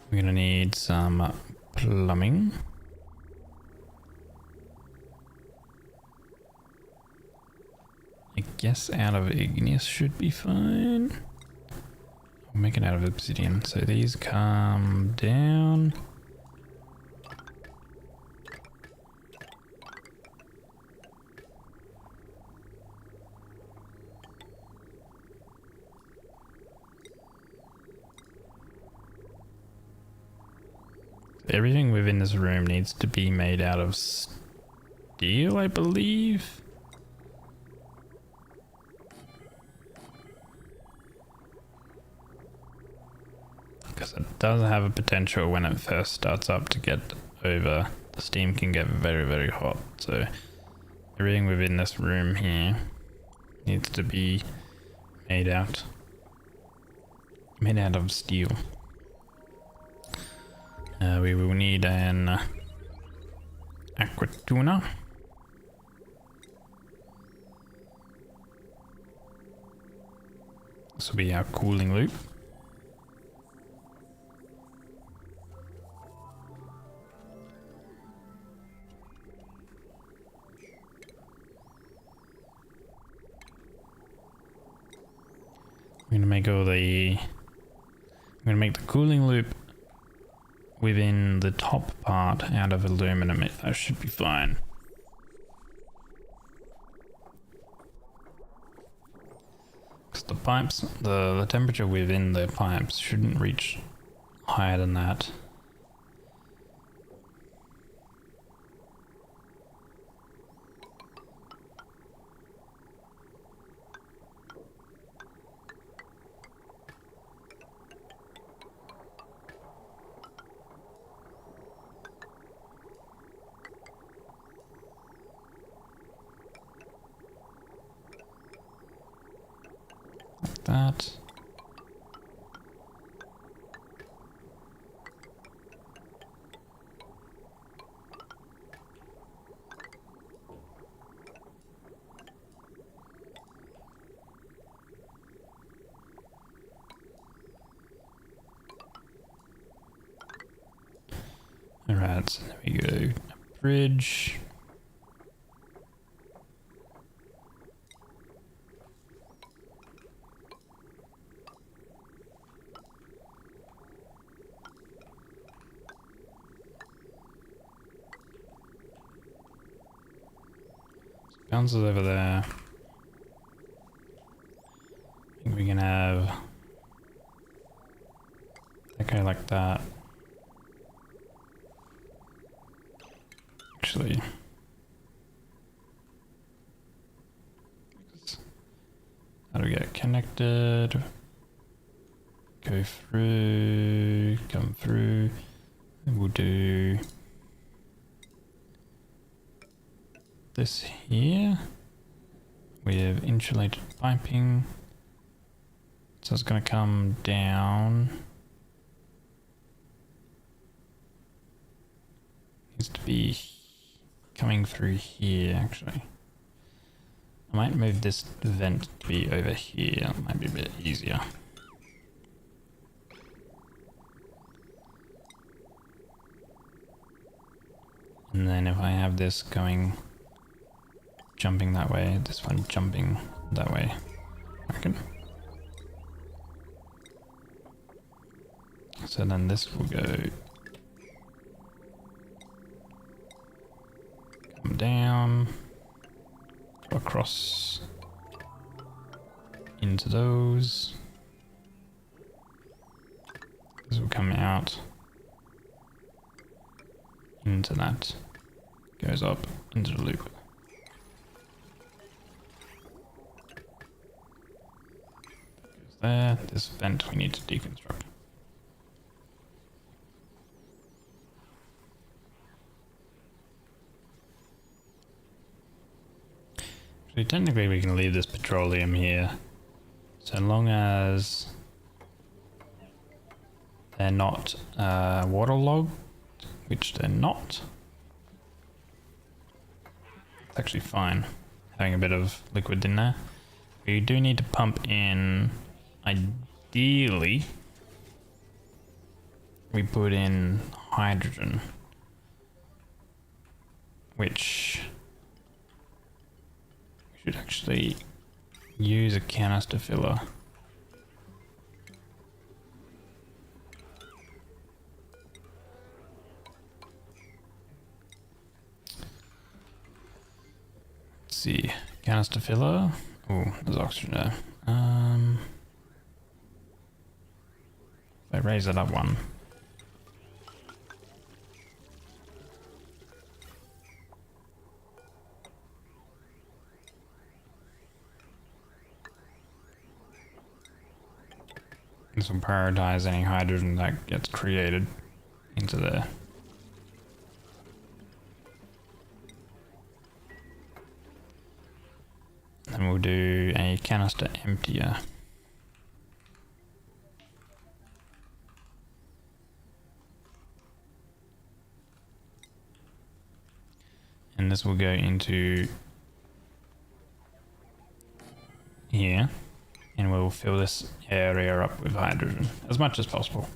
We're gonna need some plumbing. I guess out of igneous should be fine. We'll make it out of obsidian. So these come down. Everything within this room needs to be made out of steel, I believe. Because it does have a potential when it first starts up to get over. The steam can get very, very hot. So everything within this room here needs to be made out of steel. We will need an aqua tuna. This will be our cooling loop. I'm gonna make the cooling loop within the top part out of aluminum. That should be fine. Because the pipes, the temperature within the pipes shouldn't reach higher than that. That. Alright, so there we go. A bridge. Bounces over there. I think we can have that guy like that. Actually, how do we get connected? Go through, come through. We'll do this here. We have insulated piping So it's going to come down. Needs to be coming through here, actually. I might move this vent to be over here. It might be a bit easier. And then if I have this going, jumping that way, this one jumping that way, I reckon. So then this will go, come down, go across into those. This will come out into that, goes up into the loop. Goes there, this vent we need to deconstruct. So technically we can leave this petroleum here, so long as they're not waterlogged, which they're not. It's actually fine having a bit of liquid in there. We do need to pump in, ideally, we put in hydrogen, which we should actually use a canister filler. Let's see, canister filler. Oh, there's oxygen there. If I raise it up one. This will prioritize any hydrogen that gets created into there. Then we'll do a canister emptier. And this will go into here, and we'll fill this area up with hydrogen as much as possible.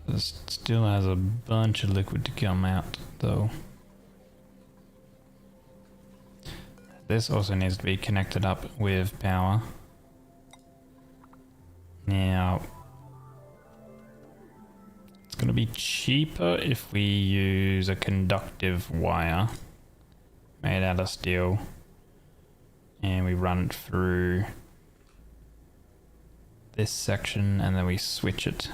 This still has a bunch of liquid to come out though. This also needs to be connected up with power. Now, it's going to be cheaper if we use a conductive wire made out of steel and we run it through this section and then we switch it.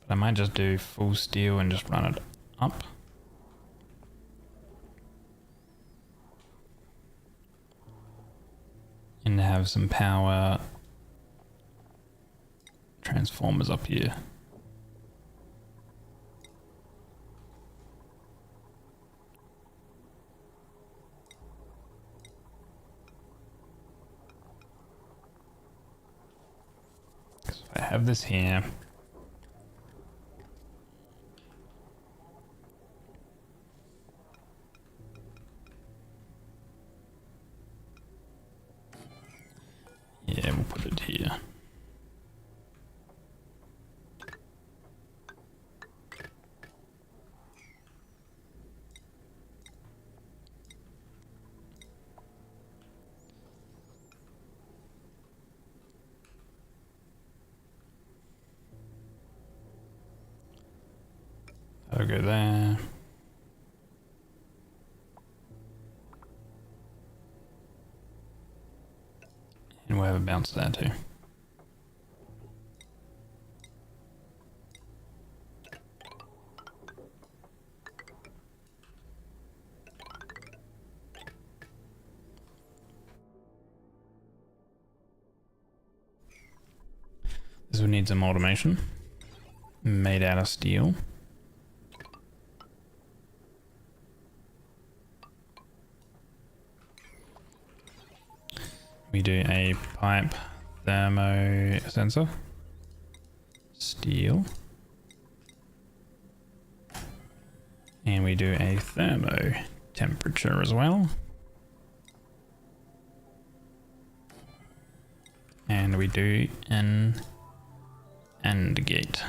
But I might just do full steel and just run it up. And have some power transformers up here. So I have this here. Yeah, we'll put it here. That'll go there. And we'll have a bounce there too. This would need some automation. made out of steel. We do a pipe thermo sensor, steel, and we do a thermo temperature as well. And we do an AND gate.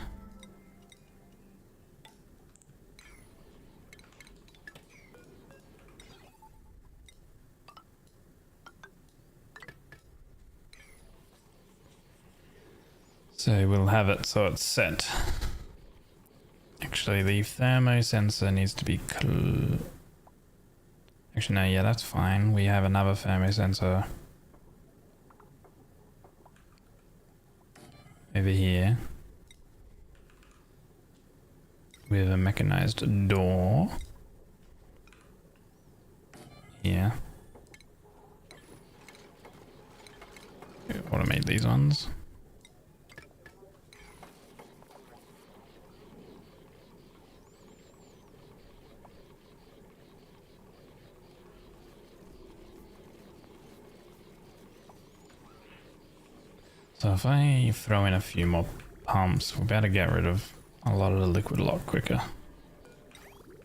So we'll have it so it's set. Actually, the thermo sensor needs to be actually, no, yeah, that's fine. We have another thermo sensor over here with a mechanized door here. Automate these ones. So if I throw in a few more pumps, we'll be able to get rid of a lot of the liquid a lot quicker.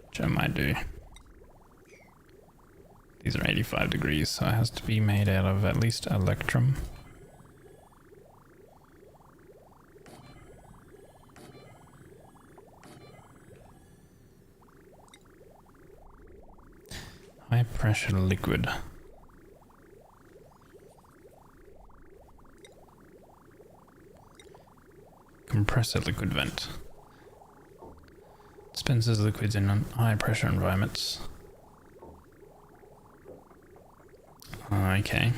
Which I might do. These are 85 degrees, so it has to be made out of at least electrum. High pressure liquid. Compressor liquid vent. Dispenses liquids in high pressure environments. Okay.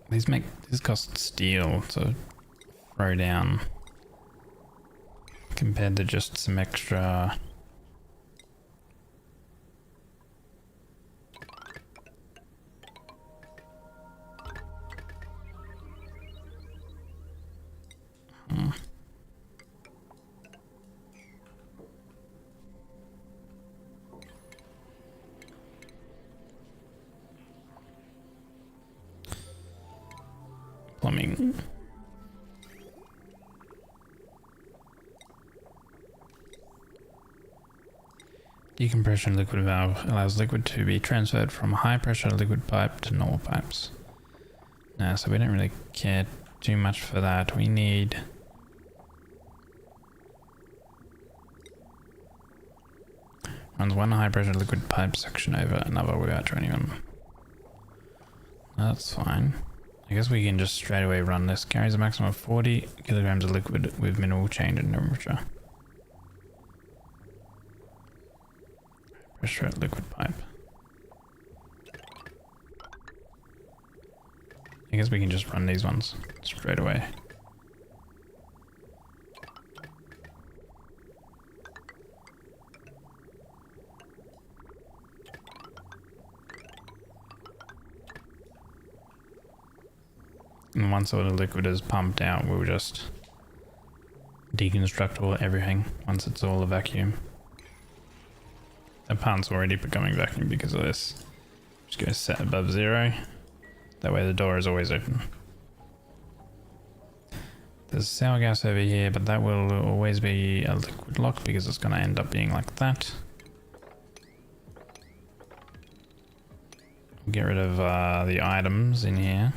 These cost steel to throw down compared to just some extra. Plumbing. Decompression liquid valve allows liquid to be transferred from high pressure liquid pipe to normal pipes. Now, so we don't really care too much for that. We need runs one high pressure liquid pipe section over another without draining them. That's fine. I guess we can just straight away run this. Carries a maximum of 40 kilograms of liquid with minimal change in temperature. Pressure at liquid pipe. I guess we can just run these ones straight away. And once all the liquid is pumped out, we'll just deconstruct everything once it's all a vacuum. The part's already becoming vacuum because of this. Just go set above 0. That way the door is always open. There's sour gas over here, but that will always be a liquid lock because it's going to end up being like that. Get rid of the items in here.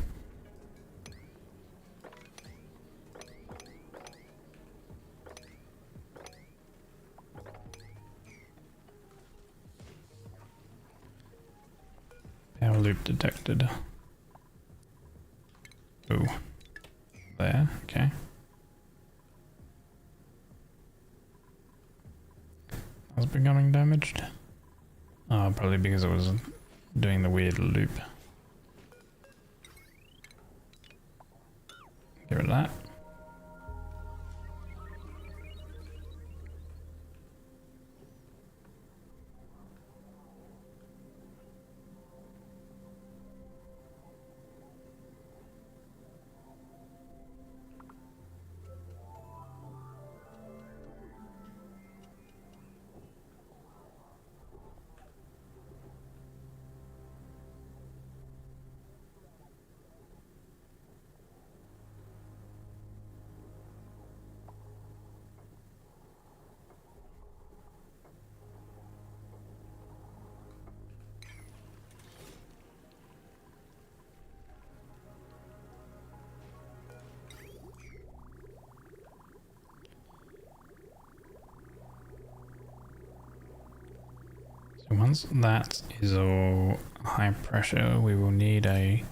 Power loop detected. Ooh. There, okay. That's becoming damaged. Oh, probably because it was doing the weird loop. Get rid of that. Once that is all high pressure, we will need a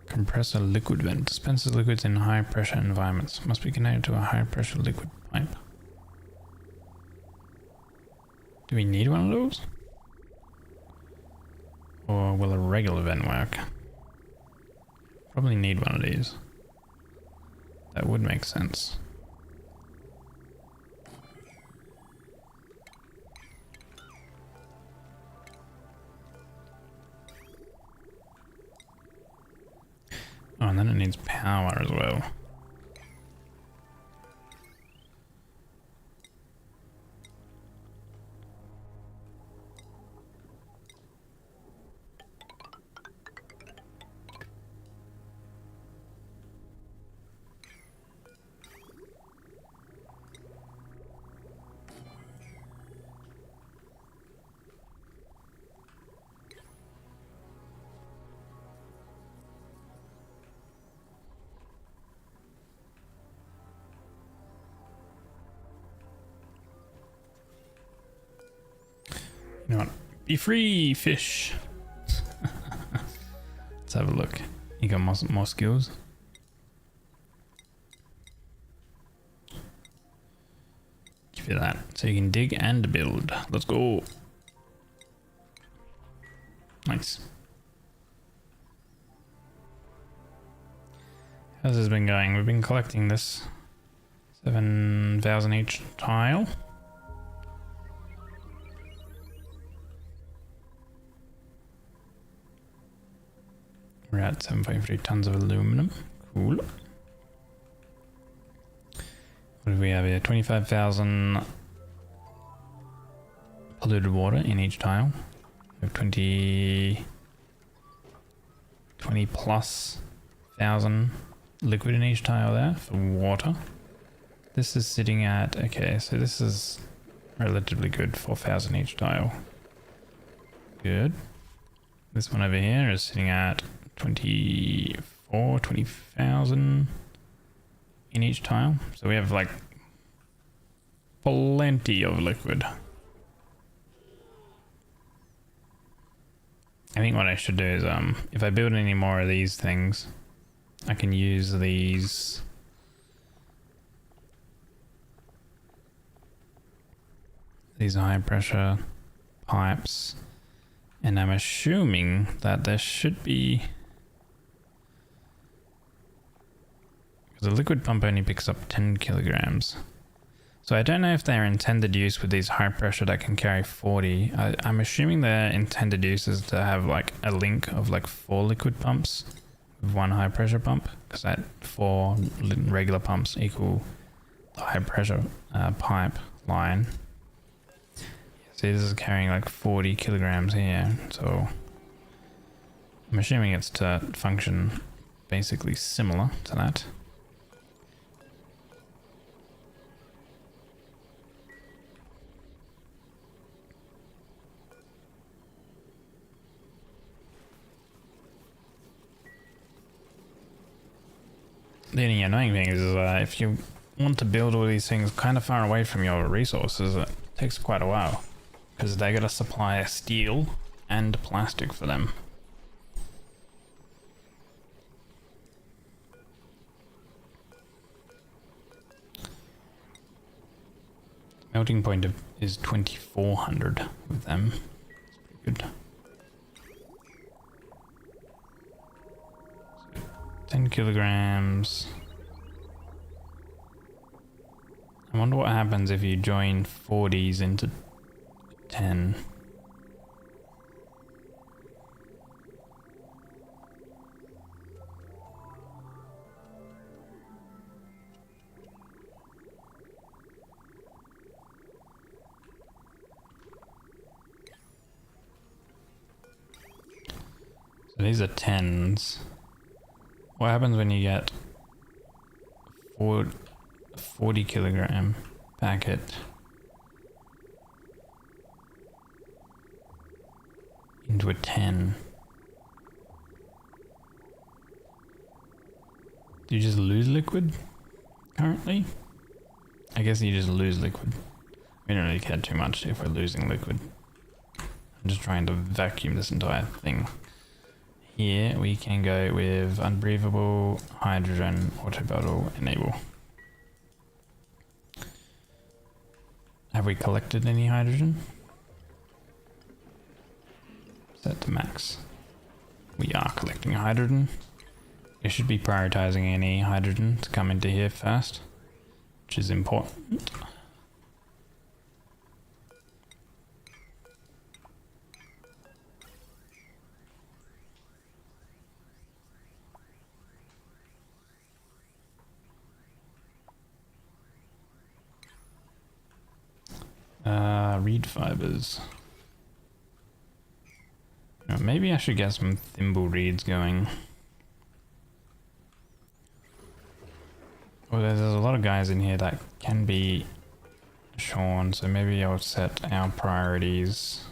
compressor liquid vent. Dispenses liquids in high pressure environments. Must be connected to a high pressure liquid pipe. Do we need one of those? Or will a regular vent work? Probably need one of these. That would make sense. Oh, and then it needs power as well. You know what? Be free, fish. Let's have a look. You got more skills. Give you that. So you can dig and build. Let's go. Nice. How's this been going? We've been collecting this. 7,000 each tile. We're at 7.3 tons of aluminum. Cool. What do we have here? 25,000 polluted water in each tile. We have 20 plus thousand liquid in each tile there for water. This is sitting at, okay, so this is relatively good, 4,000 each tile. Good. This one over here is sitting at 20,000 in each tile. So we have like plenty of liquid. I think what I should do is if I build any more of these things, I can use these high pressure pipes, and I'm assuming that there should be, because the liquid pump only picks up 10 kilograms. So I don't know if they're intended use with these high pressure that can carry 40. I'm assuming their intended use is to have like a link of like 4 liquid pumps with 1 high pressure pump, because that 4 regular pumps equal the high pressure pipe line. See, this is carrying like 40 kilograms here, so I'm assuming it's to function basically similar to that. The only annoying thing is if you want to build all these things kind of far away from your resources, it takes quite a while, because they gotta supply steel and plastic for them. Melting point is 2,400 with them. It's pretty good. 10 kilograms. I wonder what happens if you join 40s into 10. So these are 10s. What happens when you get 40 kilogram packet into a 10? Do you just lose liquid currently? I guess you just lose liquid. We don't really care too much if we're losing liquid. I'm just trying to vacuum this entire thing. Here we can go with unbreathable, hydrogen, auto bottle, enable. Have we collected any hydrogen? Set to max. We are collecting hydrogen. We should be prioritizing any hydrogen to come into here first, which is important. Reed fibers. Maybe I should get some thimble reeds going. Well, there's a lot of guys in here that can be shorn, so maybe I'll set our priorities.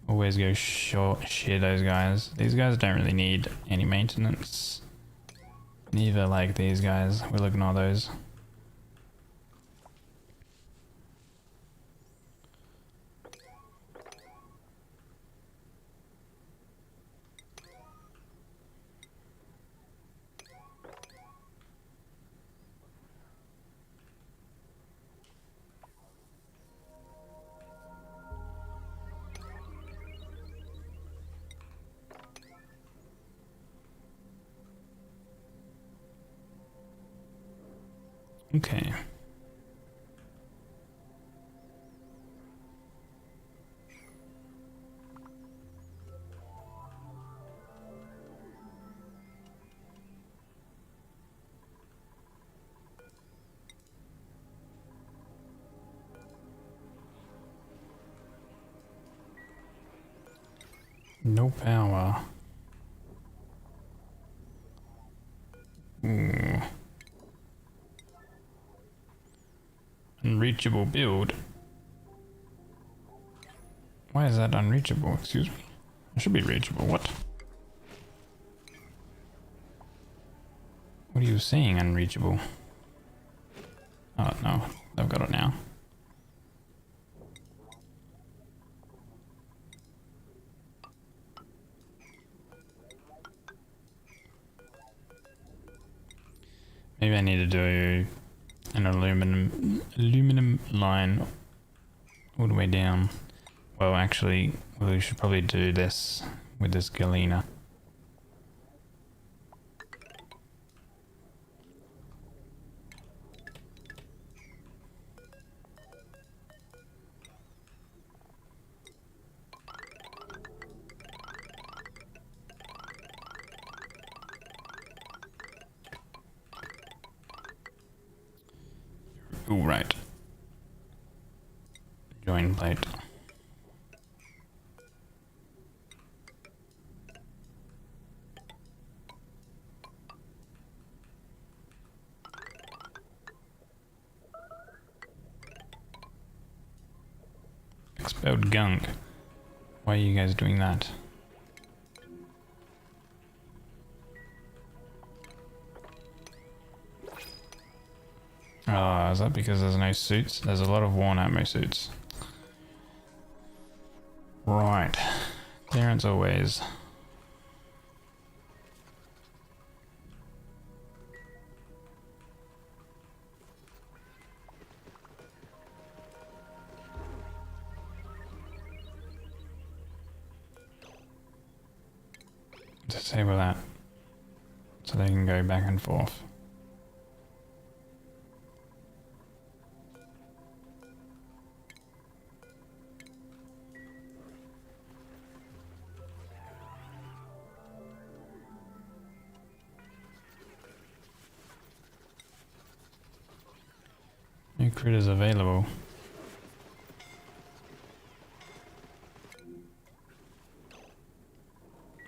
Always go shear those guys. These guys don't really need any maintenance. Neither like these guys. We'll ignore those. Okay. No power. Ooh. Unreachable build. Why is that unreachable? Excuse me. It should be reachable. What? What are you saying, unreachable? Oh, no. I've got it now. Maybe I need to do an aluminum line all the way down. Well, actually, we should probably do this with this galena. All right. Join plate. Expelled gunk. Why are you guys doing that? Oh, is that because there's no suits? There's a lot of worn ammo suits. Right. Clearance always. Disable that so they can go back and forth. New critters available.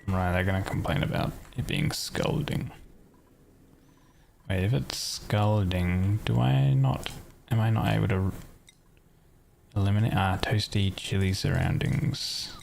Right, they're gonna complain about it being scalding. Wait, if it's scalding, am I not able to eliminate, toasty chili surroundings.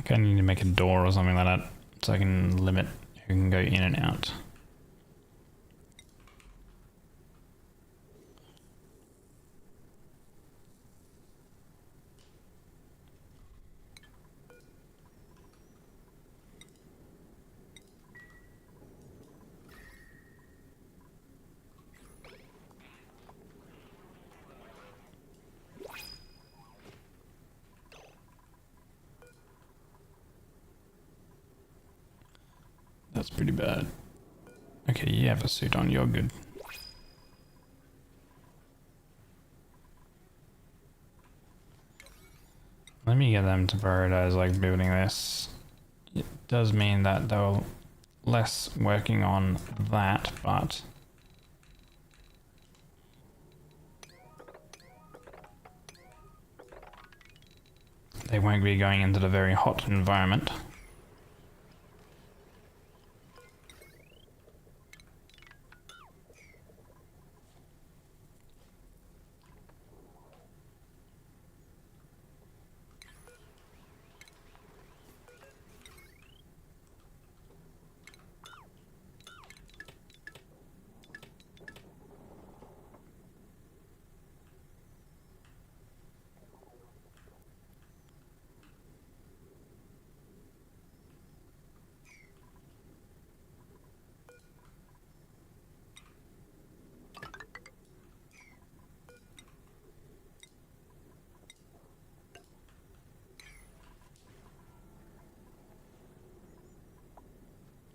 think I need to make a door or something like that so I can limit who can go in and out. That's pretty bad. Okay, you have a suit on, you're good. Let me get them to prioritize like building this. It does mean that they're less working on that, but they won't be going into the very hot environment.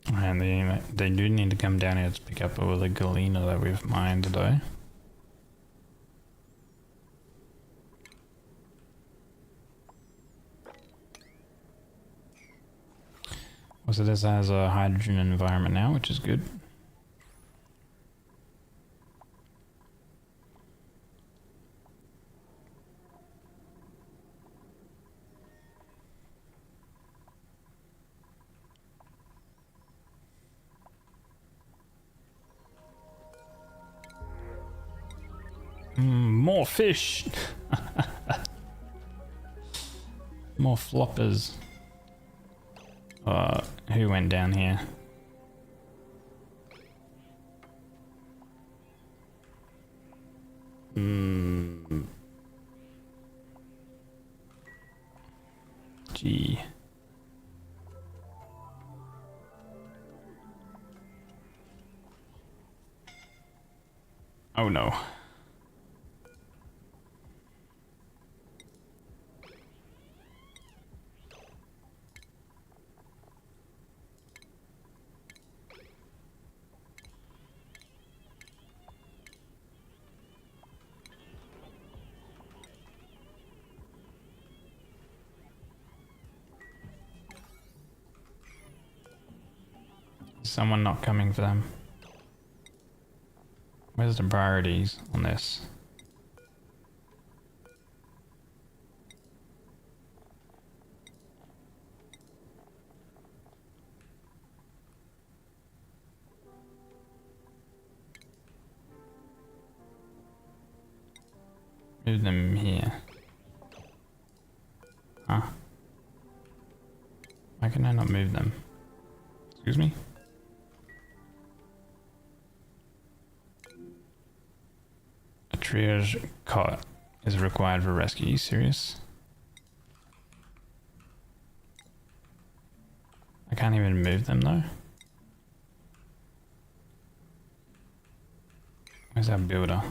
And they do need to come down here to pick up all the galena that we've mined though. Also, this has a hydrogen environment now, which is good. More fish! More floppers. Who went down here? Gee. Oh no. Someone not coming for them. Where's the priorities on this? Move them here. Huh? Why can I not move them? Excuse me? A triage cot is required for rescue. Are you serious? I can't even move them though. Where's our builder?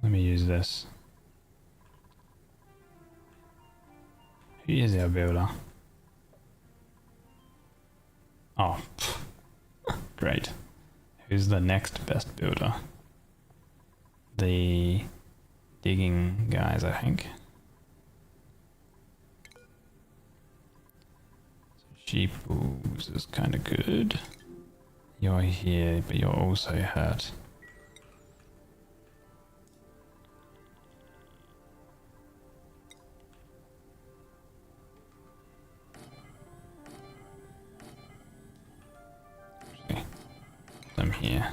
Let me use this. Who is our builder? Oh, great. Who's the next best builder? The digging guys, I think. Sheep ooze is kind of good. You're here, but you're also hurt. Them here.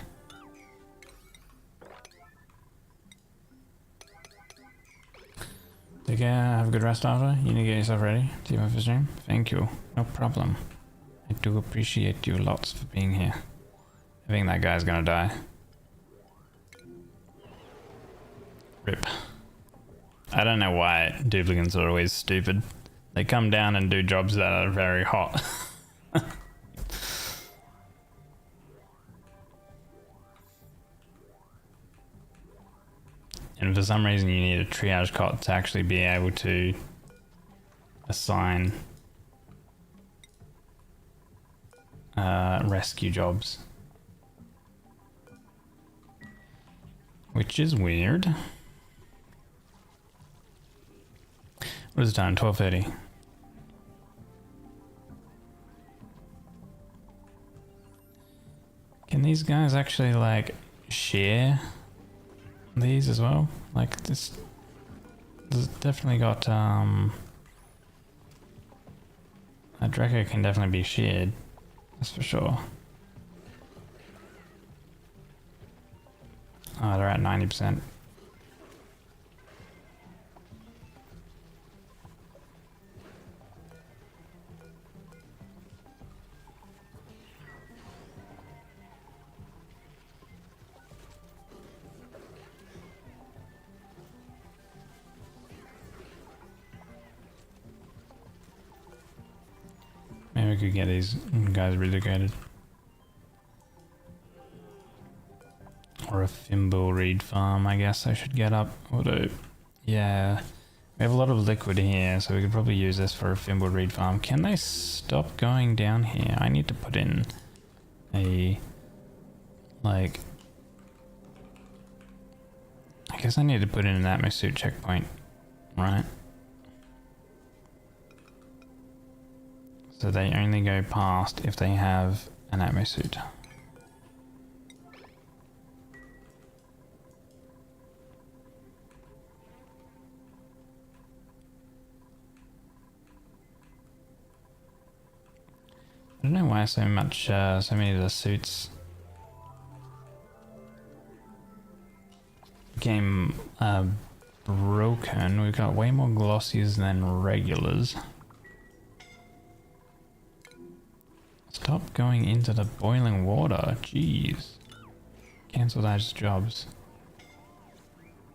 Take care, have a good rest after. You need to get yourself ready. See you for stream. Thank you. No problem. I do appreciate you lots for being here. I think that guy's gonna die. Rip. I don't know why duplicants are always stupid. They come down and do jobs that are very hot. And for some reason you need a triage cot to actually be able to assign rescue jobs. Which is weird. What is it time? 12:30. Can these guys actually like share these as well? Like this definitely got a Draco can definitely be shared, that's for sure. Oh, they're at 90%. Maybe we could get these guys relocated. Or a thimble reed farm, I guess I should get up. Although, yeah, we have a lot of liquid here, so we could probably use this for a thimble reed farm. Can they stop going down here? I need to put in a, like, I guess I need to put in an atmosuit checkpoint, right? So they only go past if they have an atmosuit. I don't know why so many of the suits became broken. We've got way more glossies than regulars. Stop going into the boiling water, jeez. Cancel those jobs.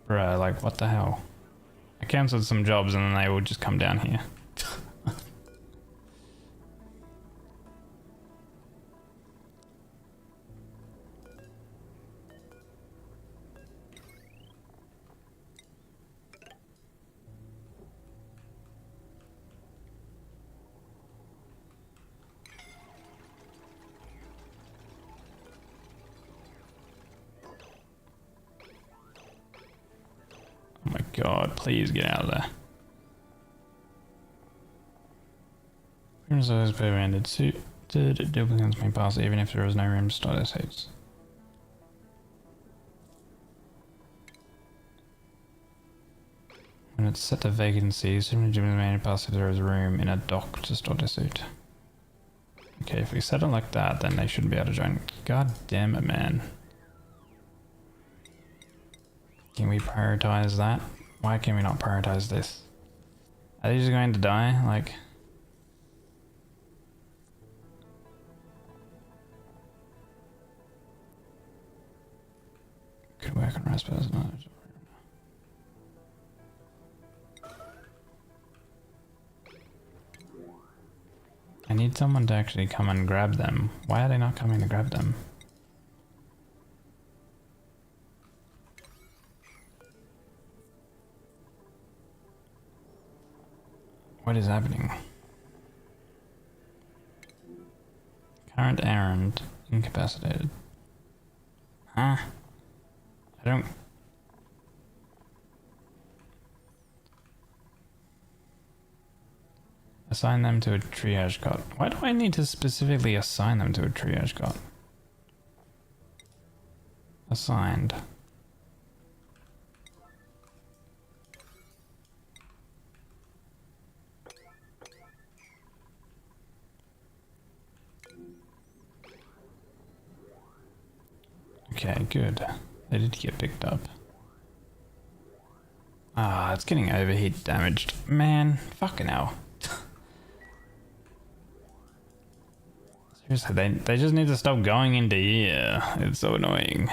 Bruh, like what the hell? I cancelled some jobs and then they will just come down here. Oh my god, please get out of there. Rooms are per-ended. Suited duplicants may pass even if there is no room to store their seats. When it's set to vacancy, simply duplicants may pass if there is room in a dock to store their suit. Okay, if we set it like that, then they shouldn't be able to join. God damn it, man. Can we prioritize that? Why can we not prioritize this? Are they just going to die? Like... Could work on raspberries. No. I need someone to actually come and grab them. Why are they not coming to grab them? What is happening? Current errand incapacitated. Huh? I don't... Assign them to a triage cot. Why do I need to specifically assign them to a triage cot? Assigned. Okay, good. They did get picked up. Ah, it's getting overheat damaged. Man, fucking hell. Seriously, they just need to stop going into here. It's so annoying.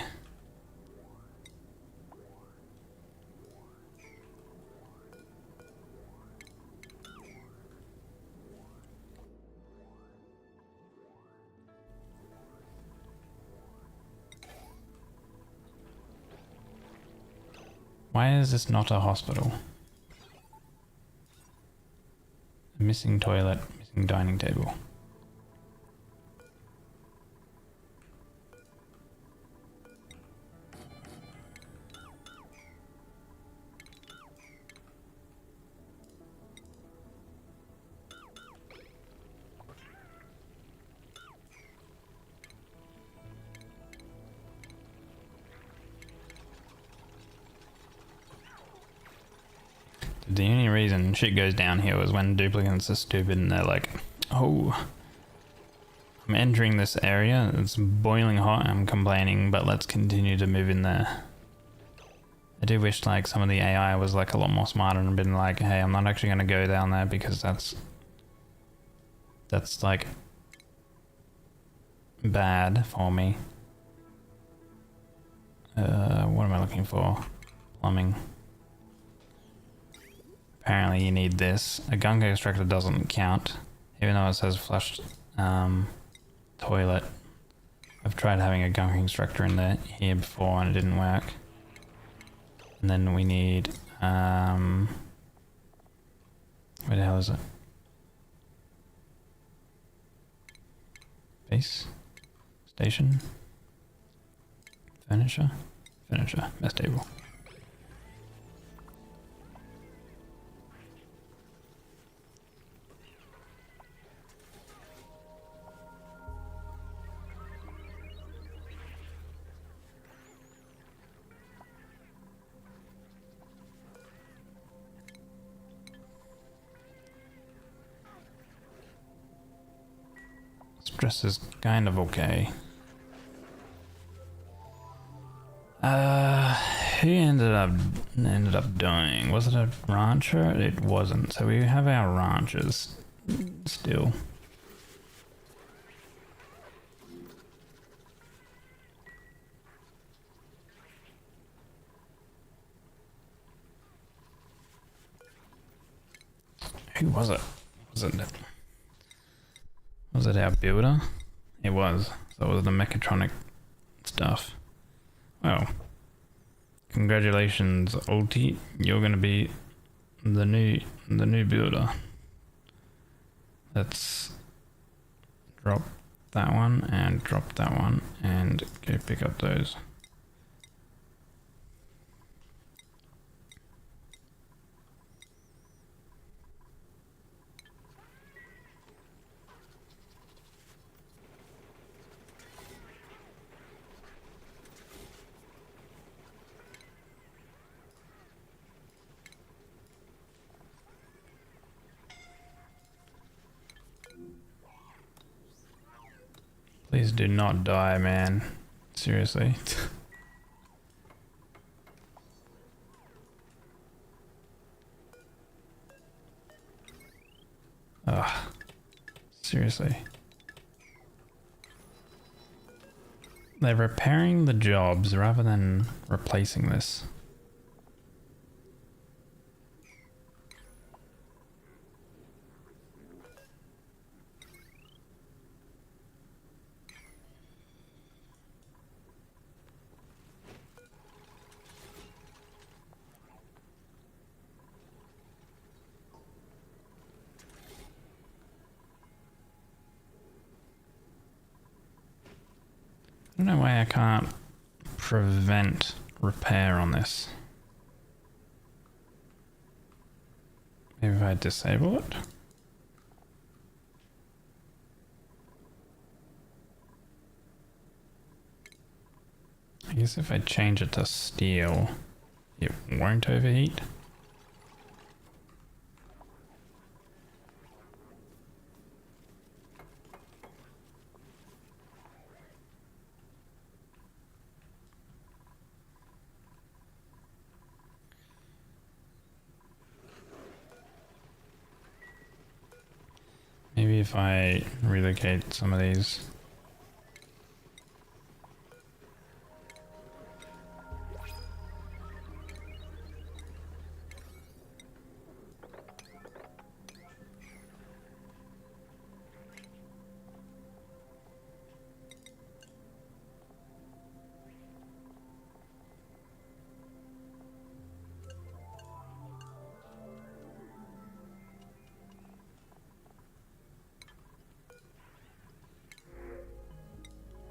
Why is this not a hospital? A missing toilet, missing dining table. The only reason shit goes down here was when duplicants are stupid and they're like, oh, I'm entering this area, it's boiling hot, I'm complaining, but let's continue to move in there. I do wish like some of the AI was like a lot more smarter and been like, hey, I'm not actually going to go down there because that's like bad for me. What am I looking for? Plumbing. Apparently you need this. A gunk extractor doesn't count, even though it says flushed toilet. I've tried having a gunk extractor in there here before and it didn't work. And then we need where the hell is it? Base? Station? Furniture? Furniture. Mess table. Stress is kind of okay. Who ended up dying? Was it a rancher? It wasn't. So we have our ranchers still. Who was it? Was it our builder? It was. So it was the mechatronic stuff. Well, congratulations, Ulti. You're gonna be the new builder. Let's drop that one and drop that one and go pick up those. Please do not die, man. Seriously. Ugh. Seriously. They're repairing the jobs rather than replacing this. I don't know why I can't prevent repair on this. Maybe if I disable it? I guess if I change it to steel, it won't overheat. if I relocate some of these.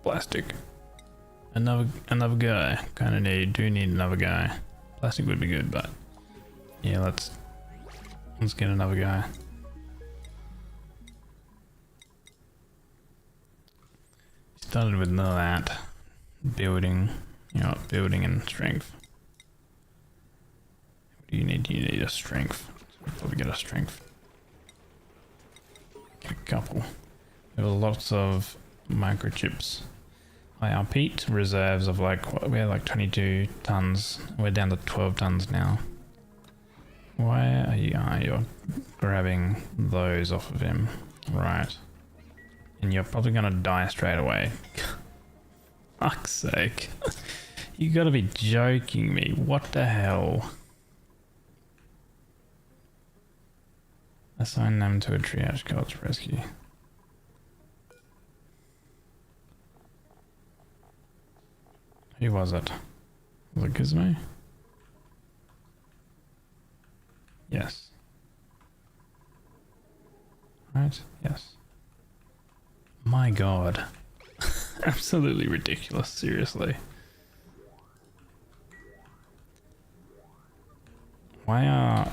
Plastic. Another guy. Do need another guy. Plastic would be good, but yeah, let's get another guy. Started with none of that. Building, building and strength. What do you need? You need a strength. So we'll probably get a strength. Get a couple. There were lots of microchips. Our peat reserves of we had like 22 tons. We're down to 12 tons now. Why are you're grabbing those off of him? Right. And you're probably gonna die straight away. Fuck's sake. You gotta be joking me. What the hell? Assign them to a triage called rescue. Who was it? Was it Gizmo? Yes. Right? Yes. My god. Absolutely ridiculous, seriously. Why are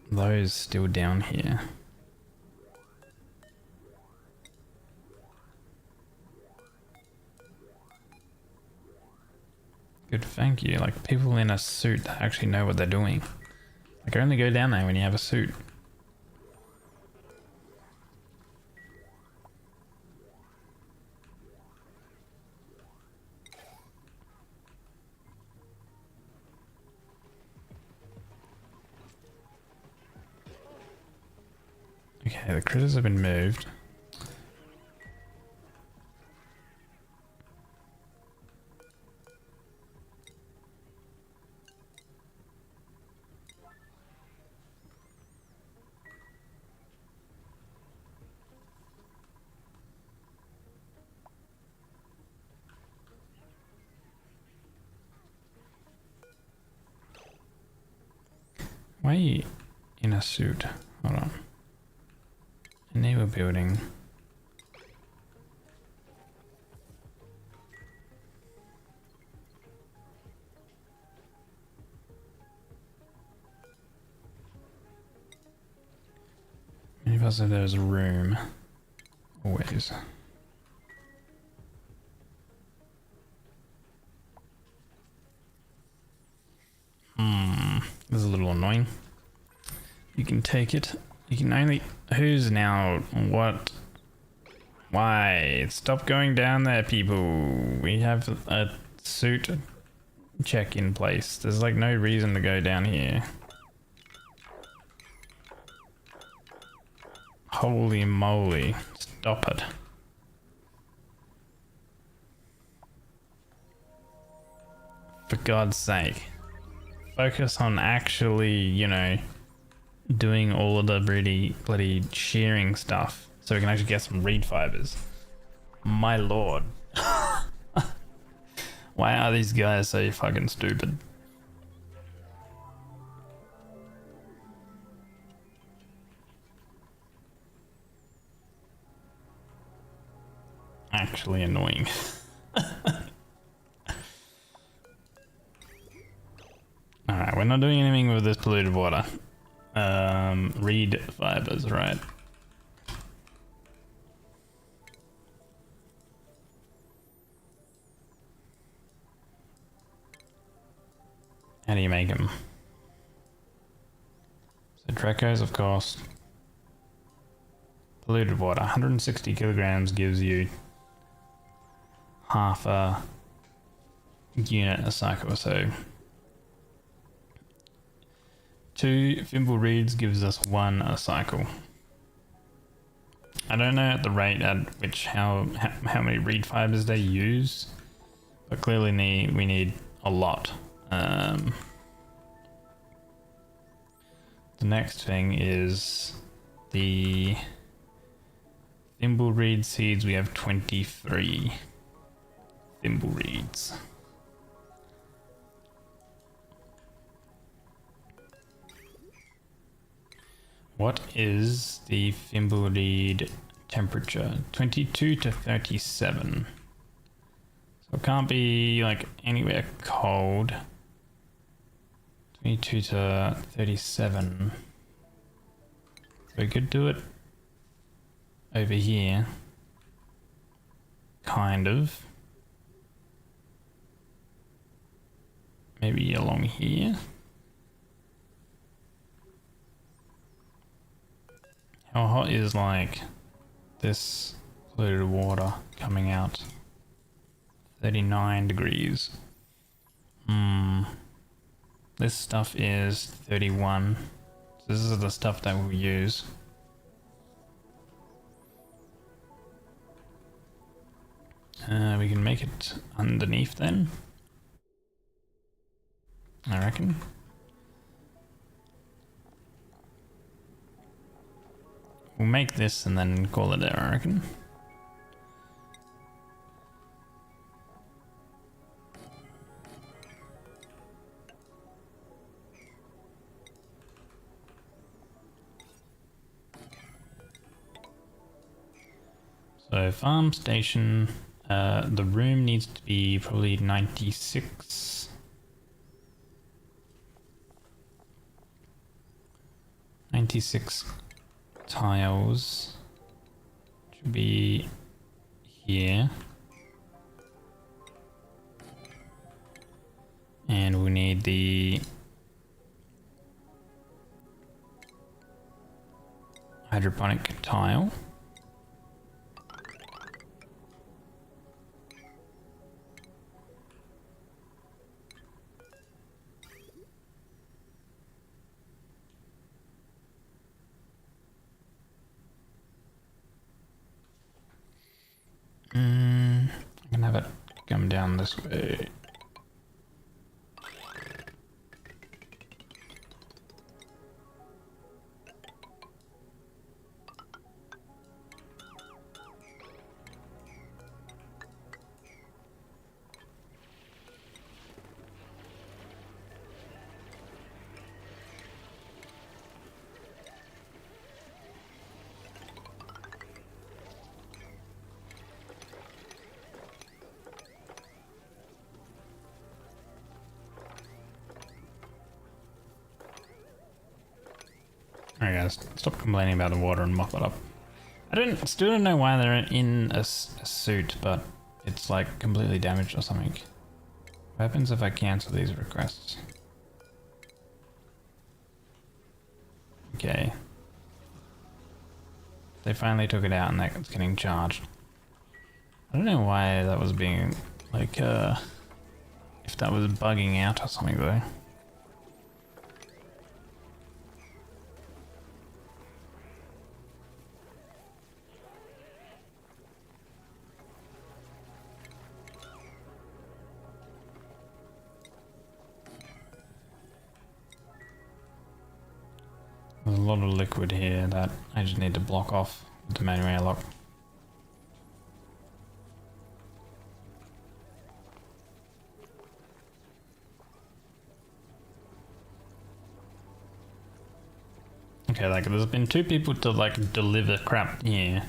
those still down here? Good, thank you. Like, people in a suit that actually know what they're doing. Like, only go down there when you have a suit. Okay, the critters have been moved. Why are you in a suit? Hold on. Enable building. Many of us have there's a room. Always. This is a little annoying. You can take it. You can only... Who's now... What? Why? Stop going down there, people. We have a suit check in place. There's like no reason to go down here. Holy moly. Stop it. For God's sake. Focus on actually, you know, doing all of the really bloody shearing stuff so we can actually get some reed fibers. My lord. Why are these guys so fucking stupid? Actually annoying. Alright, we're not doing anything with this polluted water. Reed fibers, right? How do you make them? So Dracos, of course. Polluted water, 160 kilograms gives you half a unit a cycle, so 2 thimble reeds gives us 1 a cycle. I don't know at the rate at which how many reed fibers they use, but clearly we need a lot. The next thing is the thimble reed seeds. We have 23 thimble reeds. What is the thimble reed temperature? 22 to 37. So it can't be like anywhere cold. 22 to 37. So we could do it over here. Kind of. Maybe along here. How hot is like this polluted water coming out? 39 degrees. This stuff is 31. So this is the stuff that we'll use. We can make it underneath then, I reckon. We'll make this and then call it there, I reckon. So farm station, the room needs to be probably 96. 96 tiles should be here. And we need the hydroponic tile. I can have it come down this way. Alright guys, stop complaining about the water and mop it up. Still don't know why they're in a suit, but it's like completely damaged or something. What happens if I cancel these requests? Okay. They finally took it out and that's getting charged. I don't know why that was being, like, if that was bugging out or something though. There's a lot of liquid here that I just need to block off with the manual airlock. Okay, like there's been 2 people to like deliver crap here.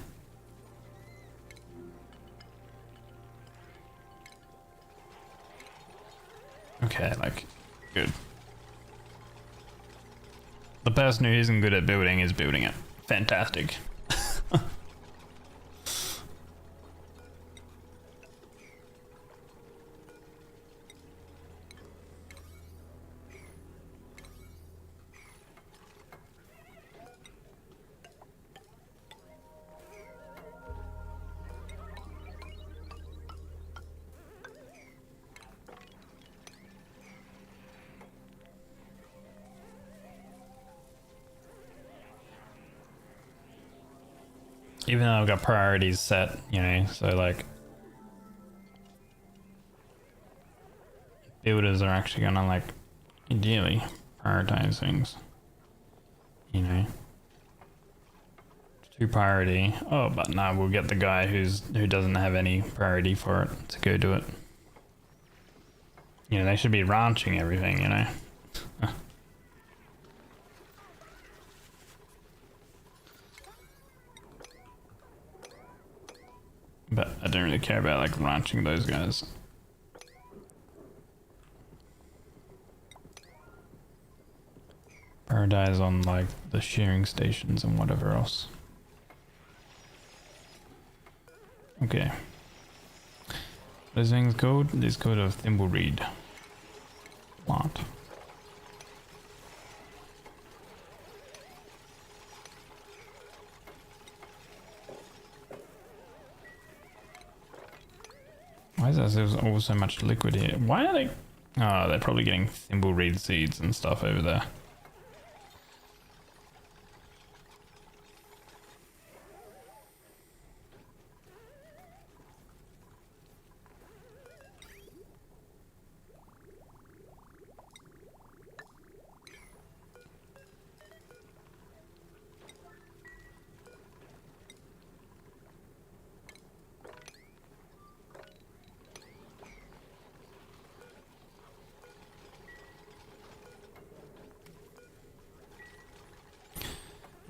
Okay, like, good. The person who isn't good at building is building it. Fantastic. even though I've got priorities set, you know, so like builders are actually gonna like ideally prioritize things, you know. 2 priority. Oh, but no, we'll get the guy who doesn't have any priority for it to go do it. You know, they should be ranching everything, you know. But I don't really care about like ranching those guys. Prioritize on like the shearing stations and whatever else. Okay. What is things called? This called a thimbleweed plant. Why is there all so much liquid here? Why are they? Oh, they're probably getting thimbleweed seeds and stuff over there.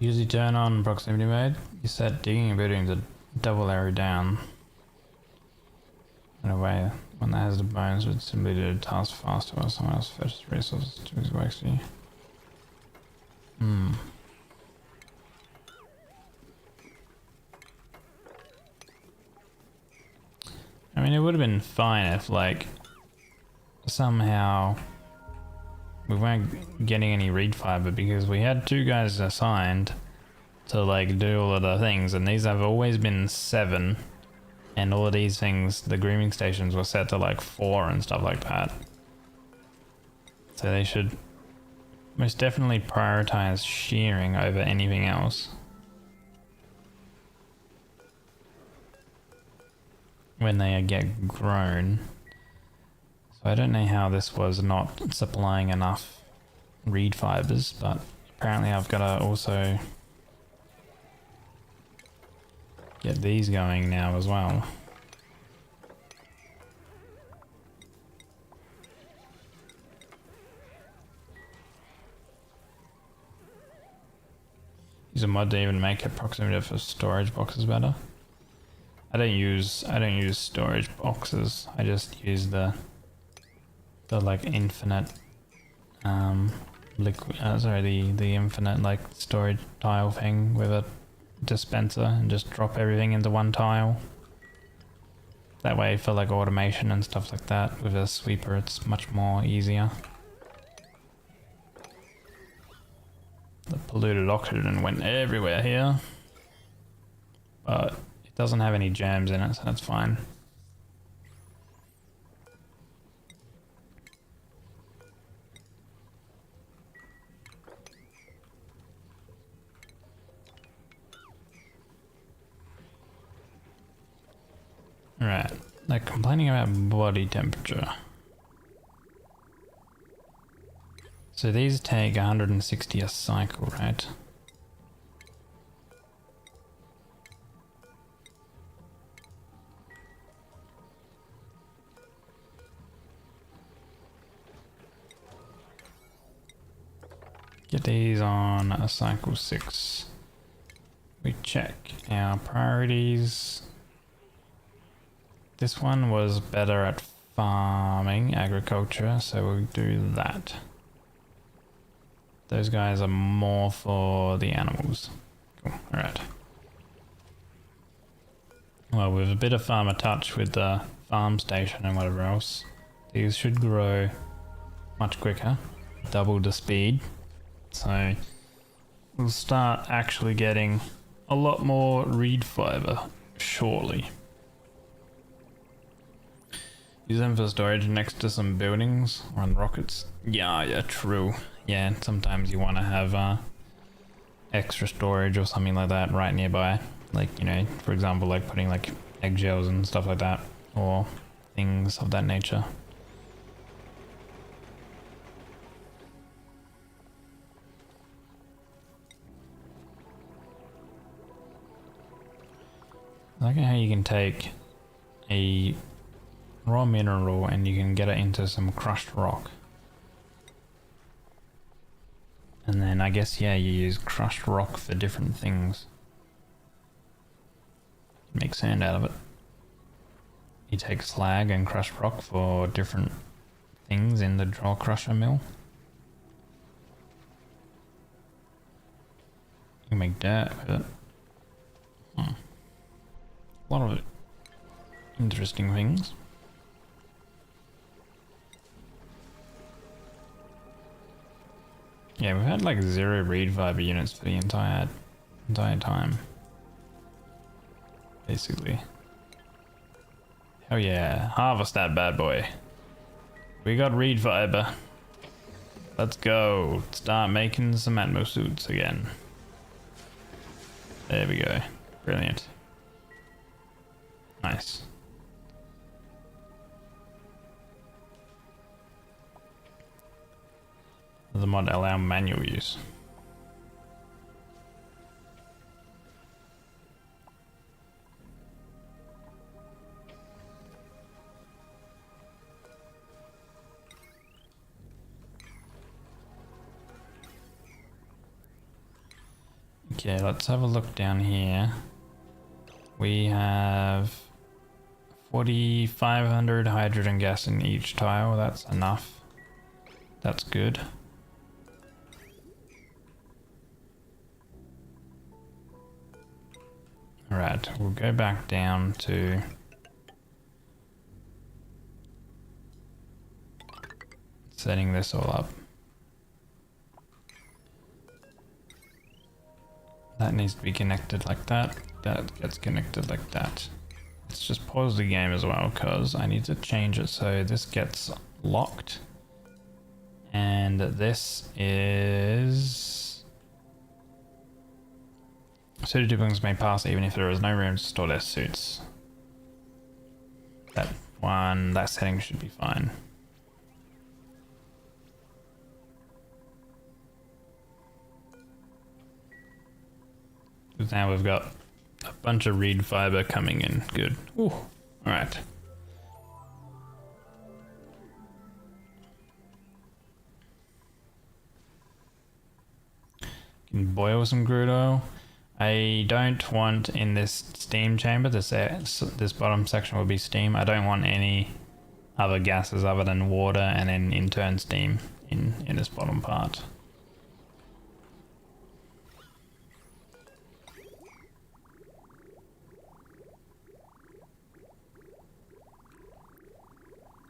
Usually turn on proximity mode. You set digging a building to double arrow down. In a way, when that has the bones, would simply do the task faster while someone else fetches resources to his work. I mean, it would have been fine if, like, somehow we weren't getting any reed fiber because we had 2 guys assigned to like do all of the things, and these have always been 7, and all of these things, the grooming stations were set to like 4 and stuff like that. So they should most definitely prioritize shearing over anything else. When they get grown. So I don't know how this was not supplying enough reed fibers, but apparently I've got to also get these going now as well. Use a mod to even make a proximity for storage boxes better. I don't use storage boxes. I just use the like infinite liquid the infinite like storage tile thing with a dispenser, and just drop everything into one tile. That way for like automation and stuff like that with a sweeper it's much more easier. The polluted oxygen went everywhere here, but it doesn't have any germs in it, so that's fine. Right, like complaining about body temperature. So these take 160 a cycle, right? Get these on a cycle 6. We check our priorities. This one was better at farming, agriculture, so we'll do that. Those guys are more for the animals. Cool, alright. Well, with a bit of farmer touch with the farm station and whatever else, these should grow much quicker, double the speed. So we'll start actually getting a lot more reed fiber shortly. Use them for storage next to some buildings or on rockets. Yeah, true. Yeah, sometimes you want to have extra storage or something like that right nearby. Like, you know, for example, like putting like eggshells and stuff like that, or things of that nature. I like how you can take a raw mineral and you can get it into some crushed rock. And then I guess, yeah, you use crushed rock for different things. Make sand out of it. You take slag and crushed rock for different things in the draw crusher mill. You can make dirt with it. A lot of interesting things. Yeah, we've had like 0 reed fiber units for the entire time. Basically. Oh yeah, harvest that bad boy. We got reed fiber. Let's go. Start making some Atmo suits again. There we go. Brilliant. Nice. The mod allow manual use. Okay, let's have a look down here. We have 4,500 hydrogen gas in each tile. That's enough. That's good. Alright, we'll go back down to setting this all up. That needs to be connected like that. That gets connected like that. Let's just pause the game as well because I need to change it so this gets locked. And this is... Suited duplings may pass even if there is no room to store their suits. That setting should be fine. Because now we've got a bunch of reed fiber coming in. Good. Ooh. Alright. Can boil some crude oil. I don't want in this steam chamber, this bottom section will be steam. I don't want any other gases other than water and then in turn steam in this bottom part.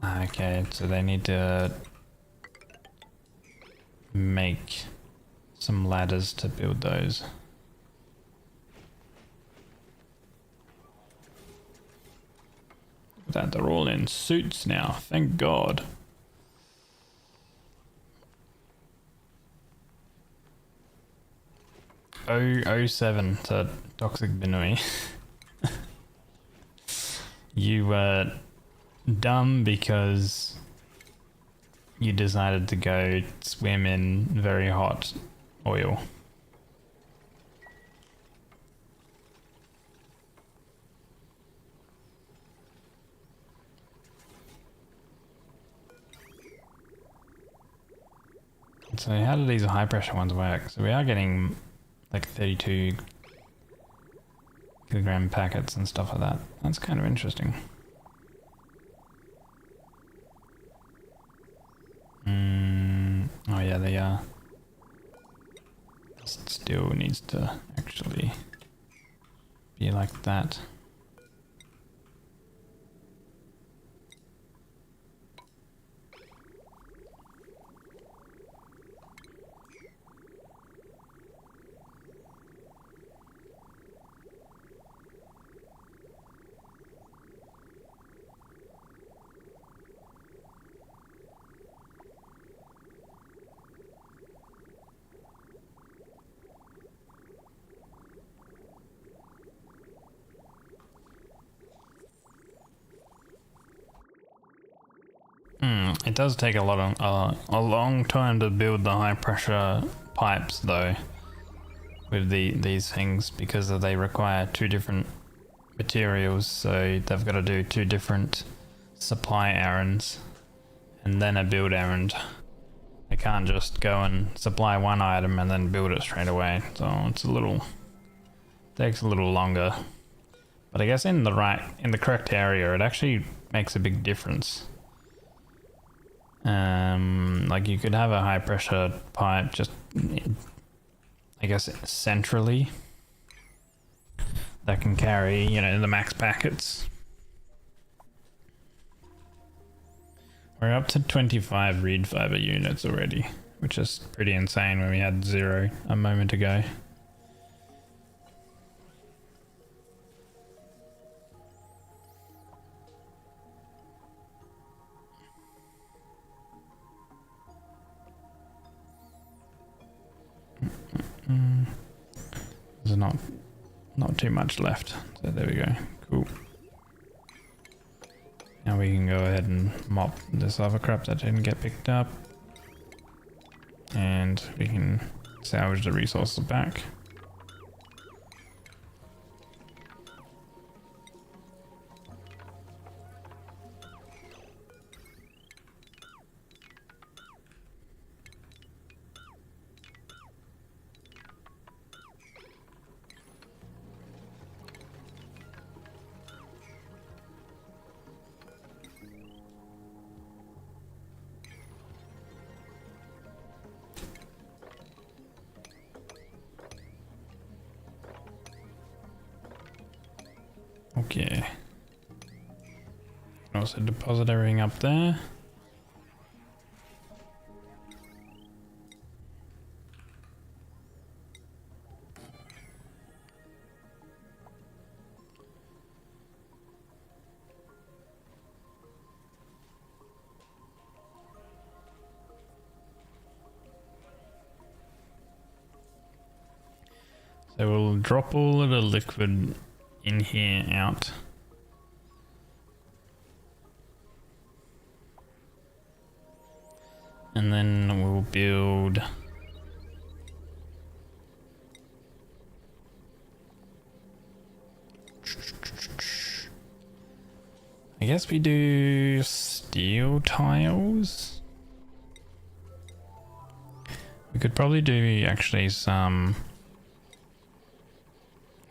Okay, so they need to make some ladders to build those. That they're all in suits now, thank God. Oh 07 to Toxic Binui. You were dumb because you decided to go swim in very hot oil. So how do these high pressure ones work? So we are getting like 32 kilogram packets and stuff like that. That's kind of interesting. Oh yeah, they are. It still needs to actually be like that. does take a long time to build the high pressure pipes though with these things, because they require two different materials, so they've got to do two different supply errands and then a build errand. They can't just go and supply one item and then build it straight away, so it's takes a little longer. But I guess in the correct area, it actually makes a big difference. Like you could have a high pressure pipe just, I guess, centrally that can carry, you know, the max packets. We're up to 25 reed fiber units already, which is pretty insane when we had 0 a moment ago. There's not too much left, so there we go. Cool. Now we can go ahead and mop this other crap that didn't get picked up, and we can salvage the resources back. Okay. Also deposit everything up there. So we'll drop all of the liquid in here out. And then we'll build I guess we do steel tiles. We could probably do actually some,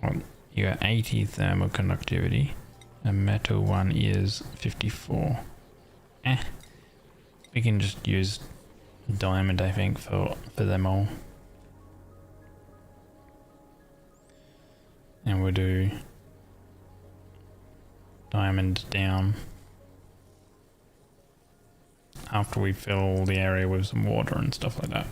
well, you got 80 thermal conductivity. A metal one is 54. We can just use diamond, I think, for them all. And we'll do diamond down after we fill the area with some water and stuff like that.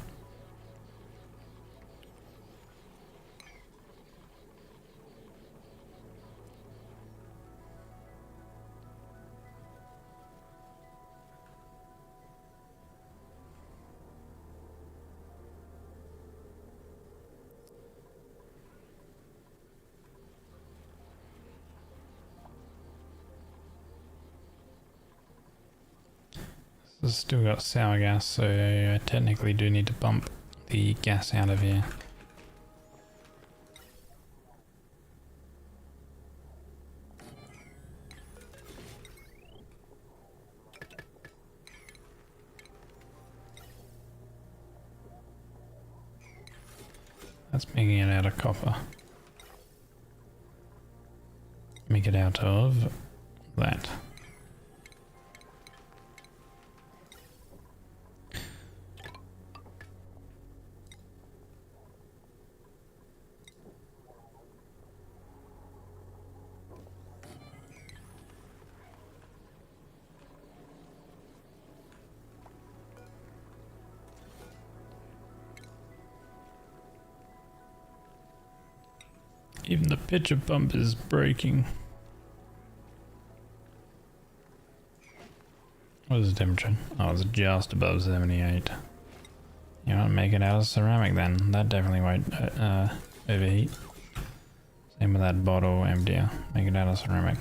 This has still got sour gas, so I technically do need to pump the gas out of here. That's making it out of copper. Make it out of that. Even the pitcher pump is breaking. What is the temperature? Oh, it's just above 78. You want to make it out of ceramic then? That definitely won't overheat. Same with that bottle emptier. Make it out of ceramic.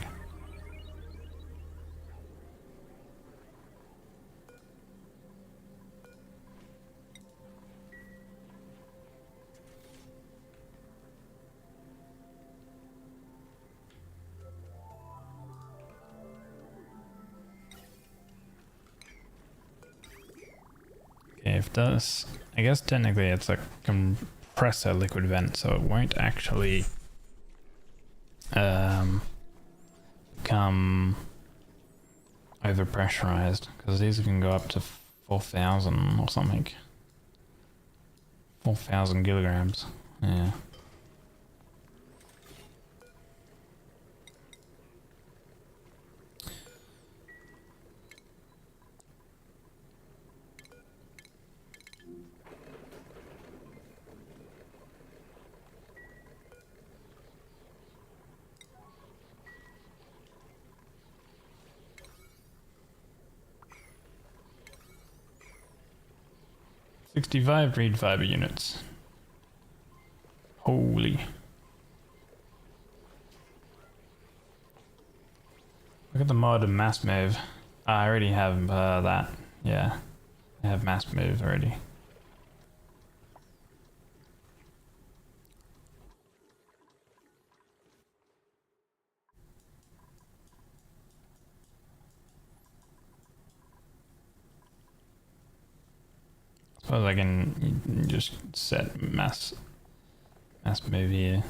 if this, I guess technically it's a compressor liquid vent, so it won't actually become overpressurized, because these can go up to 4,000 or something. 4,000 kilograms. Yeah. $65 reed fiber units. Holy. Look at the mod of mass move. I already have that. Yeah. I have mass move already. Suppose I can just set mass move here.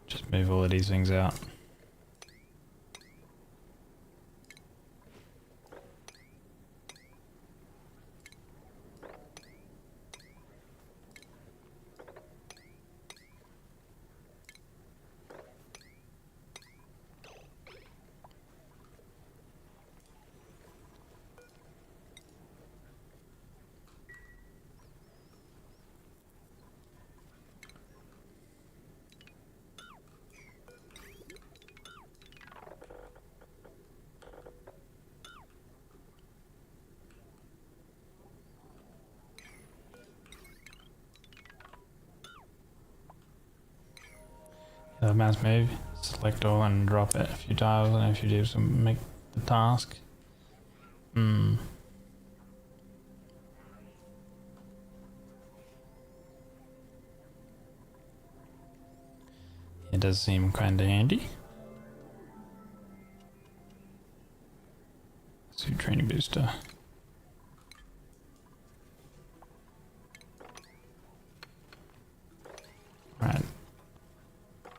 Just move all of these things out. Mass move, select all and drop it a few tiles, and if you do some, make the task. It does seem kinda handy. Suit training booster. Right.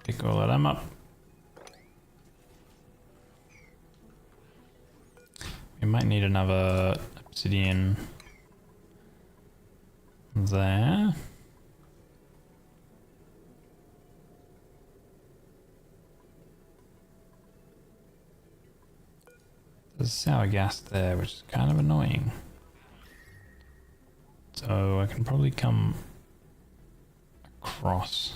Pick all of them up. We might need another obsidian there. There's sour gas there, which is kind of annoying. So I can probably come across.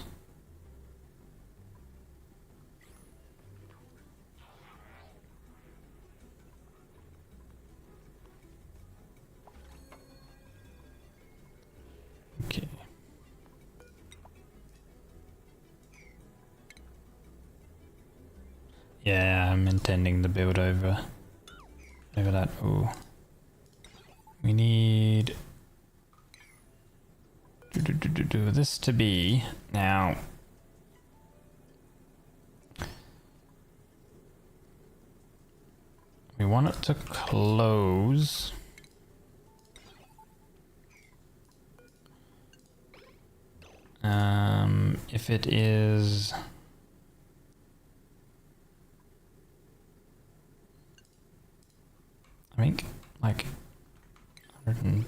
Okay. Yeah, I'm intending to build over that. Ooh. We need this to be now. We want it to close. If it is, I think like 100 and,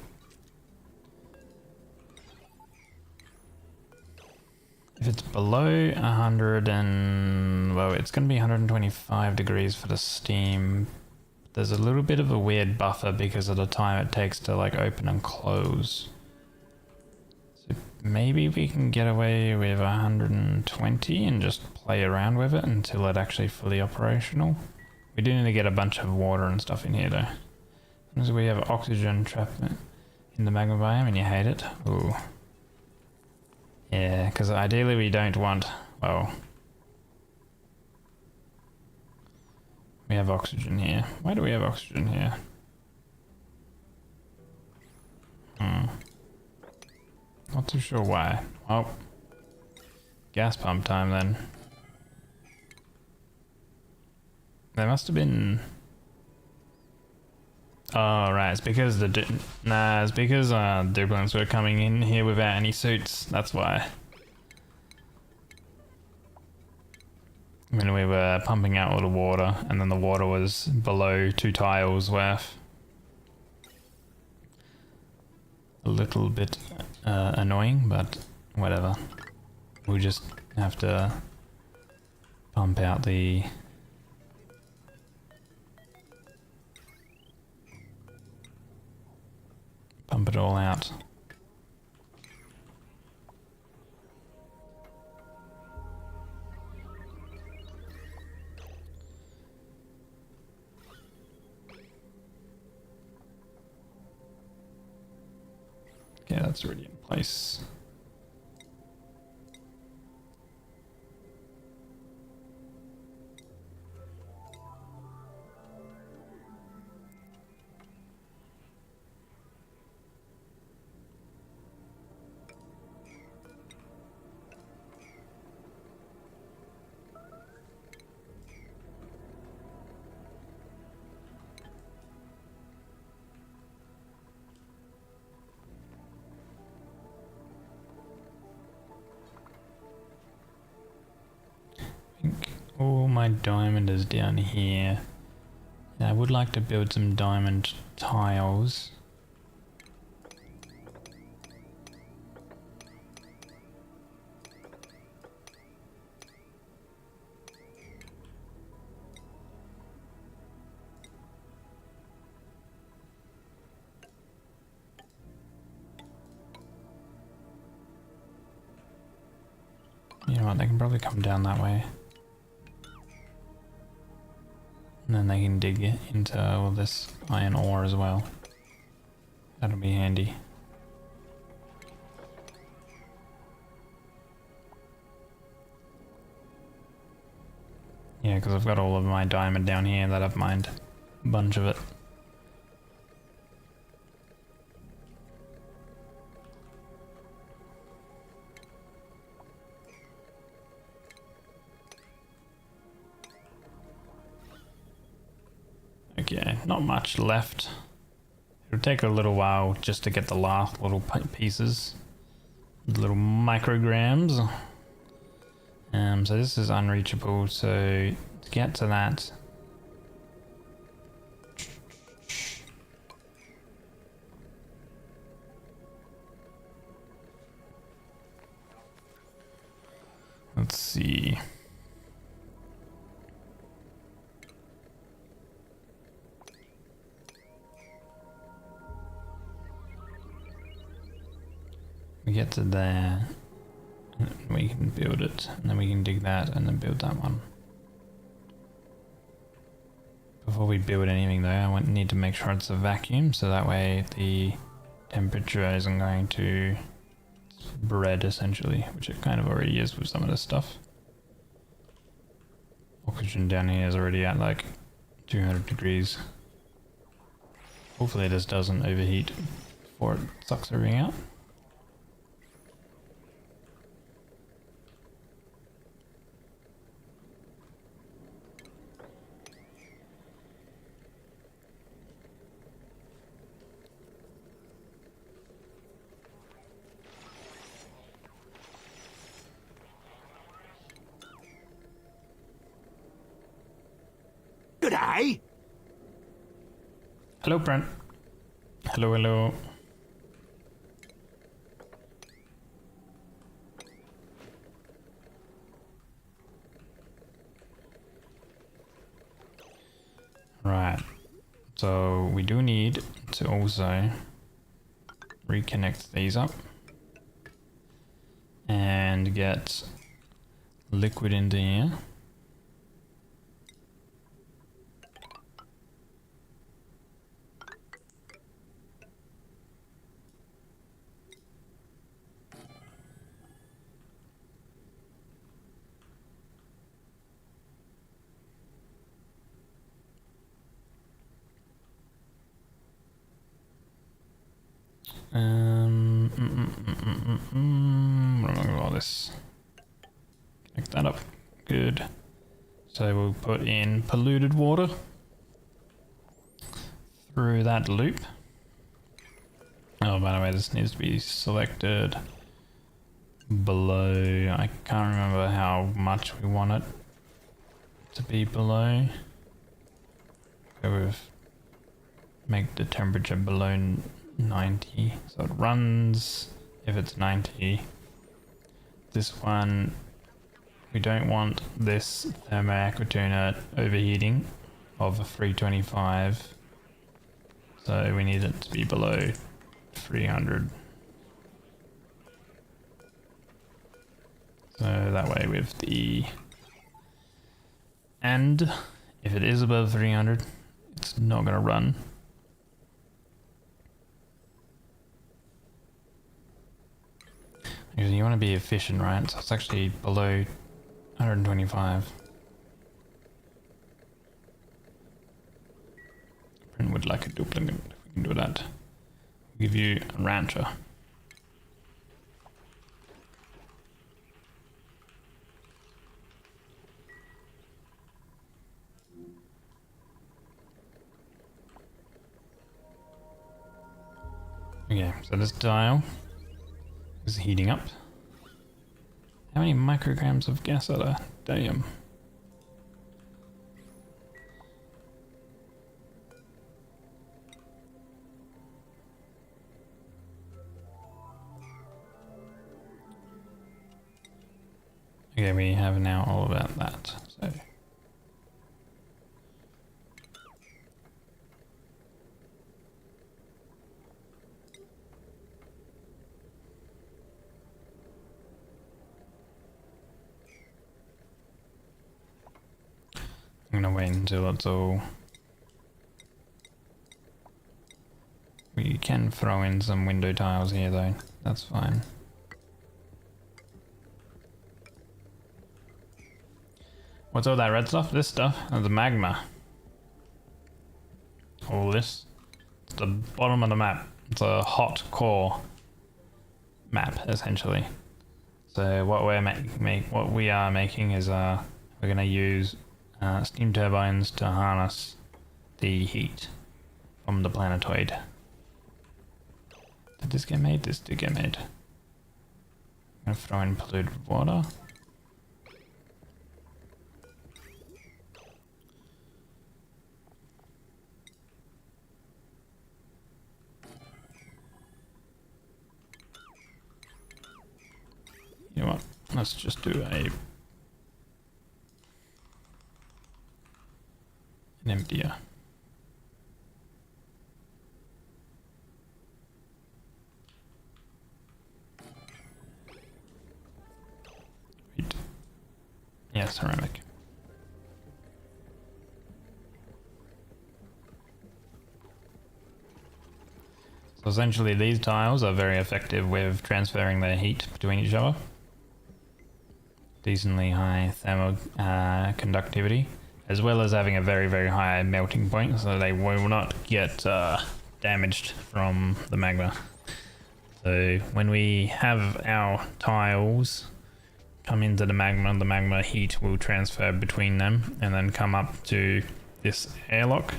if it's below 100 and, well, it's going to be 125 degrees for the steam. There's a little bit of a weird buffer because of the time it takes to like open and close. So maybe we can get away with 120 and just play around with it until it's actually fully operational. We do need to get a bunch of water and stuff in here though. As we have oxygen trapped in the magma biome and you hate it. Ooh. Yeah, because ideally we don't want, well, we have oxygen here. Why do we have oxygen here? Not too sure why. Well, gas pump time then. There must have been... Oh, right. It's because it's because dublins were coming in here without any suits. That's why. When we were pumping out all the water, and then the water was below 2 tiles worth. A little bit annoying, but whatever. We'll just have to pump out the... Pump it all out. Okay, that's already in place. All my diamond is down here. Now I would like to build some diamond tiles. You know what, they can probably come down that way. And then they can dig into all this iron ore as well. That'll be handy. Yeah, because I've got all of my diamond down here that I've mined. A bunch of it. Okay, not much left. It'll take a little while just to get the last little pieces. Little micrograms. So this is unreachable, so to get to that... Let's see... We get to there, and we can build it, and then we can dig that, and then build that one. Before we build anything though, I need to make sure it's a vacuum, so that way the temperature isn't going to spread essentially, which it kind of already is with some of this stuff. Oxygen down here is already at like 200 degrees. Hopefully this doesn't overheat before it sucks everything out. G'day. Hello, Brent. Hello, hello. Right. So we do need to also reconnect these up and get liquid into here. What am I going to do all this? Connect that up. Good. So we'll put in polluted water. through that loop. Oh, by the way, this needs to be selected below. I can't remember how much we want it to be below. Go with make the temperature below 90. So it runs if it's 90. This one, we don't want this thermoacquatuner overheating of 325. So we need it to be below 300. So that way with the... And if it is above 300, it's not going to run. Because you want to be efficient, right? So it's actually below 125. Print would like a duplicate. If we can do that, give you a rancher. Okay, so this dial is heating up. How many micrograms of gas are there? Damn. Okay, we have now all about that. So I'm gonna wait until it's all... We can throw in some window tiles here though, that's fine. What's all that red stuff? This stuff? Oh, the magma. All this. It's the bottom of the map. It's a hot core map, essentially. So what we are making is we're gonna use steam turbines to harness the heat from the planetoid. Did this get made? This did get made. I'm gonna throw in polluted water. You know what? Let's just do an emptier. Wait. Yeah, ceramic. So essentially these tiles are very effective with transferring their heat between each other. Decently high thermal conductivity, as well as having a very, very high melting point, so they will not get damaged from the magma. So when we have our tiles come into the magma heat will transfer between them and then come up to this airlock.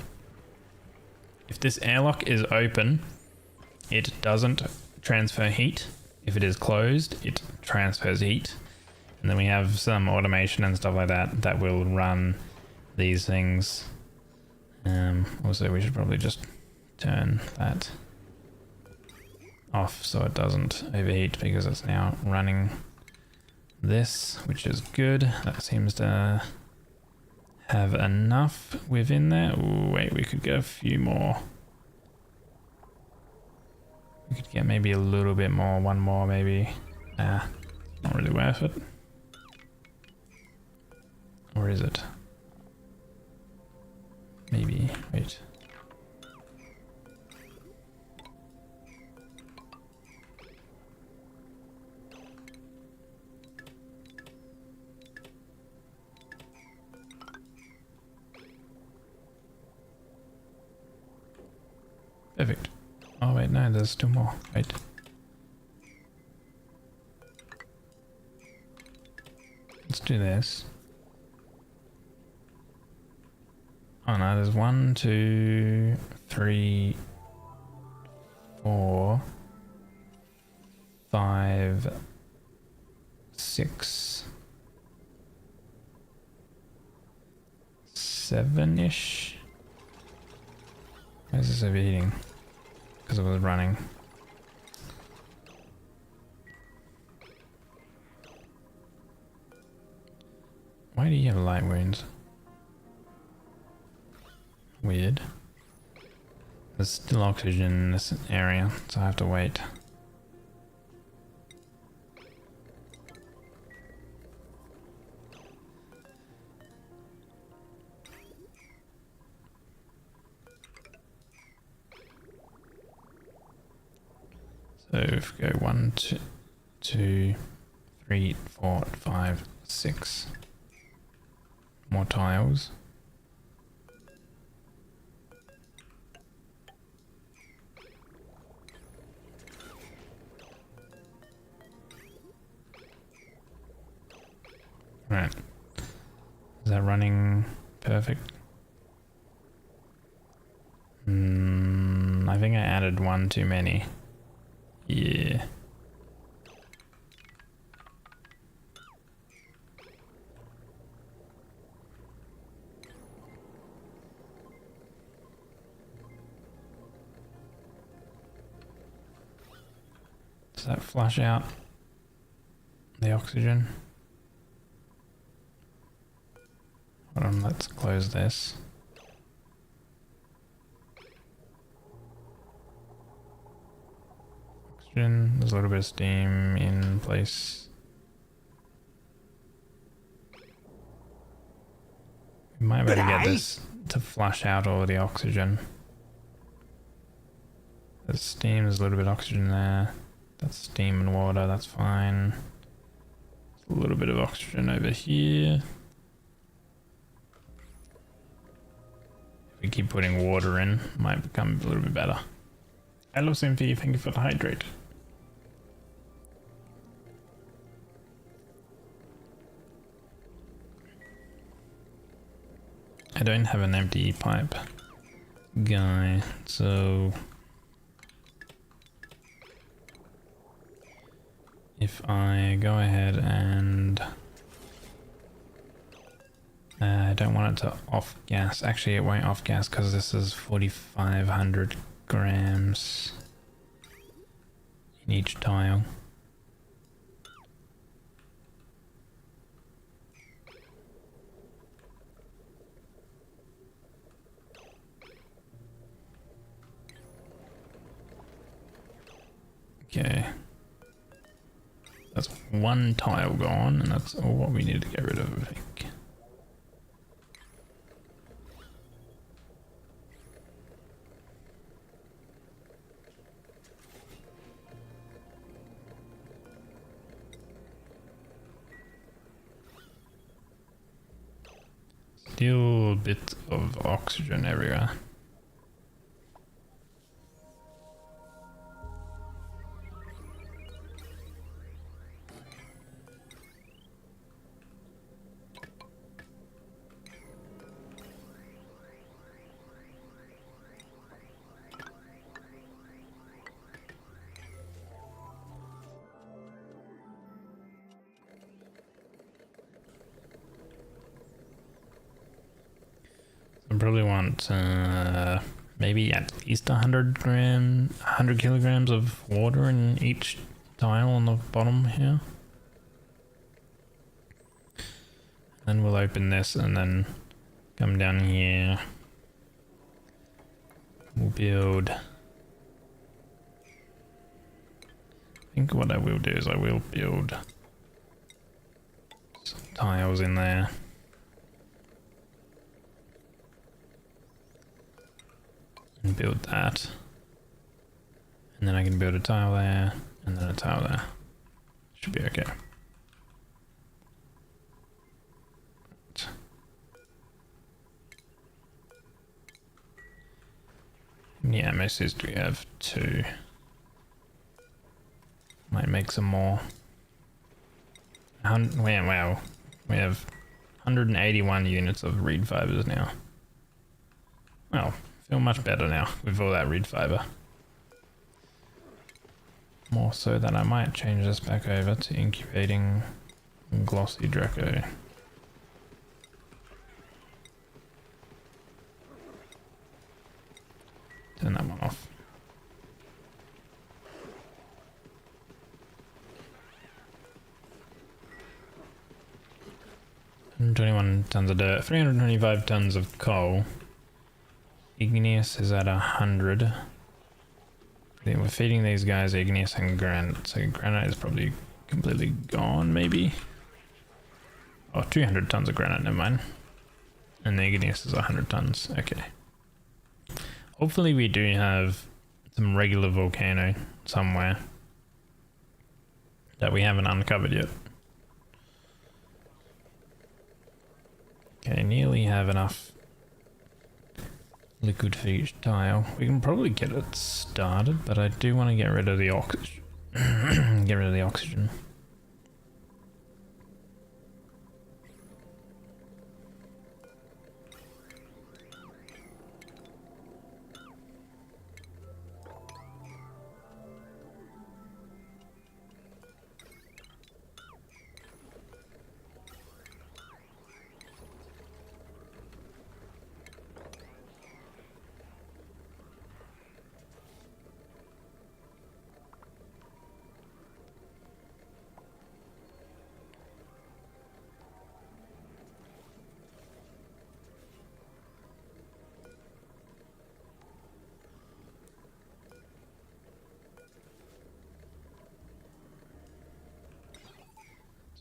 If this airlock is open, it doesn't transfer heat. If it is closed, it transfers heat. And then we have some automation and stuff like that that will run these things. Also, we should probably just turn that off so it doesn't overheat, because it's now running this, which is good. That seems to have enough within there. Ooh, wait, we could get a few more. We could get maybe a little bit more, one more maybe. Not really worth it. Or is it? Maybe, wait. Perfect. Oh wait, no, there's two more. Wait. Let's do this. Oh no, there's 1, 2, 3, 4, 5, 6, 7-ish. Why is this overheating? Because it was running. Why do you have light wounds? Weird. There's still oxygen in this area, so I have to wait. So if we go 1, 2, 3, 4, 5, 6 more tiles. Right. Is that running perfect? I think I added one too many. Yeah. Does that flush out the oxygen? Hold on, let's close this. Oxygen, there's a little bit of steam in place. We might be able to get this to flush out all the oxygen. There's steam, there's a little bit of oxygen there. That's steam and water, that's fine. There's a little bit of oxygen over here. If we keep putting water in, it might become a little bit better. Hello Cynthia, thank you for the hydrate. I don't have an empty pipe guy, so if I go ahead and I don't want it to off gas. Actually, it won't off gas because this is 4,500 grams in each tile. Okay. That's one tile gone, and that's all what we need to get rid of, I think. Still a bit of oxygen everywhere. I probably want maybe at least 100 kilograms of water in each tile on the bottom here. Then we'll open this and then come down here. We'll build. I think what I will do is I will build some tiles in there. And build that, and then I can build a tile there, and then a tile there. Should be okay. How many MSs do we have? 2. Might make some more. Wow, we have 181 units of reed fibers now. Well, feel much better now with all that reed fiber. More so that I might change this back over to incubating glossy Draco. Turn that one off. And 21 tons of dirt, 325 tons of coal. Igneous is at 100. Then we're feeding these guys igneous and granite, so granite is probably completely gone, maybe. Oh, 200 tons of granite, never mind. And the igneous is 100 tons, okay. Hopefully we do have some regular volcano somewhere that we haven't uncovered yet. Okay, nearly have enough liquid for each tile. We can probably get it started, but I do want to get rid of the oxygen. Get rid of the oxygen.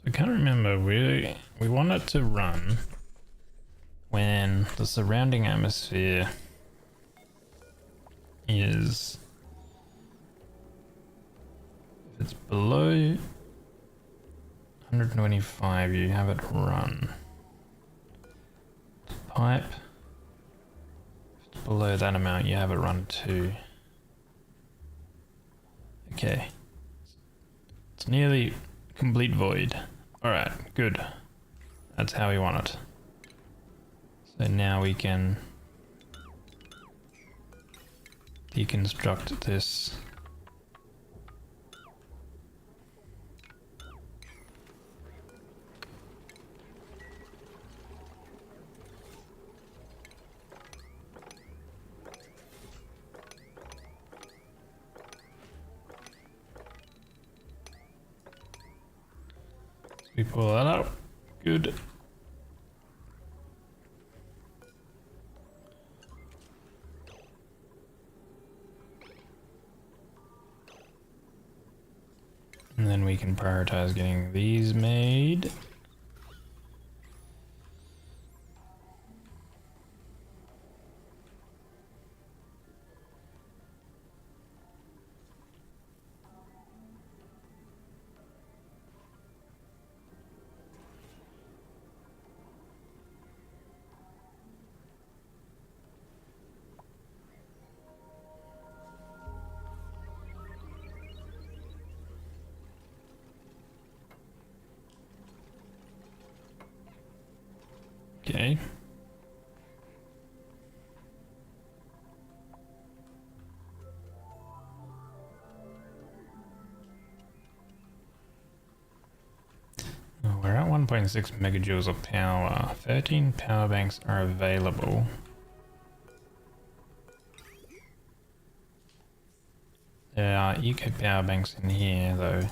I can't remember, we want it to run when the surrounding atmosphere is, if it's below 125 you have it run. Pipe, if it's below that amount you have it run too. Okay, it's nearly complete void. Alright, good. That's how we want it. So now we can deconstruct this. We pull that out. Good. And then we can prioritize getting these made. Okay. Oh, we're at 1.6 megajoules of power. 13 power banks are available. There are eco power banks in here though.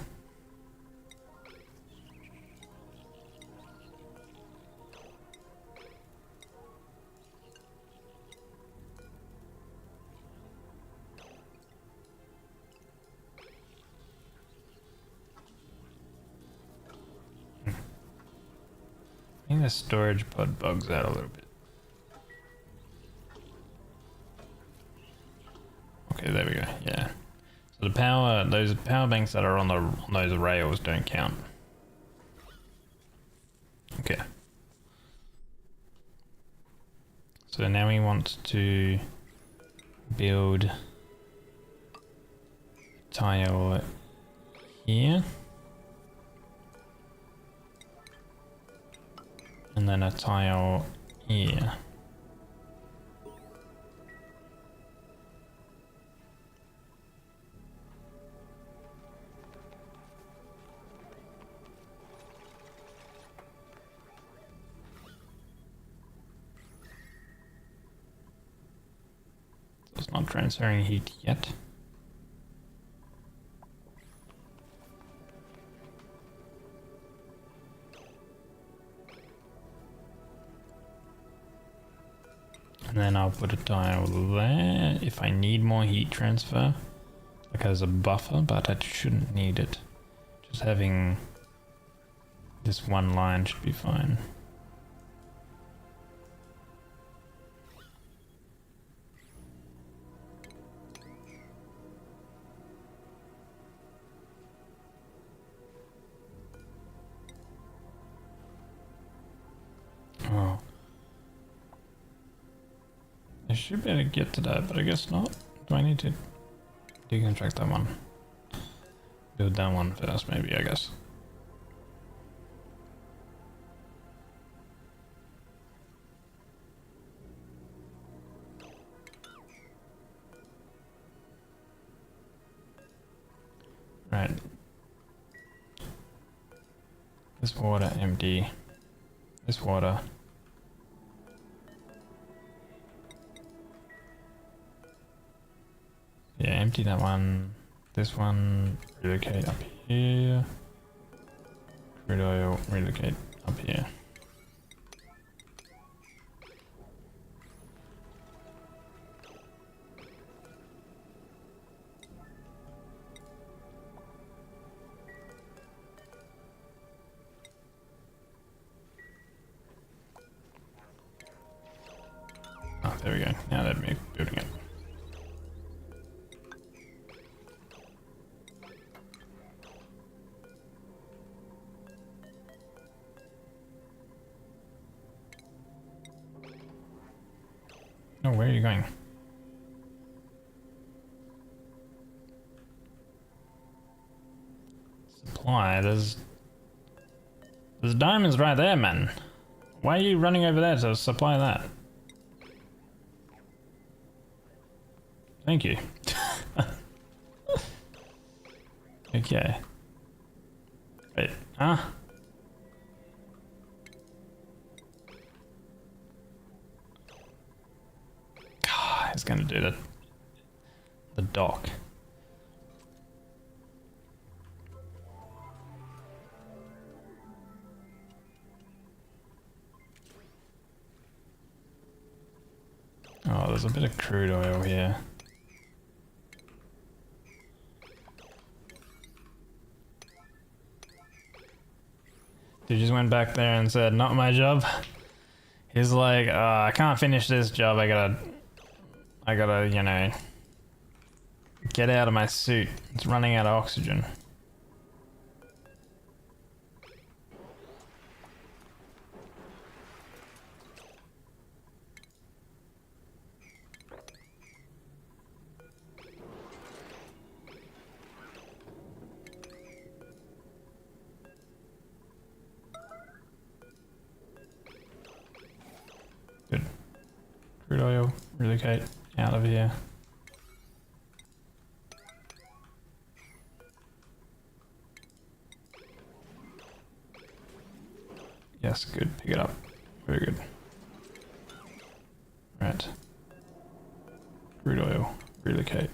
I think the storage pod bugs out a little bit. Okay, there we go. Yeah. So the power, those power banks that are on those rails don't count. Okay. So now we want to build tile here. And then a tile here. Not transferring heat yet. And then I'll put a tile there if I need more heat transfer, like as a buffer, but I shouldn't need it. Just having this one line should be fine. Oh. I should be able to get to that, but I guess not. Do I need to deconstruct that one? Build that one first, maybe, I guess. Right. This water empty. This water. Yeah, empty that one. This one, relocate up here. Crude oil, relocate up here. Oh, there we go. Now that'd be building it. Oh, where are you going? Supply, there's diamonds right there, man. Why are you running over there to supply that? Thank you. Okay. Wait, huh? God, it's gonna do the dock. Oh, there's a bit of crude oil here. He just went back there and said, not my job. He's like, I can't finish this job. I gotta, you know, get out of my suit. It's running out of oxygen. Good. Crude oil, relocate out of here. Yes, good. Pick it up. Very good. Right. Crude oil, relocate.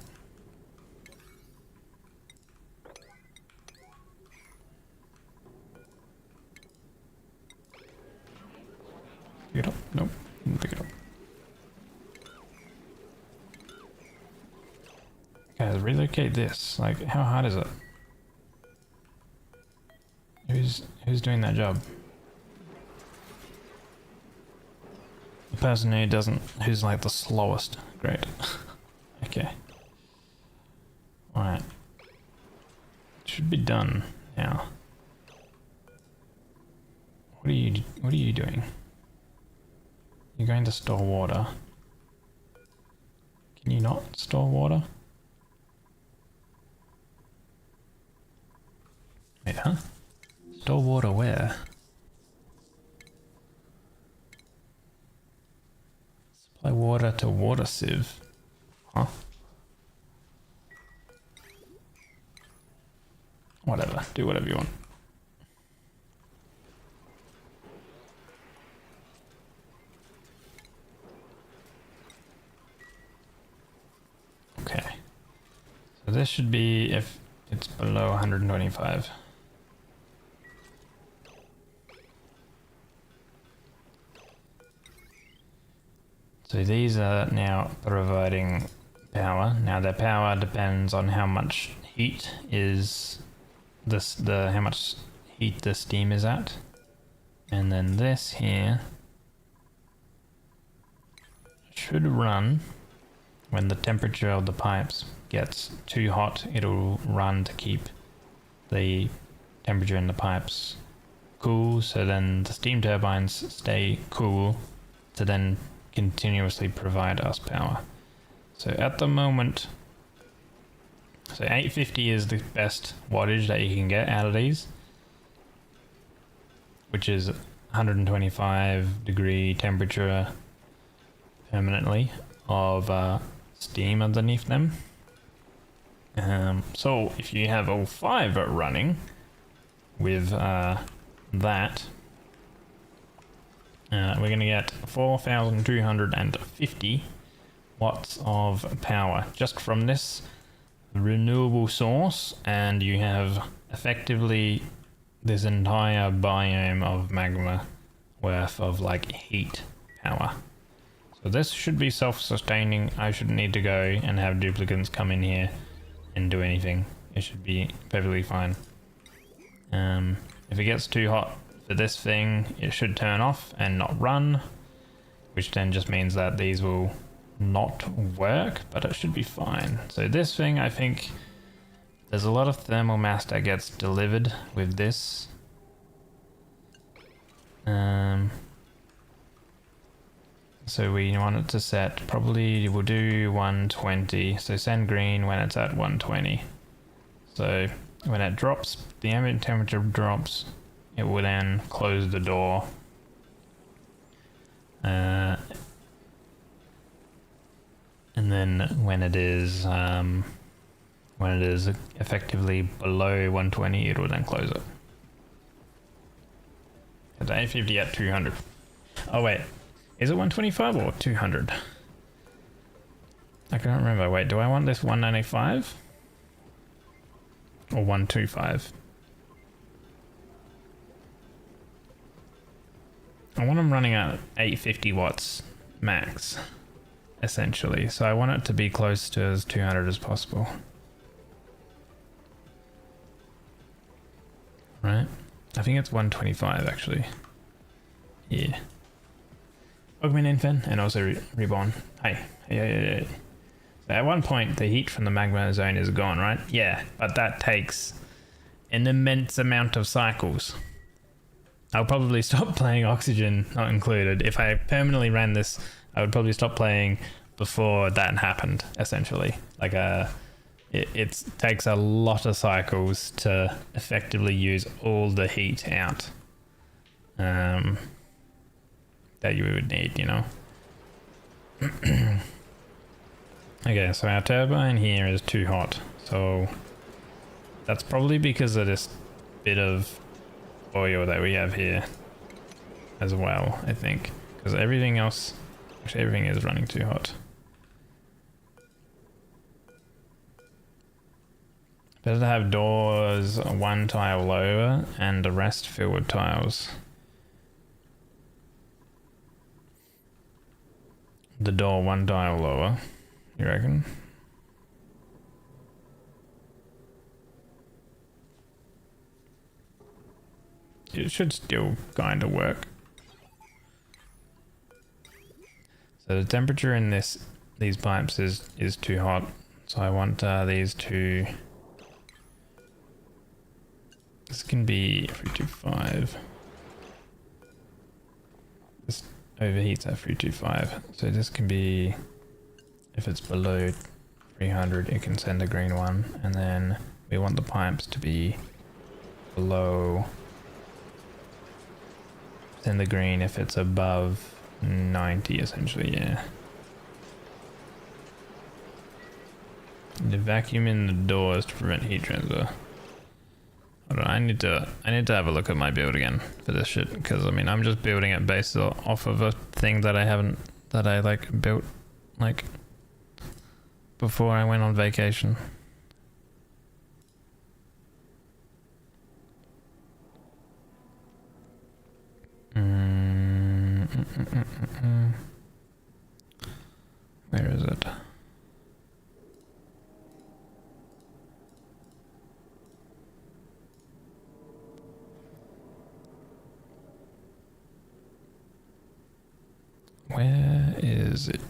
Pick it up. Nope. Didn't pick it up. Guys, relocate this. Like, how hard is it? Who's doing that job? The person who doesn't, who's like the slowest. Great. Okay. Alright. Should be done now. What are you doing? You're going to store water. Can you not store water? Wait, huh? Store water where? Supply water to water sieve. Huh? Whatever. Do whatever you want. this should be if it's below 125. So these are now providing power. Now their power depends on how much heat is how much heat the steam is at. And then this here should run when the temperature of the pipes gets too hot. It'll run to keep the temperature in the pipes cool, so then the steam turbines stay cool to then continuously provide us power. So at the moment, so 850 is the best wattage that you can get out of these, which is 125 degree temperature permanently of steam underneath them. So if you have all 5 running with that, we're going to get 4,250 watts of power just from this renewable source, and you have effectively this entire biome of magma worth of like heat power. So this should be self-sustaining. I shouldn't need to go and have duplicants come in here and do anything. It should be perfectly fine. If it gets too hot for this thing, it should turn off and not run, which then just means that these will not work, but it should be fine. So this thing, I think there's a lot of thermal mass that gets delivered with this. So we want it to set, probably we'll do 120, so send green when it's at 120. So when it drops, the ambient temperature drops, it will then close the door. And then when it is effectively below 120, it will then close it. It's 850 at 200. Oh wait, is it 125 or 200? I can't remember. Wait, do I want this 195 or 125? I want them running at 850 watts max, essentially. So I want it to be close to as 200 as possible. Right? I think it's 125 actually. Yeah. Welcome in, Infin, and also Reborn. Hi. Hey. So at one point, the heat from the magma zone is gone, right? Yeah, but that takes an immense amount of cycles. I'll probably stop playing Oxygen Not Included. If I permanently ran this, I would probably stop playing before that happened, essentially. Like, it takes a lot of cycles to effectively use all the heat out that you would need, you know? Okay, so our turbine here is too hot. So that's probably because of this bit of oil that we have here as well, I think, because everything else, actually everything is running too hot. Better to have doors 1 tile lower and the rest filled with tiles. The door 1 tile lower, you reckon? It should still kind of work. So the temperature in these pipes is too hot. So I want these to. This can be 325. This overheats at 325. So this can be, if it's below 300, it can send a green one, and then we want the pipes to be below. Send the green if it's above 90, essentially, yeah. The vacuum in the doors to prevent heat transfer. Hold on, I need to have a look at my build again for this shit, because I mean I'm just building it based off of a thing that I like built like before I went on vacation. Where is it? Where is it?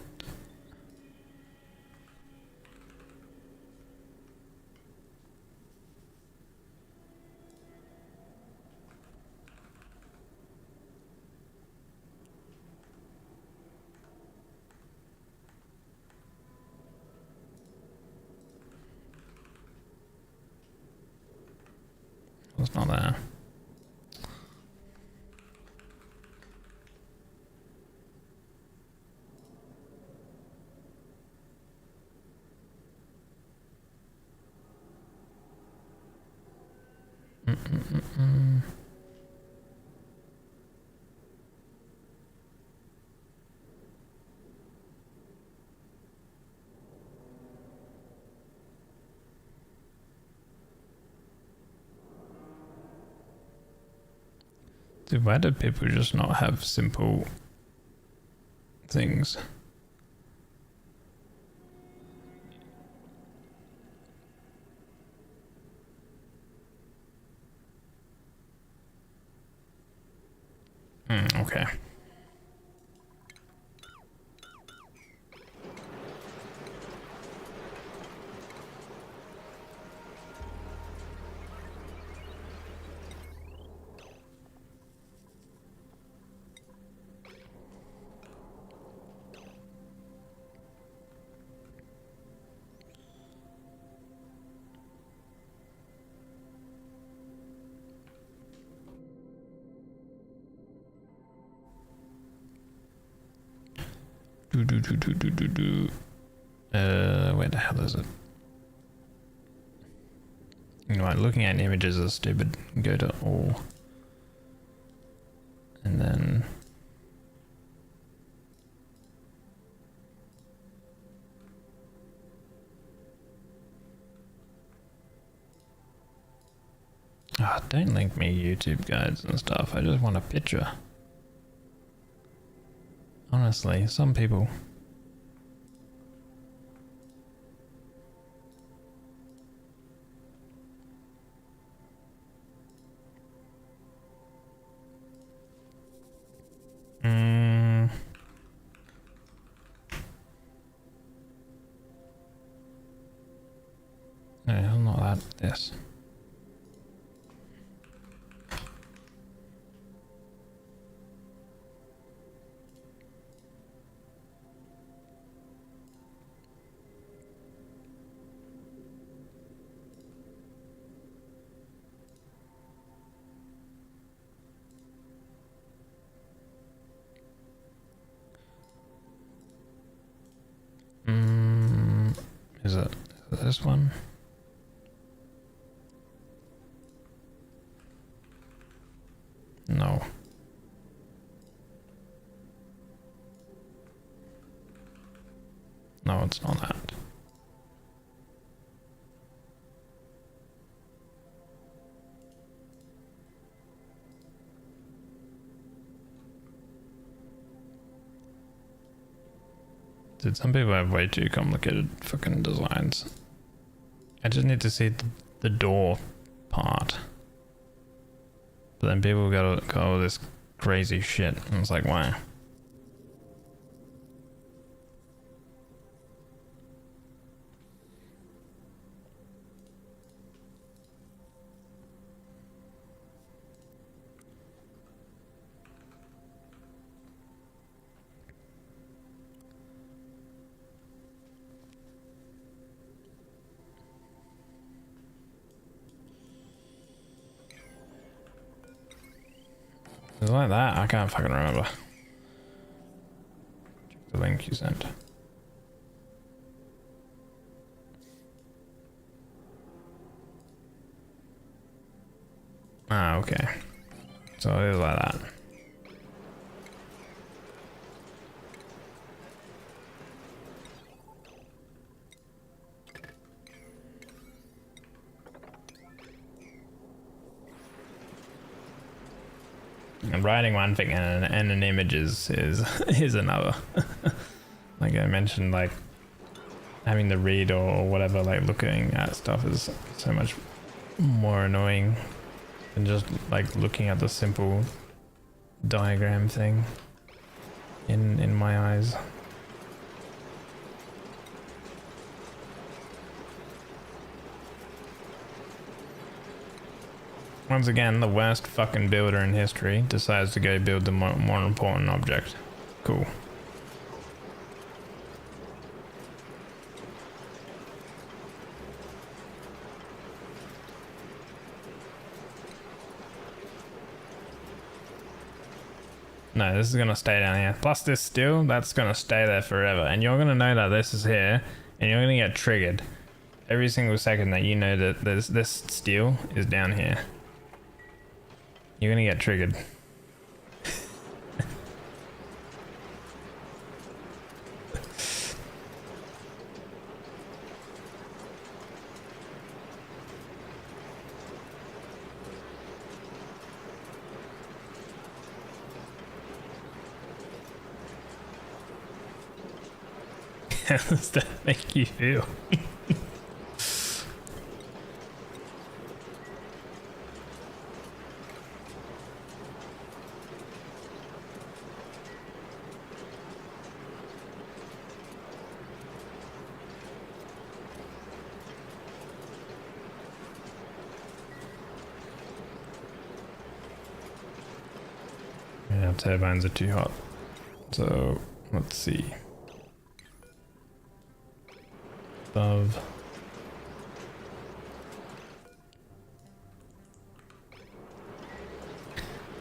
It's not there. Dude, why do people just not have simple things? Okay. Where the hell is it? Right, looking at images is stupid. Go to all. And then... don't link me YouTube guides and stuff. I just want a picture. Honestly, some people... No, I'm not that. This. Is it this one? No. No, it's not that. Dude, some people have way too complicated fucking designs. I just need to see the door part. But then people go all this crazy shit, and it's like, why? Is it like that? I can't fucking remember. Check the link you sent. Ah, okay. So it is like that. And writing one thing and an image is is another. Like I mentioned, like having to read or whatever, like looking at stuff is so much more annoying than just like looking at the simple diagram thing in my eyes. Once again, the worst fucking builder in history decides to go build the more important object. Cool. No, this is gonna stay down here. Plus this steel, that's gonna stay there forever. And you're gonna know that this is here, and you're gonna get triggered every single second that you know that this steel is down here. You're gonna get triggered. How does that make you feel? Yeah, turbines are too hot. So let's see. Above.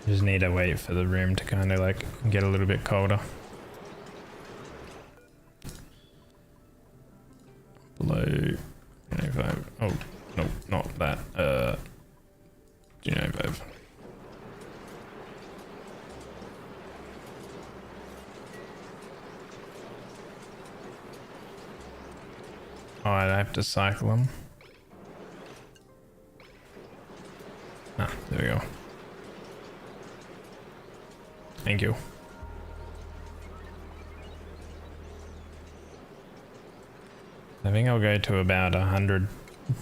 Just need to wait for the room to kind of like get a little bit colder. Below 25. Oh, no, not that. 25. Oh, I have to cycle them. Ah, there we go. Thank you. I think I'll go to about 100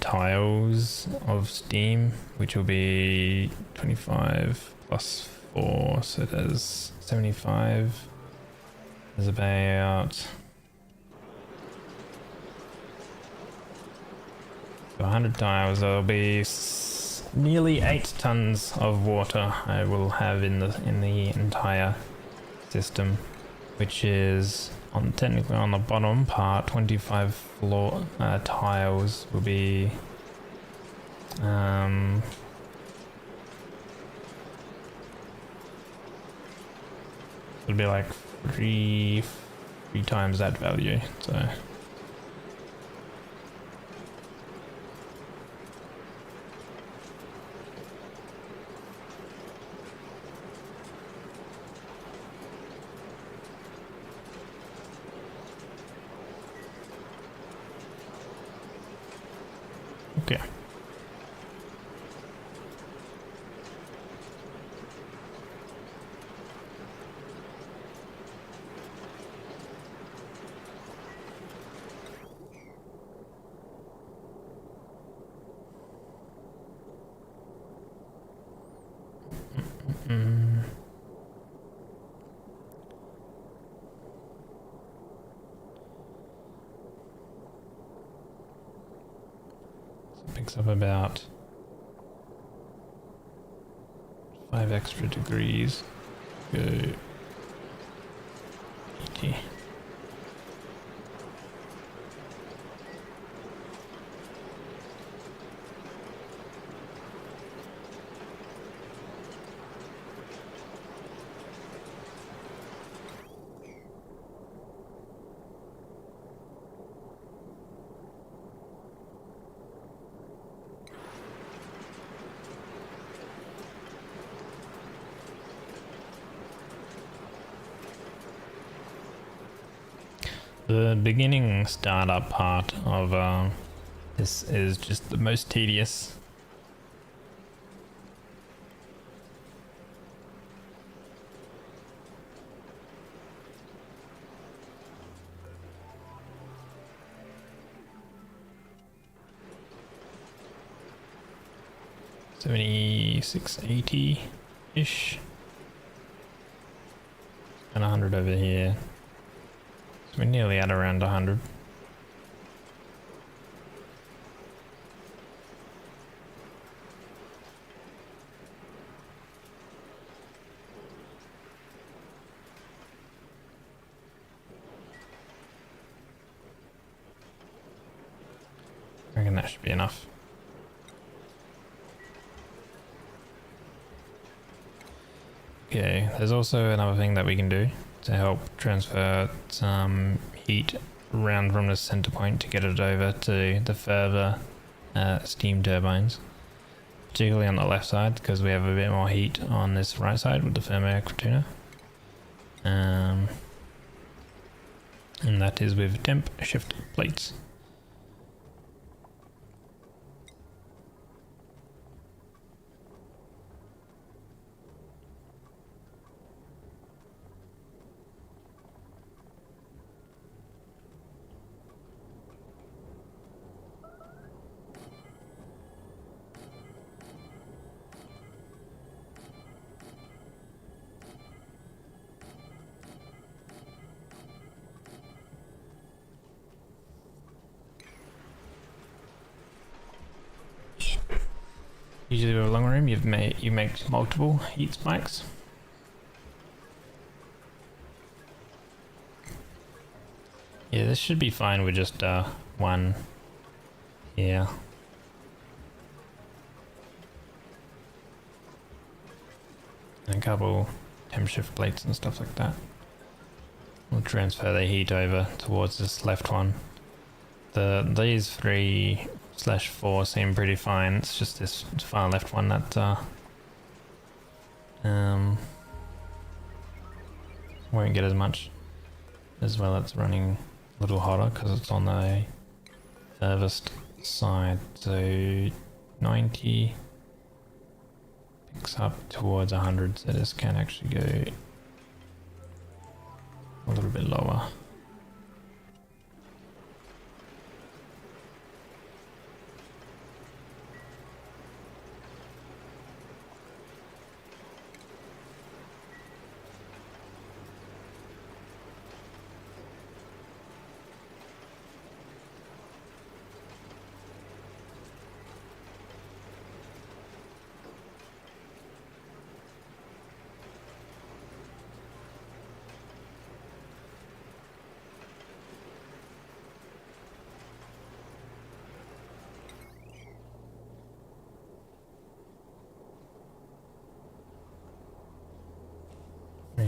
tiles of steam, which will be 25 plus 4, so there's 75. There's about 100 tiles. There'll be nearly 8 tons of water I will have in the entire system, which is technically on the bottom part. 25 floor tiles will be it'll be like three times that value. So okay. Picks up about 5 extra degrees. Go. ET. The beginning startup part of this is just the most tedious. 76, 80-ish. And 100 over here. So we're nearly at around 100. I reckon that should be enough. Okay, there's also another thing that we can do to help transfer some heat around from the center point to get it over to the further steam turbines, particularly on the left side because we have a bit more heat on this right side with the thermo tuner. And that is with temp shift plates. Usually with a long room, you make multiple heat spikes. Yeah, this should be fine with just one here. And a couple temp shift plates and stuff like that. We'll transfer the heat over towards this left one. These 3/4 seem pretty fine. It's just this far left one that won't get as much. As well, it's running a little hotter because it's on the furthest side. So 90 picks up towards 100, so this can actually go a little bit lower.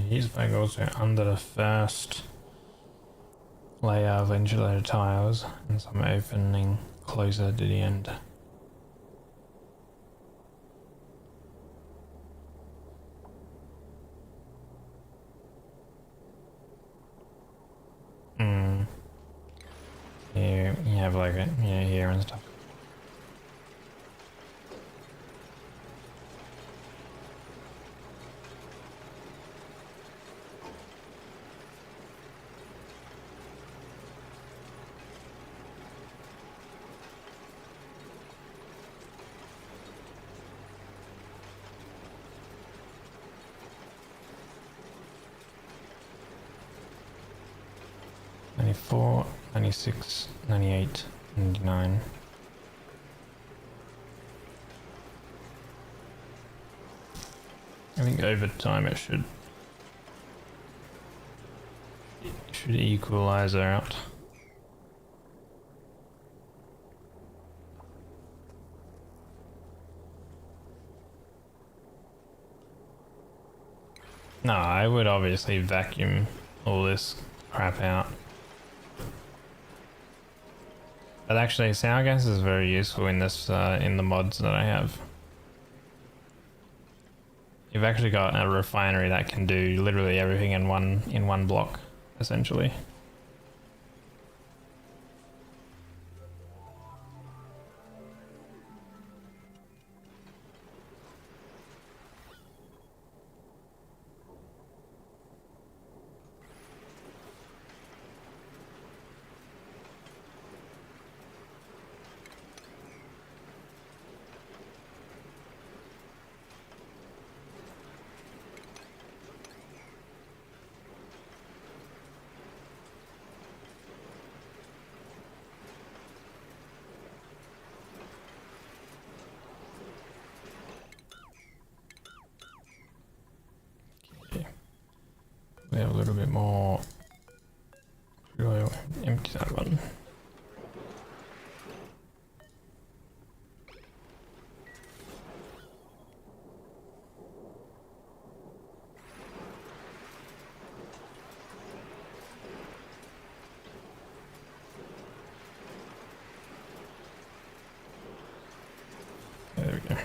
Here's back also under the first layer of insulated tiles and some opening closer to the end. Yeah, you have like it, yeah, here and stuff. '94, '96, '98, '99. I think over time it should equalize out. No, I would obviously vacuum all this crap out. But actually, sour gas is very useful in this in the mods that I have. You've actually got a refinery that can do literally everything in one block, essentially. little bit more crude oil. Empty that one. There we go.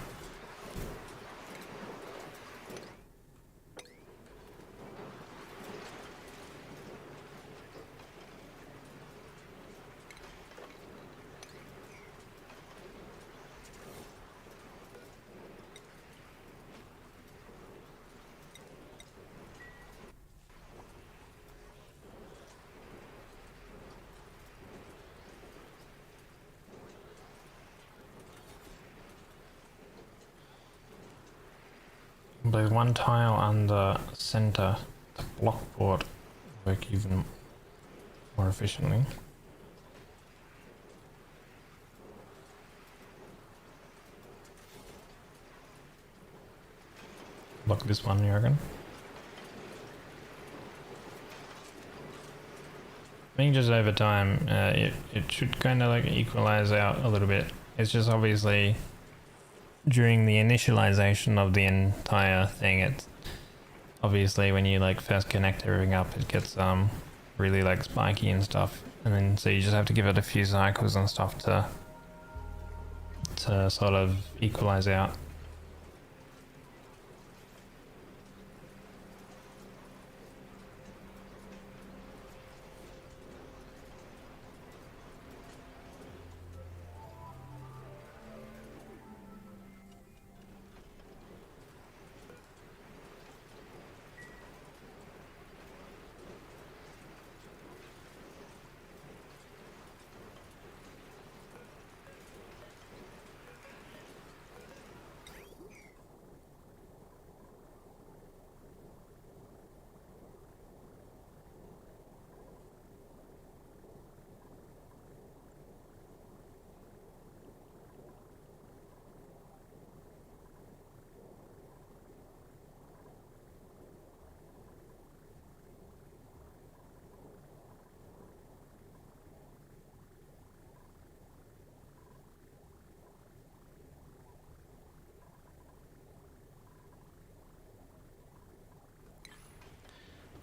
There's one tile on the center, the block board, work even more efficiently. Block this one, you reckon? I think just over time, it should kind of like equalize out a little bit. It's just obviously during the initialization of the entire thing, it's obviously when you like first connect everything up, it gets really like spiky and stuff, and then so you just have to give it a few cycles and stuff to sort of equalize out.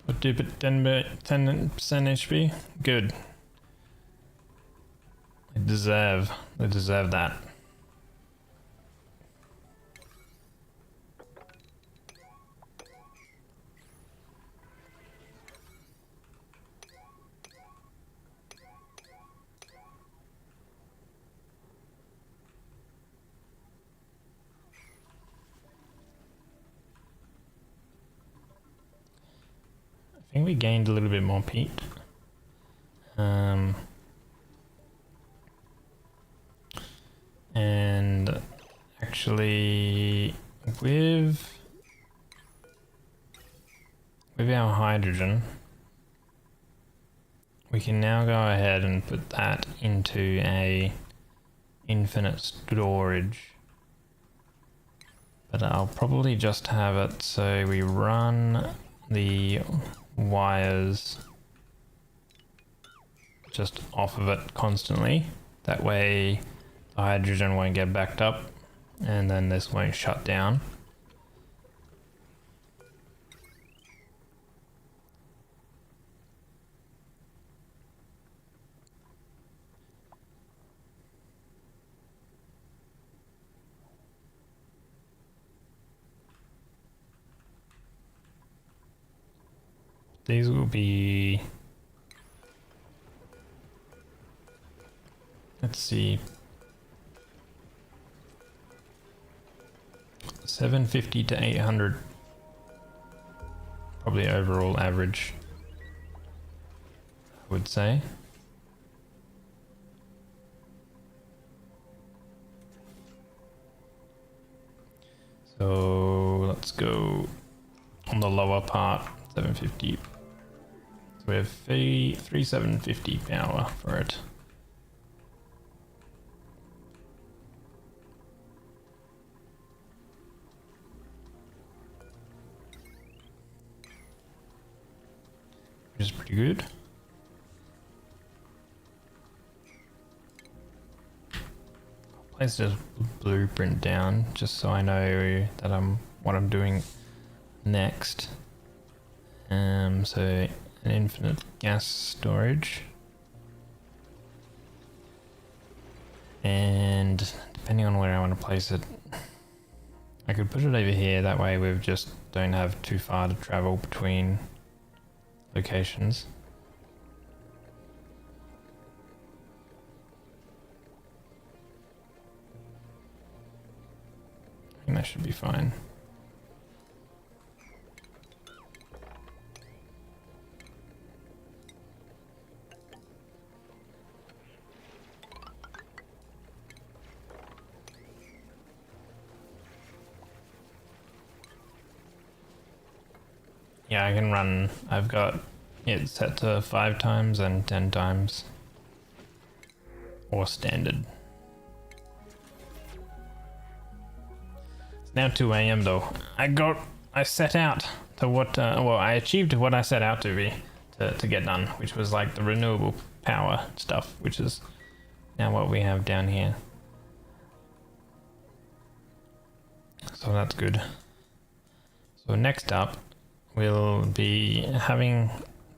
What did it 10% HP? Good. They deserve that. I think we gained a little bit more peat. And actually with our hydrogen, we can now go ahead and put that into a infinite storage. But I'll probably just have it so we run the wires just off of it constantly. That way the hydrogen won't get backed up and then this won't shut down. These will be, let's see, 750 to 800, probably overall average, I would say. So let's go on the lower part, 750. So we have three 750 power for it. is pretty good. I'll place this blueprint down just so I know that what I'm doing next. So an infinite gas storage. And depending on where I want to place it, I could put it over here, that way we just don't have too far to travel between locations. I think that should be fine. Yeah, I can run. I've got it set to 5 times and 10 times. Or standard. It's now 2 AM though. I set out to what, well, I achieved what I set out to be, to get done, which was like the renewable power stuff, which is now what we have down here. So that's good. So next up, we'll be having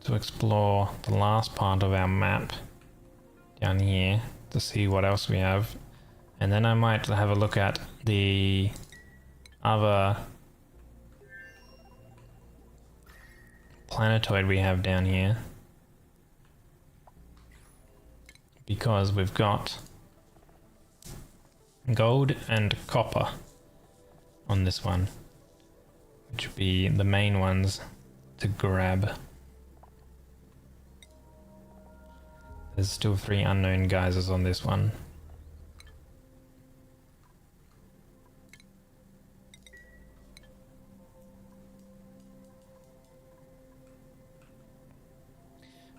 to explore the last part of our map down here to see what else we have. And then I might have a look at the other planetoid we have down here. Because we've got gold and copper on this one, which would be the main ones to grab. There's still 3 unknown geysers on this one.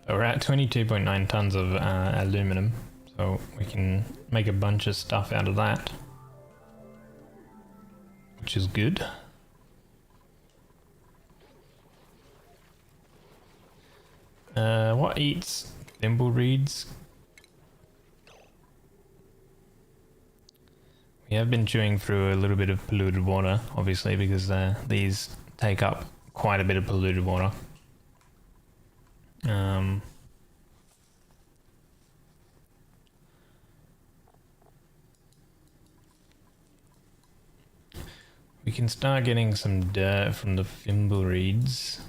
But we're at 22.9 tons of aluminum, so we can make a bunch of stuff out of that, which is good. What eats thimbleweeds? We have been chewing through a little bit of polluted water, obviously, because these take up quite a bit of polluted water. We can start getting some dirt from the thimbleweeds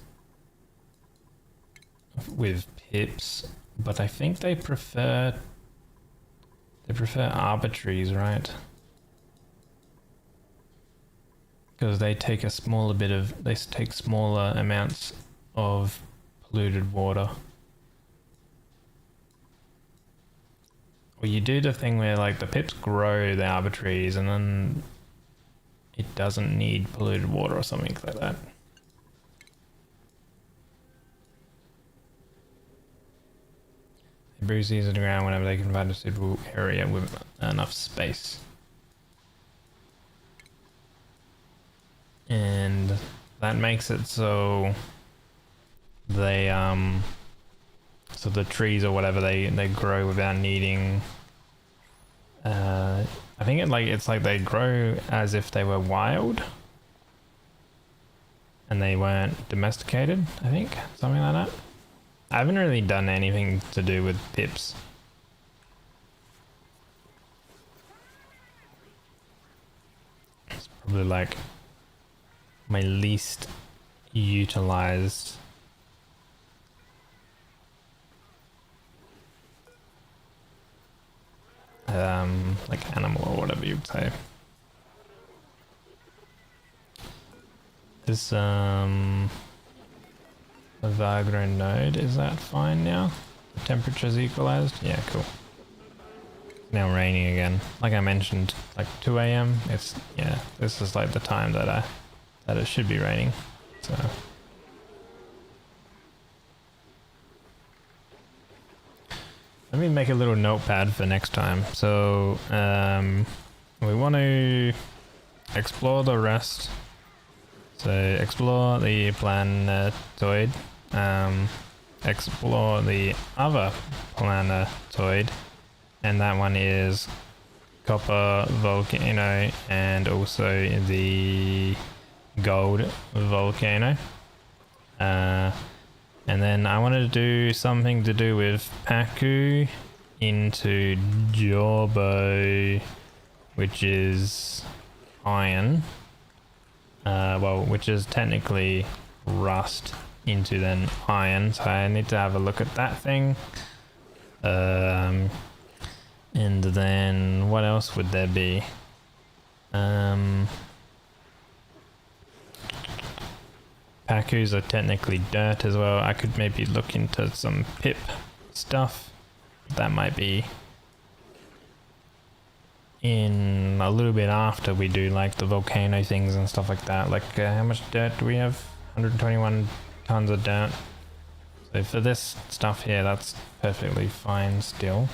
with pips, but I think they prefer arbor trees, right? Because they take smaller amounts of polluted water. Or you do the thing where like the pips grow the arbor trees and then it doesn't need polluted water or something like that. They bruise these on the ground whenever they can find a suitable area with enough space. And that makes it so they so the trees or whatever they grow without needing I think it's like they grow as if they were wild and they weren't domesticated, I think, something like that. I haven't really done anything to do with pips. It's probably like my least utilized like animal or whatever you'd say. This Avagro node, is that fine now? The temperature's equalized? Yeah, cool. It's now raining again. Like I mentioned, like 2 AM, it's, yeah, this is like the time that it should be raining, so. Let me make a little notepad for next time. So, we want to explore the rest. So, explore the planetoid. explore the other planetoid, and that one is Copper Volcano and also the Gold Volcano. And then I wanted to do something to do with Paku into Jorbo, which is iron. Well, which is technically rust into then iron, so I need to have a look at that thing. And then what else would there be? Pakus are technically dirt as well. I could maybe look into some pip stuff. That might be in a little bit after we do like the volcano things and stuff like that. Like how much dirt do we have? 121 tons of dirt. So for this stuff here, that's perfectly fine still.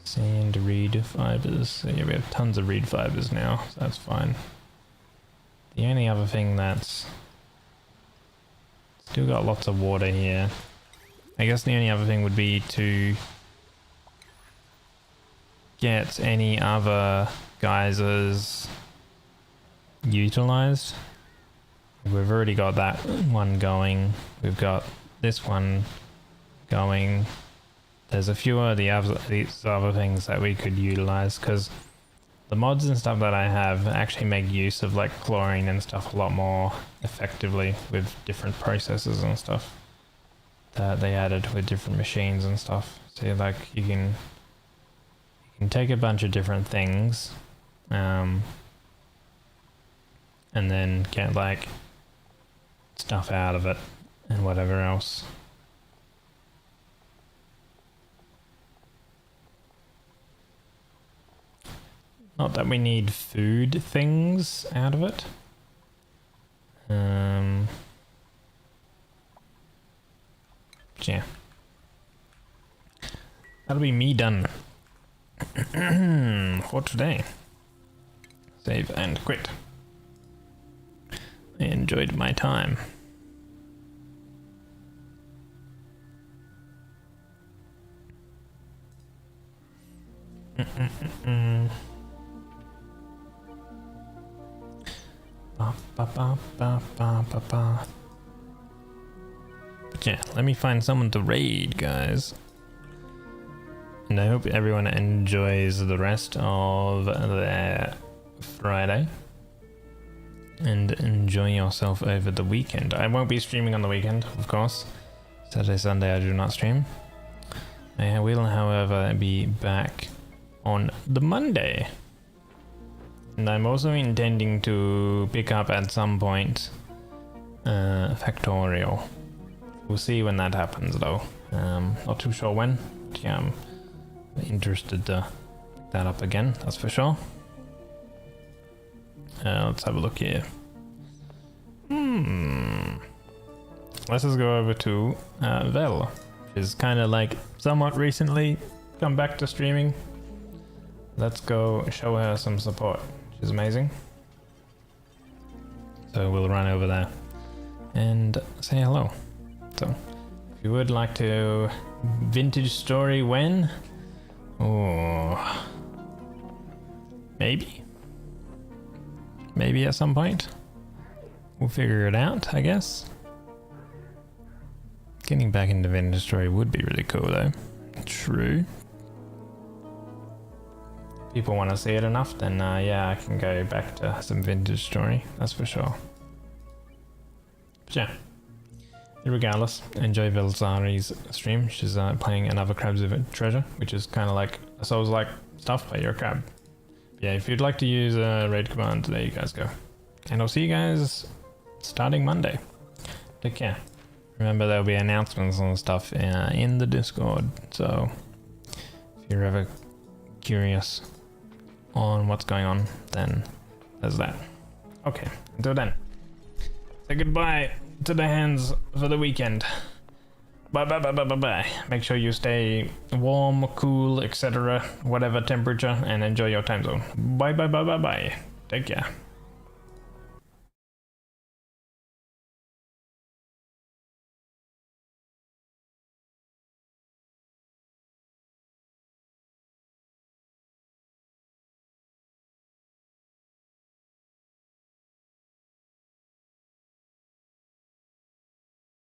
Sand reed fibers. So yeah, we have tons of reed fibers now, so that's fine. The only other thing that's still got lots of water here. I guess the only other thing would be to get any other geysers utilized. We've already got that one going. We've got this one going. There's a few of these other things that we could utilize, because the mods and stuff that I have actually make use of like chlorine and stuff a lot more effectively with different processes and stuff that they added with different machines and stuff. So like you can take a bunch of different things and then get like stuff out of it and whatever else. Not that we need food things out of it. Yeah. That'll be me done for today. Save and quit. I enjoyed my time. But yeah, let me find someone to raid, guys. And I hope everyone enjoys the rest of their Friday. And enjoy yourself over the weekend. I won't be streaming on the weekend, of course. Saturday, Sunday I do not stream. I will, however, be back on the Monday. And I'm also intending to pick up at some point Factorial. We'll see when that happens though. Not too sure when. But yeah, I'm interested to pick that up again, that's for sure. Let's have a look here. Let's just go over to Vel, which is kind of like somewhat recently come back to streaming. Let's go show her some support. Which is amazing. So we'll run over there and say hello. So if you would like to vintage story when? Oh, maybe at some point. We'll figure it out, I guess. Getting back into vintage story would be really cool though. True. People want to see it enough, then yeah, I can go back to some vintage story, that's for sure. But yeah, regardless, enjoy Velzari's stream. She's playing another Crabs of Treasure, which is kind of like a Souls-like stuff, but you're a crab. Yeah, if you'd like to use a raid command, there you guys go. And I'll see you guys starting Monday. Take care. Remember, there'll be announcements and stuff in the Discord, so if you're ever curious on what's going on, then there's that. Okay, until then, say goodbye to the hands for the weekend. Bye bye bye bye bye bye. Make sure you stay warm, cool, etc. Whatever temperature, and enjoy your time zone. Bye bye bye bye bye. Take care.